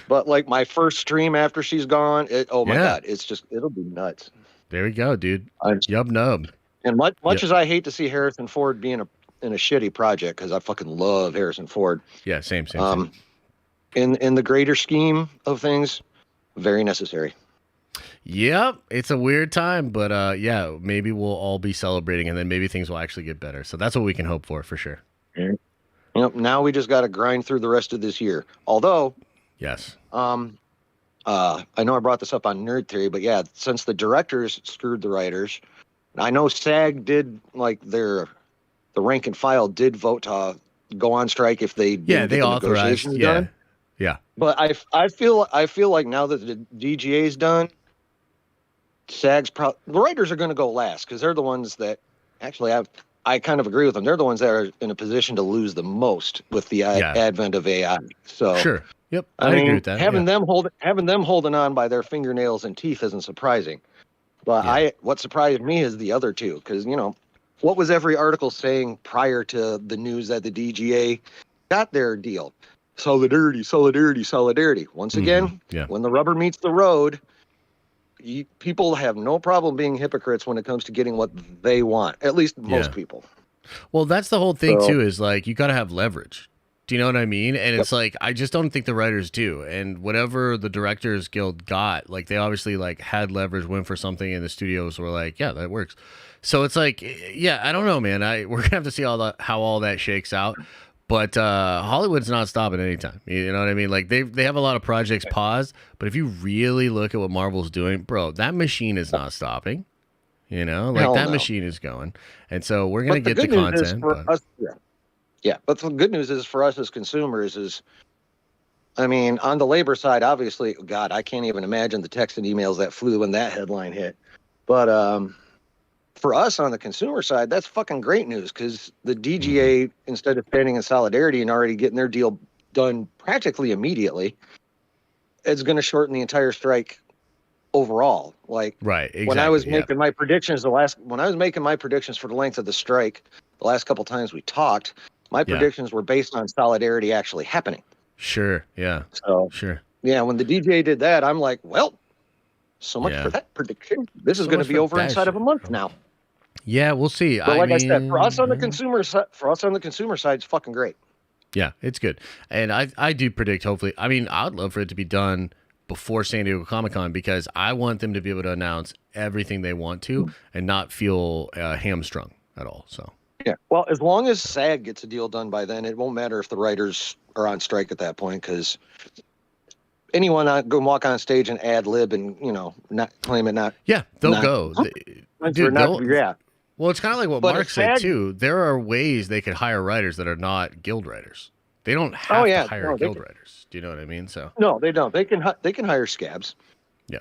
But like my first stream after she's gone, God, it'll be nuts. There we go, dude. Yub nub. And much as I hate to see Harrison Ford being in a shitty project, because I fucking love Harrison Ford. Yeah, same. In the greater scheme of things, very necessary. Yep, it's a weird time, but yeah, maybe we'll all be celebrating, and then maybe things will actually get better. So that's what we can hope for sure. Yep. Now we just got to grind through the rest of this year. Although, yes. I know I brought this up on Nerd Theory, but yeah, since the directors screwed the writers. I know SAG did the rank and file did vote to go on strike if they didn't they get the authorized negotiations done. Yeah. But I feel like now that the DGA's done, the writers are going to go last because they're the ones that actually I kind of agree with them. They're the ones that are in a position to lose the most with the advent of AI. So sure. Yep. I agree with that. Having them holding on by their fingernails and teeth isn't surprising. But what surprised me is the other two, because, what was every article saying prior to the news that the DGA got their deal? Solidarity. Once again, when the rubber meets the road, people have no problem being hypocrites when it comes to getting what they want, at least most people. Well, that's the whole thing, too, is like you got to have leverage. Do you know what I mean? And it's like, I just don't think the writers do. And whatever the Directors Guild got, like they obviously like had leverage, went for something, and the studios were like, yeah, that works. So it's like, yeah, I don't know, man. We're gonna have to see how all that shakes out. But Hollywood's not stopping anytime. You know what I mean? Like they have a lot of projects paused, but if you really look at what Marvel's doing, bro, that machine is not stopping. Machine is going, and so we're gonna get the content. Yeah, but the good news is for us as consumers on the labor side, obviously, God, I can't even imagine the text and emails that flew when that headline hit. But for us on the consumer side, that's fucking great news because the DGA, instead of standing in solidarity and already getting their deal done practically immediately, it's going to shorten the entire strike overall. Like, right, exactly, when I was making my predictions for the length of the strike, the last couple times we talked, my predictions were based on solidarity actually happening. Sure. Yeah. So, sure. Yeah. When the DJ did that, I'm like, well, so much for that prediction. This is going to be over inside of a month now. Yeah, we'll see. But like I said, for us on the yeah. consumer side, it's fucking great. Yeah, it's good. And I do predict, hopefully, I mean, I'd love for it to be done before San Diego Comic-Con because I want them to be able to announce everything they want to and not feel hamstrung at all. So Yeah. Well, as long as SAG gets a deal done by then, it won't matter if the writers are on strike at that point because anyone go walk on stage and ad lib and not claim it not. yeah, they'll not- go. Dude, yeah. Well, it's kind of like what But Mark if said SAG too. There are ways they could hire writers that are not guild writers. They don't have to hire no, guild writers. Do you know what I mean? So No, they don't. They can hire scabs. Yeah.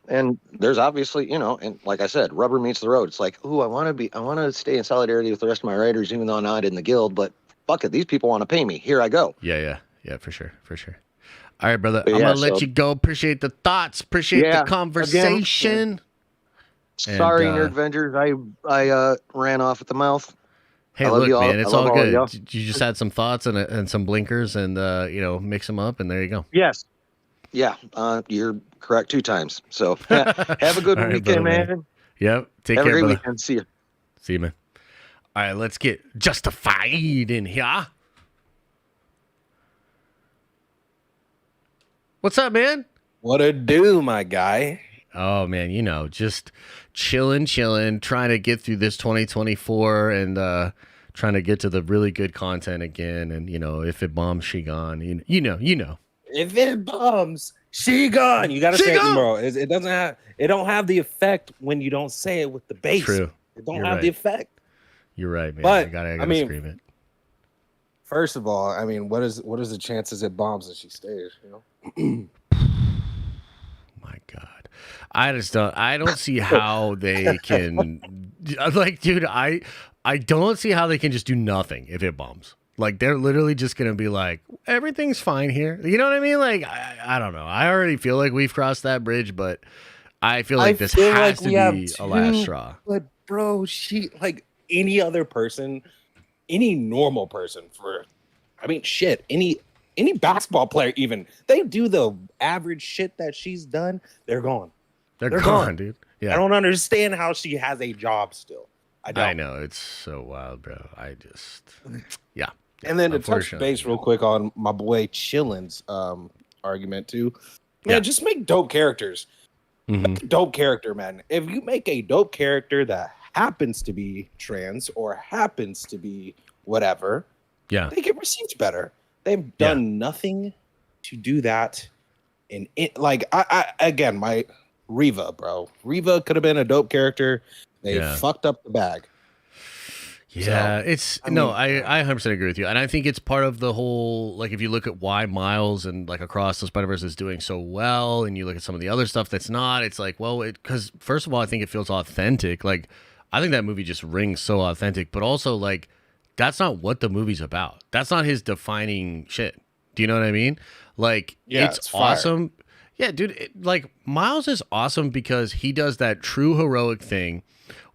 And there's obviously, and like I said, rubber meets the road. It's like, I want to stay in solidarity with the rest of my writers, even though I'm not in the guild, but fuck it. These people want to pay me. Here I go. yeah, for sure. All right, brother. But I'm yeah, gonna let so- you go. Appreciate the thoughts. Appreciate the conversation. Sorry, And, Nerd Avengers. I ran off at the mouth. Hey, I love look, you all. man, it's I love all all good. y'all. You just had some thoughts and some blinkers, and mix them up, and there you go. Yes. Yeah. You're correct 2 times. So have a good All right, weekend, brother, man. Yep. Take Have a care, great brother. weekend. See you. See you, man. All right, let's get justified in here. What's up, man? What a do, my guy. Oh man, just chilling, trying to get through this 2024 and trying to get to the really good content again. And if it bombs, she gone. You know. If it bombs, she gone. You gotta She say it, gone. bro. It doesn't have. It don't have the effect when you don't say it with the bass. True. It don't You're have right. the effect. You're right, man. But, I gotta I mean, scream it. First of all, I mean, what is the chances it bombs and she stays? My God, I don't see how they can. Like, dude, I don't see how they can just do nothing if it bombs. Like, they're literally just gonna be like, everything's fine here. You know what I mean? Like, I don't know. I already feel like we've crossed that bridge, but I feel like this feel has like we to have be a last two- straw. But bro, she like any other person, any normal person any basketball player even, they do the average shit that she's done, they're gone. They're They're gone, gone. dude. Yeah, I don't understand how she has a job still. I don't. I know, it's so wild, bro. Yeah. And then to touch Unfortunately. base real quick on my boy Chillin's argument too. Man, Yeah. just make dope characters. Mhm. Make a dope character, man. If you make a dope character that happens to be trans or happens to be whatever, Yeah. they get received better. They've done nothing to do that. And it like I again, my Reva, bro. Reva could have been a dope character. They Yeah. fucked up the bag. Yeah, So, it's I no, mean- I 100% agree with you, and I think it's part of the whole. Like, if you look at why Miles and like Across the Spider-Verse is doing so well, and you look at some of the other stuff that's not, it's like, well, because first of all, I think it feels authentic. Like, I think that movie just rings so authentic, but also like, that's not what the movie's about. That's not his defining shit. Do you know what I mean? Like, Yeah, it's it's fire. awesome. Yeah, dude. Like, Miles is awesome because he does that true heroic thing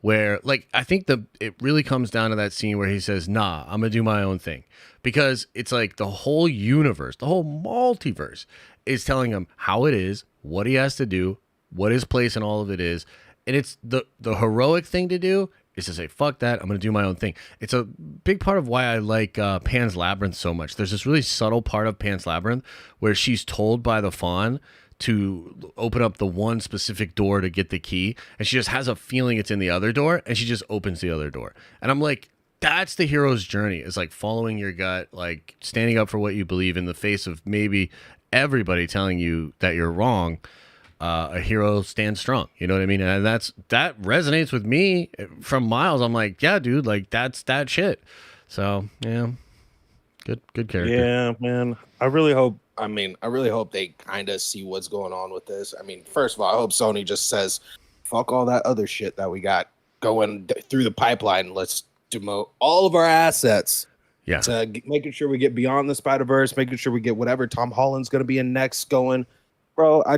where, like, I think it really comes down to that scene where he says, nah, I'm gonna do my own thing, because it's like the whole universe, the whole multiverse is telling him how it is, what he has to do, what his place in all of it is, and it's the heroic thing to do is to say, fuck that, I'm gonna do my own thing. It's a big part of why I like Pan's Labyrinth so much. There's this really subtle part of Pan's Labyrinth where she's told by the fawn to open up the one specific door to get the key, and she just has a feeling it's in the other door, and she just opens the other door. And I'm like, that's the hero's journey, is like following your gut, like standing up for what you believe in the face of maybe everybody telling you that you're wrong. A hero stands strong, you know what I mean? And that resonates with me from Miles. I'm like, yeah, dude, like that's that shit. So yeah, good character. Yeah, man. I really hope they kind of see what's going on with this. I mean, first of all, I hope Sony just says, fuck all that other shit that we got going through the pipeline. Let's demote all of our assets Yeah. to making sure we get Beyond the Spider-Verse, making sure we get whatever Tom Holland's going to be in next going. Bro, I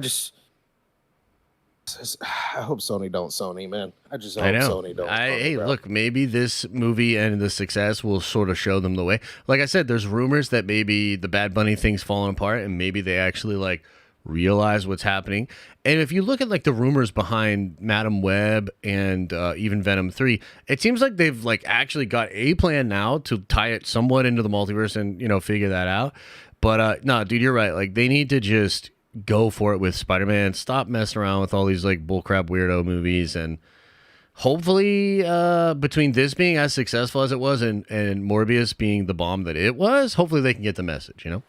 hope Sony don't Sony, man. I just hope I know. Sony don't. Sony, Hey, bro. look, maybe this movie and the success will sort of show them the way. Like I said, there's rumors that maybe the Bad Bunny thing's falling apart, and maybe they actually like realize what's happening. And if you look at like the rumors behind Madam Web and even Venom 3, it seems like they've like actually got a plan now to tie it somewhat into the multiverse and, you know, figure that out. But no, dude, you're right. Like they need to just go for it with Spider-Man. Stop messing around with all these like bullcrap weirdo movies, and hopefully between this being as successful as it was and Morbius being the bomb that it was, hopefully they can get the message, you know?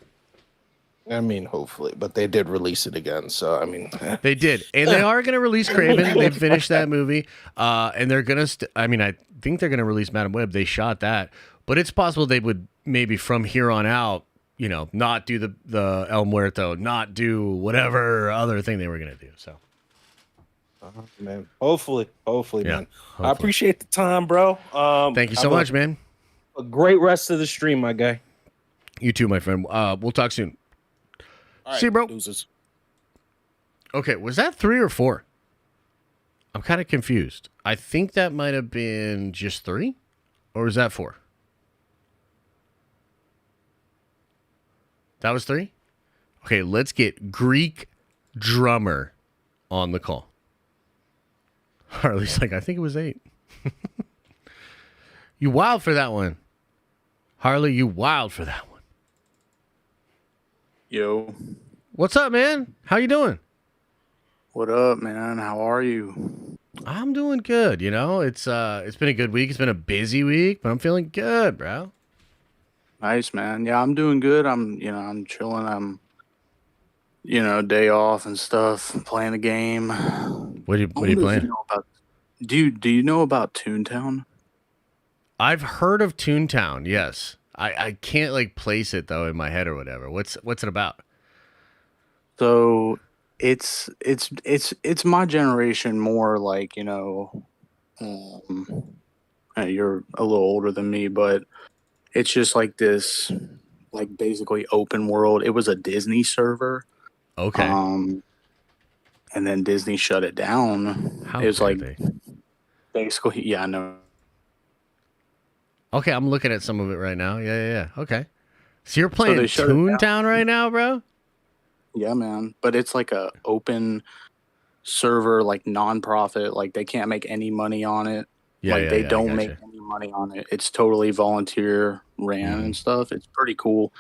I mean, hopefully, but they did release it again, so I mean, they did, and they are going to release Kraven. They finished that movie, and they're going to. I mean, I think they're going to release Madam Web. They shot that, but it's possible they would maybe from here on out, you know, not do the El Muerto, not do whatever other thing they were going to do. So, man, hopefully, yeah, man. hopefully. I appreciate the time, bro. Thank you so much, man. A great rest of the stream, my guy. You too, my friend. We'll talk soon. All right, see you, bro. Deuces. Okay, was that 3 or 4? I'm kind of confused. I think that might have been just 3, or was that 4? That was 3? Okay, let's get Greek Drummer on the call. Harley's like, I think it was 8. You wild for that one. Harley, you wild for that one. Yo. What's up, man? How you doing? What up, man? How are you? I'm doing good, you know. It's been a good week. It's been a busy week, but I'm feeling good, bro. Nice, man. Yeah, I'm doing good. I'm chilling. I'm day off and stuff, playing a game. What are you playing? Dude, do you know about Toontown? I've heard of Toontown, yes. I can't like place it though in my head or whatever. What's it about? So it's my generation more like, you're a little older than me, but it's just like this, like basically open world. It was a Disney server. Okay. And then Disney shut it down. How it was like they? basically, yeah, I know. Okay, I'm looking at some of it right now. Yeah. Okay. So you're playing they shut it Toontown right now, bro? Yeah, man. But it's like a open server, like non-profit. Like they can't make any money on it. Yeah, they don't make any money on it. It's totally volunteer ran and stuff. It's pretty cool.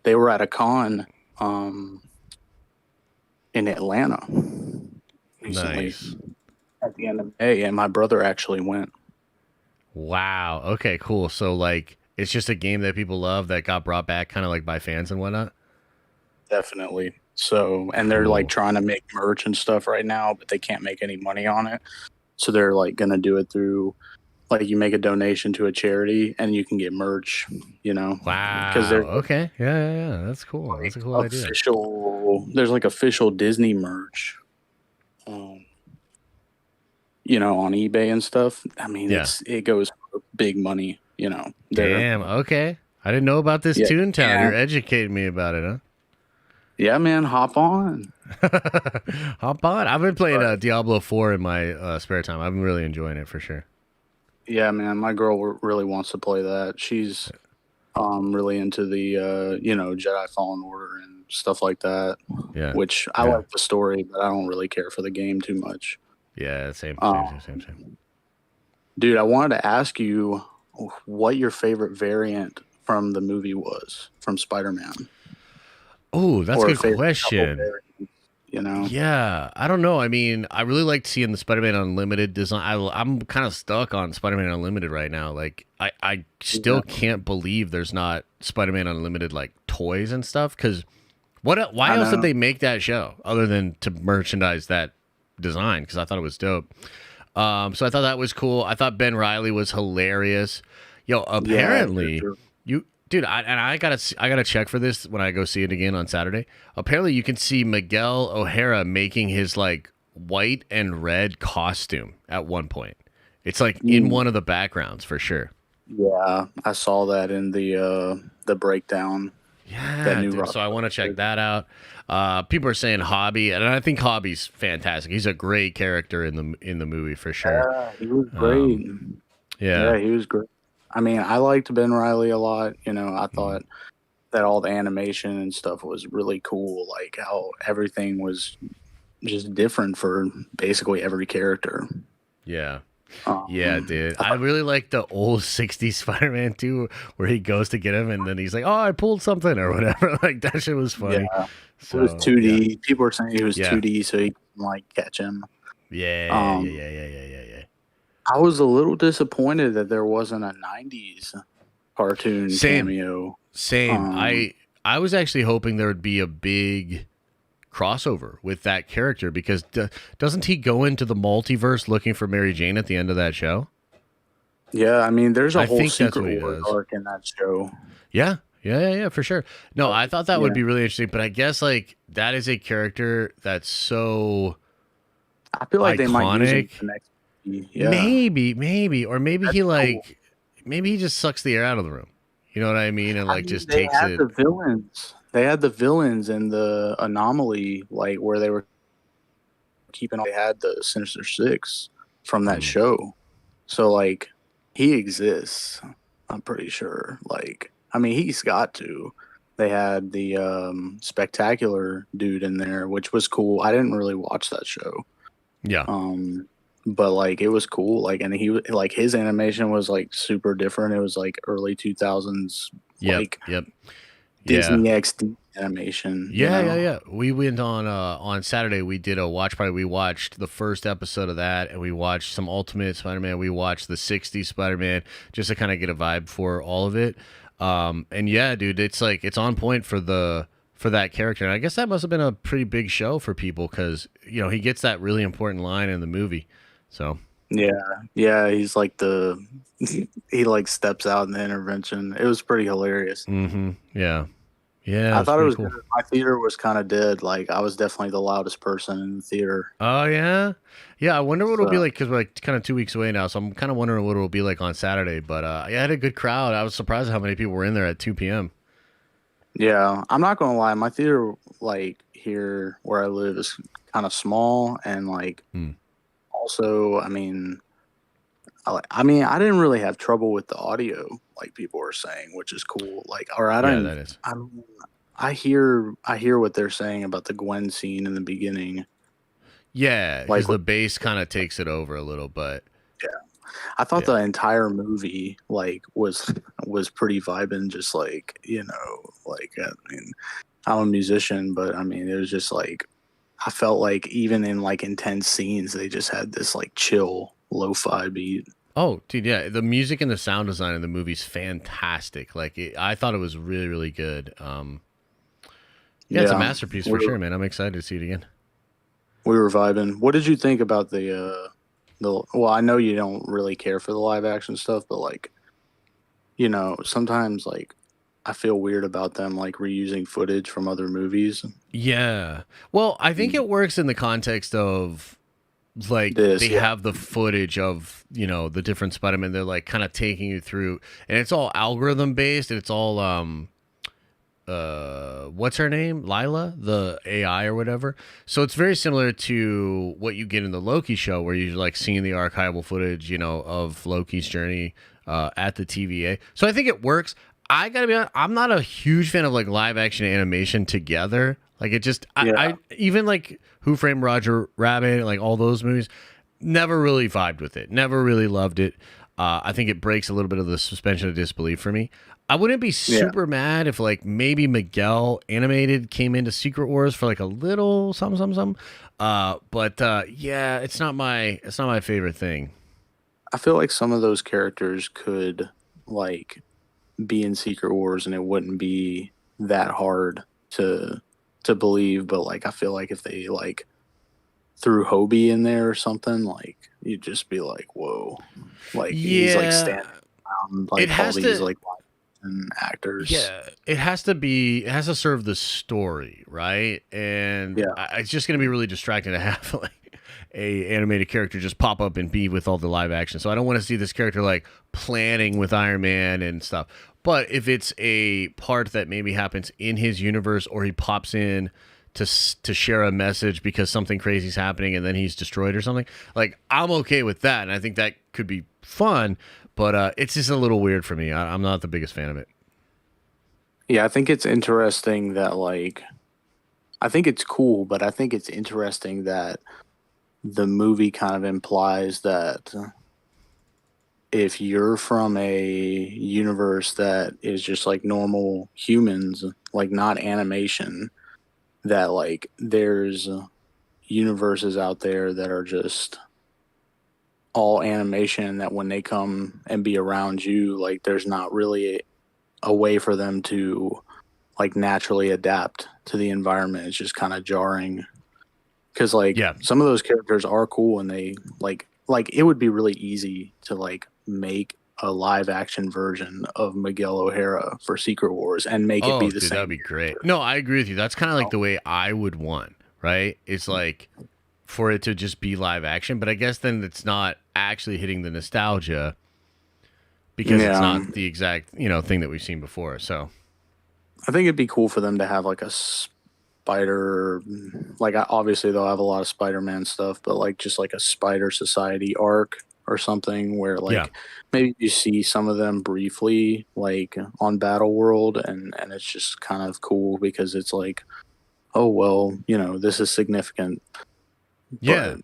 They were at a con in Atlanta recently. Nice. At the end of May, and my brother actually went. Wow. Okay, cool. So like it's just a game that people love that got brought back kind of like by fans and whatnot? Definitely. So, and they're like trying to make merch and stuff right now, but they can't make any money on it. So they're like going to do it through, like you make a donation to a charity and you can get merch, Wow. Because they're okay. Yeah. That's cool. That's a cool idea. There's like official Disney merch, on eBay and stuff. I mean, it goes for big money, Damn. Okay. I didn't know about this Toontown. Yeah. You're educating me about it, huh? Yeah, man, hop on. Hop on. I've been playing Diablo 4 in my spare time. I've been really enjoying it for sure. Yeah, man, my girl really wants to play that. She's really into the Jedi Fallen Order and stuff like that. Yeah. Which I like the story, but I don't really care for the game too much. Yeah, same. Dude, I wanted to ask you what your favorite variant from the movie was from Spider-Man. Oh, that's a good question. Yeah, I don't know. I mean, I really liked seeing the Spider-Man Unlimited design. I'm kind of stuck on Spider-Man Unlimited right now. Like, I still can't believe there's not Spider-Man Unlimited like toys and stuff. Because why else did they make that show other than to merchandise that design? Because I thought it was dope. So I thought that was cool. I thought Ben Reilly was hilarious. Yo, apparently Dude, I gotta check for this when I go see it again on Saturday. Apparently, you can see Miguel O'Hara making his like white and red costume at one point. It's like in one of the backgrounds for sure. Yeah, I saw that in the breakdown. Yeah, dude, so I want to check that out. People are saying Hobby, and I think Hobby's fantastic. He's a great character in the movie for sure. Yeah, he was great. Yeah, he was great. I mean, I liked Ben Reilly a lot. I thought that all the animation and stuff was really cool. Like how everything was just different for basically every character. Yeah. Yeah, dude. I really like the old 60s Spider-Man too, where he goes to get him and then he's like, oh, I pulled something or whatever. Like, that shit was funny. Yeah. So, it was 2D. Yeah. People were saying it was 2D, so he couldn't, like, catch him. Yeah. I was a little disappointed that there wasn't a 90s cartoon cameo. Same. I was actually hoping there would be a big crossover with that character because doesn't he go into the multiverse looking for Mary Jane at the end of that show? Yeah, I mean, there's a whole think that's what he secret does. arc in that show. Yeah, for sure. No, I thought that would be really interesting, but I guess like that is a character that's so I feel like iconic. they might use it for the next movie. Yeah. Maybe, or maybe That's he like maybe he just sucks the air out of the room. You know what I mean? And like just takes it. The villains. They had the villains in the Anomaly, like where they were keeping. They had the Sinister Six from that show, so like he exists. I'm pretty sure. Like, I mean, he's got to. They had the Spectacular dude in there, which was cool. I didn't really watch that show. Yeah. But like it was cool. Like, and he like his animation was like super different. It was like early 2000s. Like Disney XD animation. Yeah. We went on Saturday. We did a watch party. We watched the first episode of that, and we watched some Ultimate Spider-Man. We watched the 60s Spider-Man just to kind of get a vibe for all of it. And yeah, dude, it's like it's on point for that character. And I guess that must have been a pretty big show for people because you know he gets that really important line in the movie. So yeah, he's like he like steps out in the intervention. It was pretty hilarious. Mm-hmm. Yeah. I thought it was good. My theater was kind of dead. Like I was definitely the loudest person in the theater. Oh yeah. I wonder what it'll be like because we're like kind of 2 weeks away now. So I'm kind of wondering what it'll be like on Saturday. But I had a good crowd. I was surprised at how many people were in there at 2 p.m. Yeah, I'm not gonna lie. My theater, like here where I live, is kind of small and like. Also, I mean, I didn't really have trouble with the audio, like people were saying, which is cool. Like, or I don't. Yeah, that is. I hear what they're saying about the Gwen scene in the beginning. Yeah, like because the bass kind of takes it over a little, but yeah, I thought the entire movie like was pretty vibing. Just like like I mean, I'm a musician, but I mean, it was just like. I felt like even in like intense scenes, they just had this like chill lo-fi beat. Oh, dude, yeah. The music and the sound design in the movie's fantastic. Like, I thought it was really, really good. It's a masterpiece for sure, man. I'm excited to see it again. We were vibing. What did you think about the? Well, I know you don't really care for the live action stuff, but like, sometimes like. I feel weird about them like reusing footage from other movies. Yeah. Well, I think it works in the context of like they have the footage of, the different Spider-Man. They're like kind of taking you through and it's all algorithm based. It's all what's her name? Lila, the AI or whatever. So it's very similar to what you get in the Loki show where you're like seeing the archival footage, of Loki's journey at the TVA. So I think it works. I gotta be honest, I'm not a huge fan of like live action animation together. Like it just, I even like Who Framed Roger Rabbit, like all those movies, never really vibed with it. Never really loved it. I think it breaks a little bit of the suspension of disbelief for me. I wouldn't be super mad if like maybe Miguel animated came into Secret Wars for like a little something. But it's not my favorite thing. I feel like some of those characters could like be in Secret Wars and it wouldn't be that hard to believe, but like I feel like if they like threw Hobie in there or something, like you'd just be like, whoa, like he's like standing around like all these like actors. Yeah, it has to serve the story, right? And it's just gonna be really distracting to have like a animated character just pop up and be with all the live action. So I don't want to see this character like planning with Iron Man and stuff. But if it's a part that maybe happens in his universe or he pops in to share a message because something crazy is happening and then he's destroyed or something, like I'm okay with that. And I think that could be fun, but it's just a little weird for me. I'm not the biggest fan of it. Yeah, I think it's interesting that like I think it's cool, but I think it's interesting that the movie kind of implies that if you're from a universe that is just like normal humans, like not animation, that like there's universes out there that are just all animation, that when they come and be around you, like there's not really a way for them to like naturally adapt to the environment. It's just kind of jarring because like some of those characters are cool, and they like it would be really easy to like make a live action version of Miguel O'Hara for Secret Wars and make it be the same. That'd be great. No, I agree with you. That's kind of like the way I would want, right? It's like for it to just be live action, but I guess then it's not actually hitting the nostalgia because it's not the exact, thing that we've seen before. So I think it'd be cool for them to have like a spider, like obviously they'll have a lot of Spider-Man stuff, but like just like a Spider Society arc or something where like maybe you see some of them briefly like on Battle World, and it's just kind of cool because it's like, oh well, this is significant. Yeah.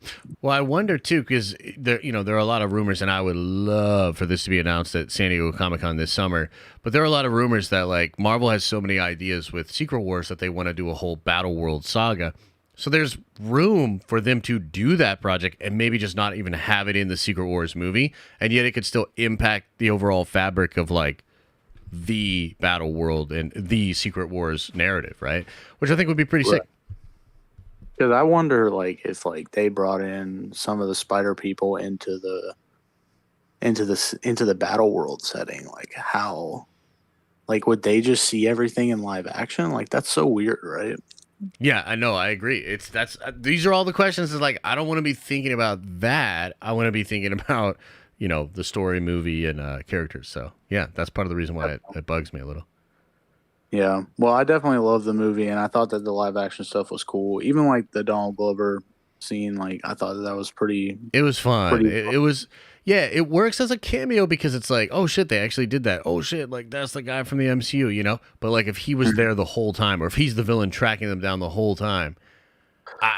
Well, I wonder too, because there are a lot of rumors, and I would love for this to be announced at San Diego Comic-Con this summer. But there are a lot of rumors that like Marvel has so many ideas with Secret Wars that they want to do a whole Battle World saga. So there's room for them to do that project and maybe just not even have it in the Secret Wars movie, and yet it could still impact the overall fabric of like the Battle World and the Secret Wars narrative, right? Which I think would be pretty sick. Because I wonder, like, if like they brought in some of the Spider people into the Battle World setting, like how, like, would they just see everything in live action? Like, that's so weird, right? Yeah, I know. I agree. These are all the questions. Is like I don't want to be thinking about that. I want to be thinking about the story, movie, and characters. So yeah, that's part of the reason why it bugs me a little. Yeah, well, I definitely love the movie, and I thought that the live action stuff was cool. Even like the Donald Glover scene, like I thought that was pretty. It was fun. It was, yeah. It works as a cameo because it's like, oh shit, they actually did that. Oh shit, like that's the guy from the MCU, But like if he was there the whole time, or if he's the villain tracking them down the whole time,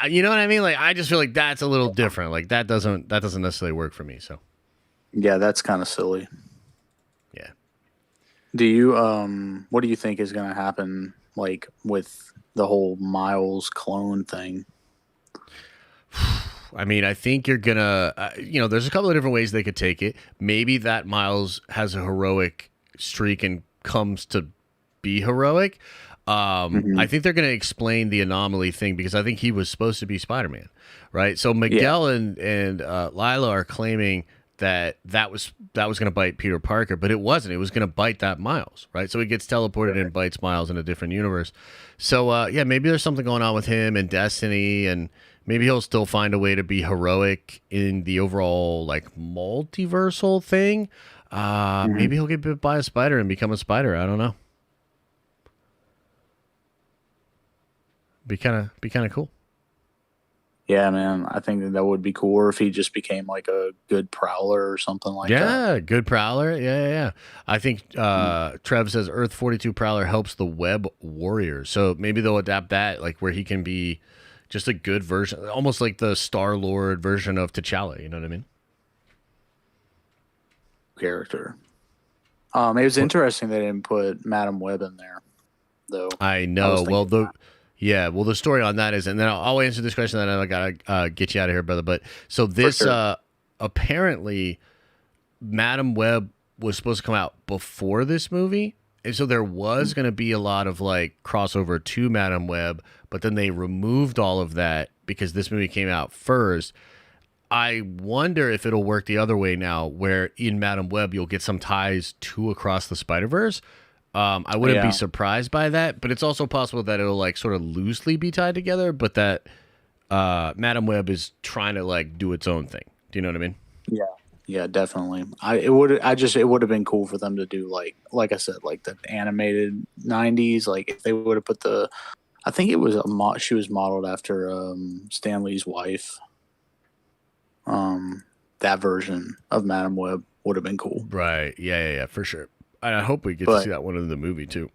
you know what I mean? Like I just feel like that's a little different. Like that doesn't necessarily work for me. So. Yeah, that's kind of silly. Yeah. Do you what do you think is going to happen like with the whole Miles clone thing? I mean, I think you're gonna there's a couple of different ways they could take it. Maybe that Miles has a heroic streak and comes to be heroic. I think they're going to explain the anomaly thing because I think he was supposed to be Spider-Man, right? So Miguel and Lila are claiming that was going to bite Peter Parker, but it wasn't. It was going to bite that Miles, right? So he gets teleported and bites Miles in a different universe. So maybe there's something going on with him and Destiny, and maybe he'll still find a way to be heroic in the overall like multiversal thing. Maybe he'll get bit by a spider and become a spider. I don't know. Be kind of cool. Yeah, man, I think that would be cool. Or if he just became like a good prowler or something like that. Yeah, good prowler. Yeah. I think Trev says Earth 42 prowler helps the web warrior. So maybe they'll adapt that, like where he can be just a good version, almost like the Star-Lord version of T'Challa. You know what I mean? Character. It was interesting they didn't put Madam Web in there, though. I know. The story on that is, and then I'll answer this question, then I gotta get you out of here, brother. But so this apparently, Madam Web was supposed to come out before this movie, and so there was going to be a lot of like crossover to Madam Web, but then they removed all of that because this movie came out first. I wonder if it'll work the other way now, where in Madam Web you'll get some ties to Across the Spider-Verse. I wouldn't be surprised by that, but it's also possible that it'll like sort of loosely be tied together, but that Madam Web is trying to like do its own thing. Do you know what I mean? Yeah, definitely. It would have been cool for them to do like I said, like the animated 90s, like if they would have put I think it was she was modeled after Stan Lee's wife. That version of Madam Web would have been cool. Right. Yeah, for sure. I hope we get to see that one in the movie too.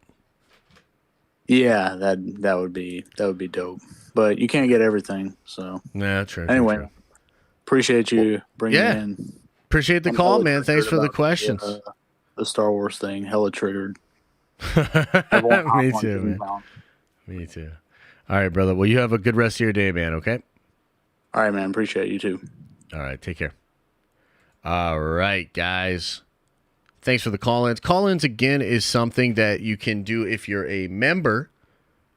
Yeah, that would be dope. But you can't get everything, so. Nah, true. Anyway, true. appreciate you bringing me in. Appreciate the I'm call, hella man. Thanks for the triggered questions. about the Star Wars thing, hella triggered. Me too, man. Me too. All right, brother. Well, you have a good rest of your day, man, okay? All right, man. Appreciate you too. All right, take care. All right, guys. Thanks for the call-ins. Call-ins, again, is something that you can do if you're a member.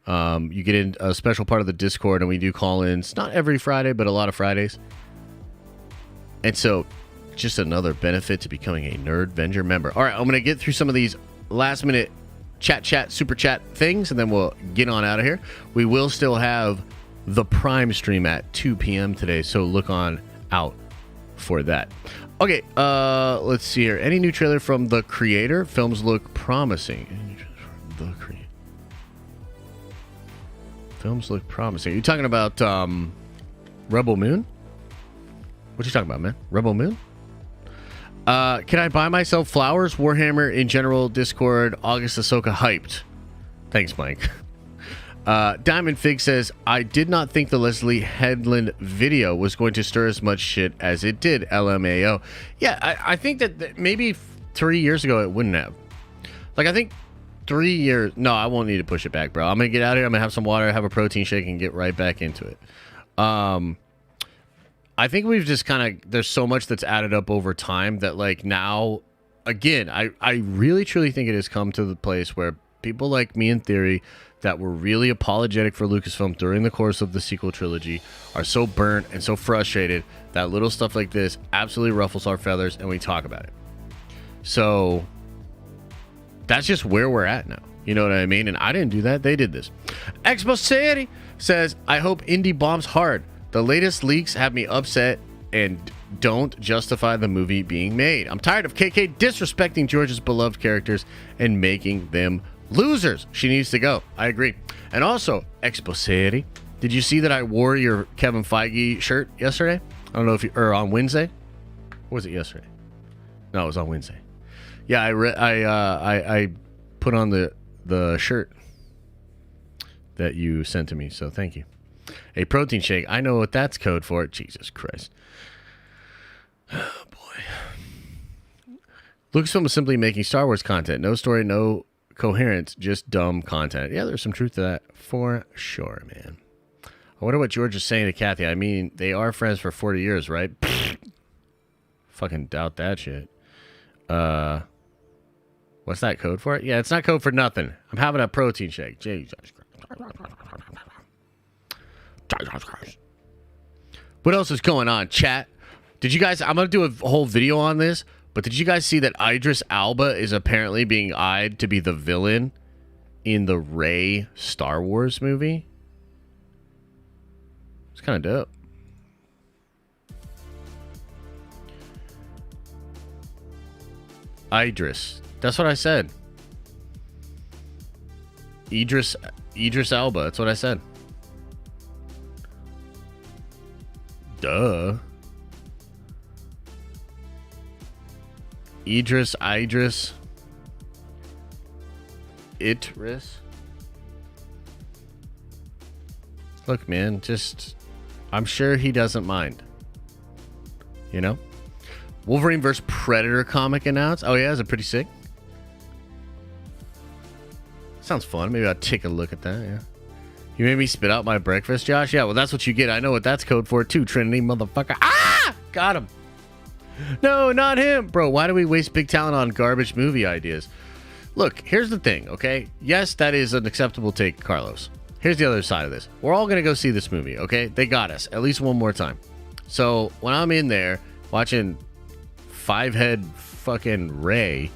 You get in a special part of the Discord, and we do call-ins, not every Friday, but a lot of Fridays. And so, just another benefit to becoming a Nerd Venger member. All right, I'm going to get through some of these last-minute chat, super chat things, and then we'll get on out of here. We will still have the Prime stream at 2 p.m. today, so look on out for that. Okay, let's see here. Any new trailer from the creator? Films look promising. The creator. Films look promising. Are you talking about Rebel Moon? What you talking about, man? Rebel Moon? Can I buy myself flowers? Warhammer in general, Discord, August Ahsoka hyped. Thanks, Mike. Diamond Fig says, I did not think the Leslie Headland video was going to stir as much shit as it did. LMAO. Yeah, I think that maybe 3 years ago it wouldn't have. Like, I think 3 years. No, I won't need to push it back, bro. I'm going to get out of here. I'm going to have some water, have a protein shake, and get right back into it. I think we've just kind of, there's so much that's added up over time that, like, now, again, I really truly think it has come to the place where people like me in theory that were really apologetic for Lucasfilm during the course of the sequel trilogy are so burnt and so frustrated that little stuff like this absolutely ruffles our feathers and we talk about it. So that's just where we're at now. You know what I mean? And I didn't do that. They did this. Expo City says, I hope Indy bombs hard. The latest leaks have me upset and don't justify the movie being made. I'm tired of KK disrespecting George's beloved characters and making them losers. She needs to go. I agree. And also, Expo City, did you see that I wore your Kevin Feige shirt yesterday? I don't know if you, or on Wednesday. Or was it yesterday? No, it was on Wednesday. Yeah, I put on the shirt that you sent to me, so thank you. A protein shake. I know what that's code for. Jesus Christ. Oh, boy. Lucasfilm is simply making Star Wars content. No story, no coherence, just dumb content. Yeah, there's some truth to that for sure, man. I wonder what George is saying to Kathy. I mean, they are friends for 40 years, right? Fucking doubt that shit. What's that code for it? Yeah, it's not code for nothing. I'm having a protein shake. Jesus Christ. What else is going on, chat? Did you guys, I'm going to do a whole video on this, but did you guys see that Idris Elba is apparently being eyed to be the villain in the Rey Star Wars movie? It's kind of dope. Idris. That's what I said. Idris Elba. That's what I said. Duh. Idris. Look, man, just, I'm sure he doesn't mind. You know? Wolverine vs. Predator comic announced. Oh, yeah, is it pretty sick? Sounds fun. Maybe I'll take a look at that, yeah. You made me spit out my breakfast, Josh? Yeah, well, that's what you get. I know what that's code for, too, Trinity, motherfucker. Ah! Got him. No, not him. Bro, why do we waste big talent on garbage movie ideas? Look, here's the thing, okay? Yes, that is an acceptable take, Carlos. Here's the other side of this. We're all going to go see this movie, okay? They got us at least one more time. So when I'm in there watching five-head fucking Rey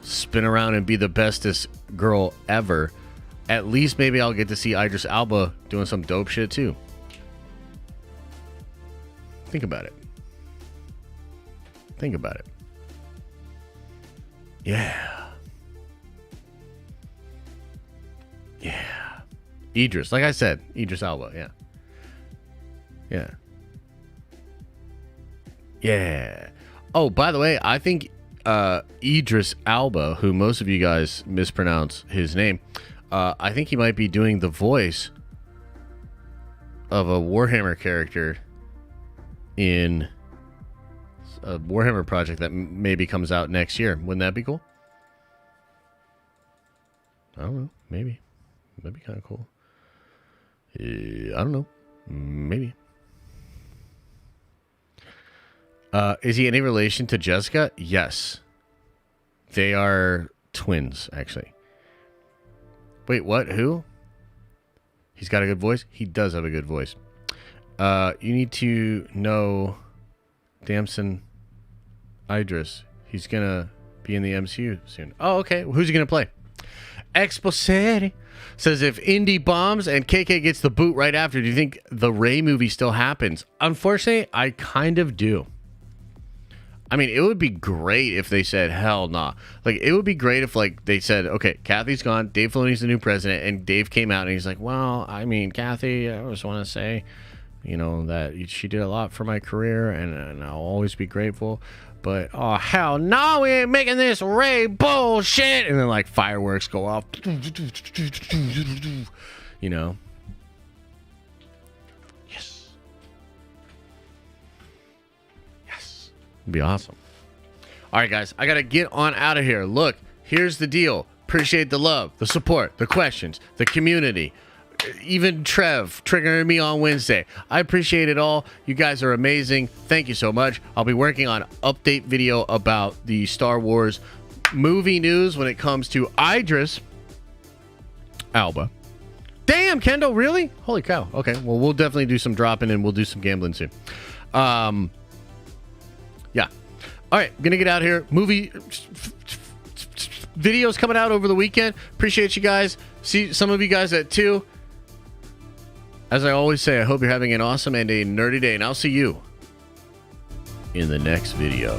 spin around and be the bestest girl ever, at least maybe I'll get to see Idris Elba doing some dope shit too. Think about it. Think about it. Yeah. Yeah. Idris. Like I said, Idris Elba. Yeah. Yeah. Yeah. Oh, by the way, I think Idris Elba, who most of you guys mispronounce his name, I think he might be doing the voice of a Warhammer character in a Warhammer project that maybe comes out next year. Wouldn't that be cool? I don't know. Maybe. That'd be kind of cool. I don't know. Maybe. Is he any relation to Jessica? Yes. They are twins, actually. Wait, what? Who? He's got a good voice? He does have a good voice. You need to know Damson Idris. He's going to be in the MCU soon. Oh, okay. Who's he going to play? Exposé says, if Indy bombs and KK gets the boot right after, do you think the Rey movie still happens? Unfortunately, I kind of do. I mean, it would be great if they said, hell nah. Like, it would be great if, like, they said, okay, Kathy's gone, Dave Filoni's the new president, and Dave came out and he's like, well, I mean, Kathy, I just want to say, you know, that she did a lot for my career, and I'll always be grateful. But, oh, hell no, we ain't making this Rey bullshit. And then, like, fireworks go off. You know? Yes. Yes. It'd be awesome. All right, guys, I got to get on out of here. Look, here's the deal. Appreciate the love, the support, the questions, the community. Even Trev triggering me on Wednesday. I appreciate it all. You guys are amazing. Thank you so much. I'll be working on update video about the Star Wars movie news when it comes to Idris Elba. Damn, Kendall, really? Holy cow. Okay, well, we'll definitely do some dropping and we'll do some gambling soon. Yeah. All right, gonna get out here. Movie videos coming out over the weekend. Appreciate you guys. See some of you guys at 2. As I always say, I hope you're having an awesome and a nerdy day, and I'll see you in the next video.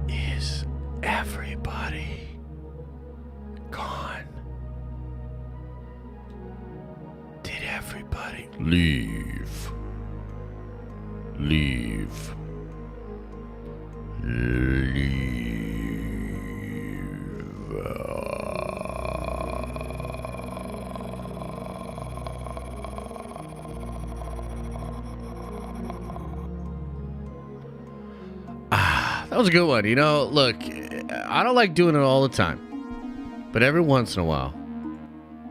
Is everybody gone? Did everybody leave? Leave. That was a good one. You know, look, I don't like doing it all the time, but every once in a while,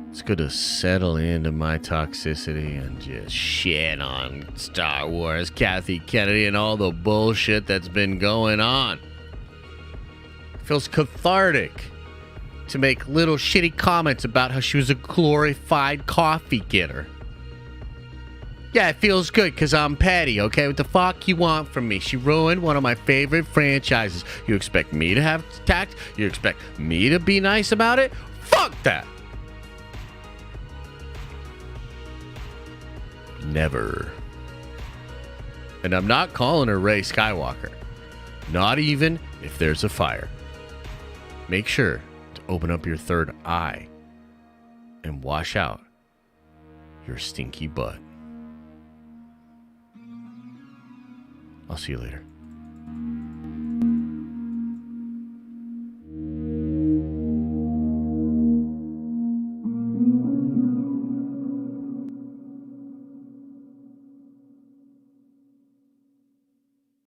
it's good to settle into my toxicity and just shit on Star Wars, Kathy Kennedy, and all the bullshit that's been going on. It feels cathartic to make little shitty comments about how she was a glorified coffee getter. Yeah, it feels good because I'm petty, okay? What the fuck you want from me? She ruined one of my favorite franchises. You expect me to have tact? You expect me to be nice about it? Fuck that! Never. And I'm not calling her Rey Skywalker. Not even if there's a fire. Make sure to open up your third eye and wash out your stinky butt. I'll see you later.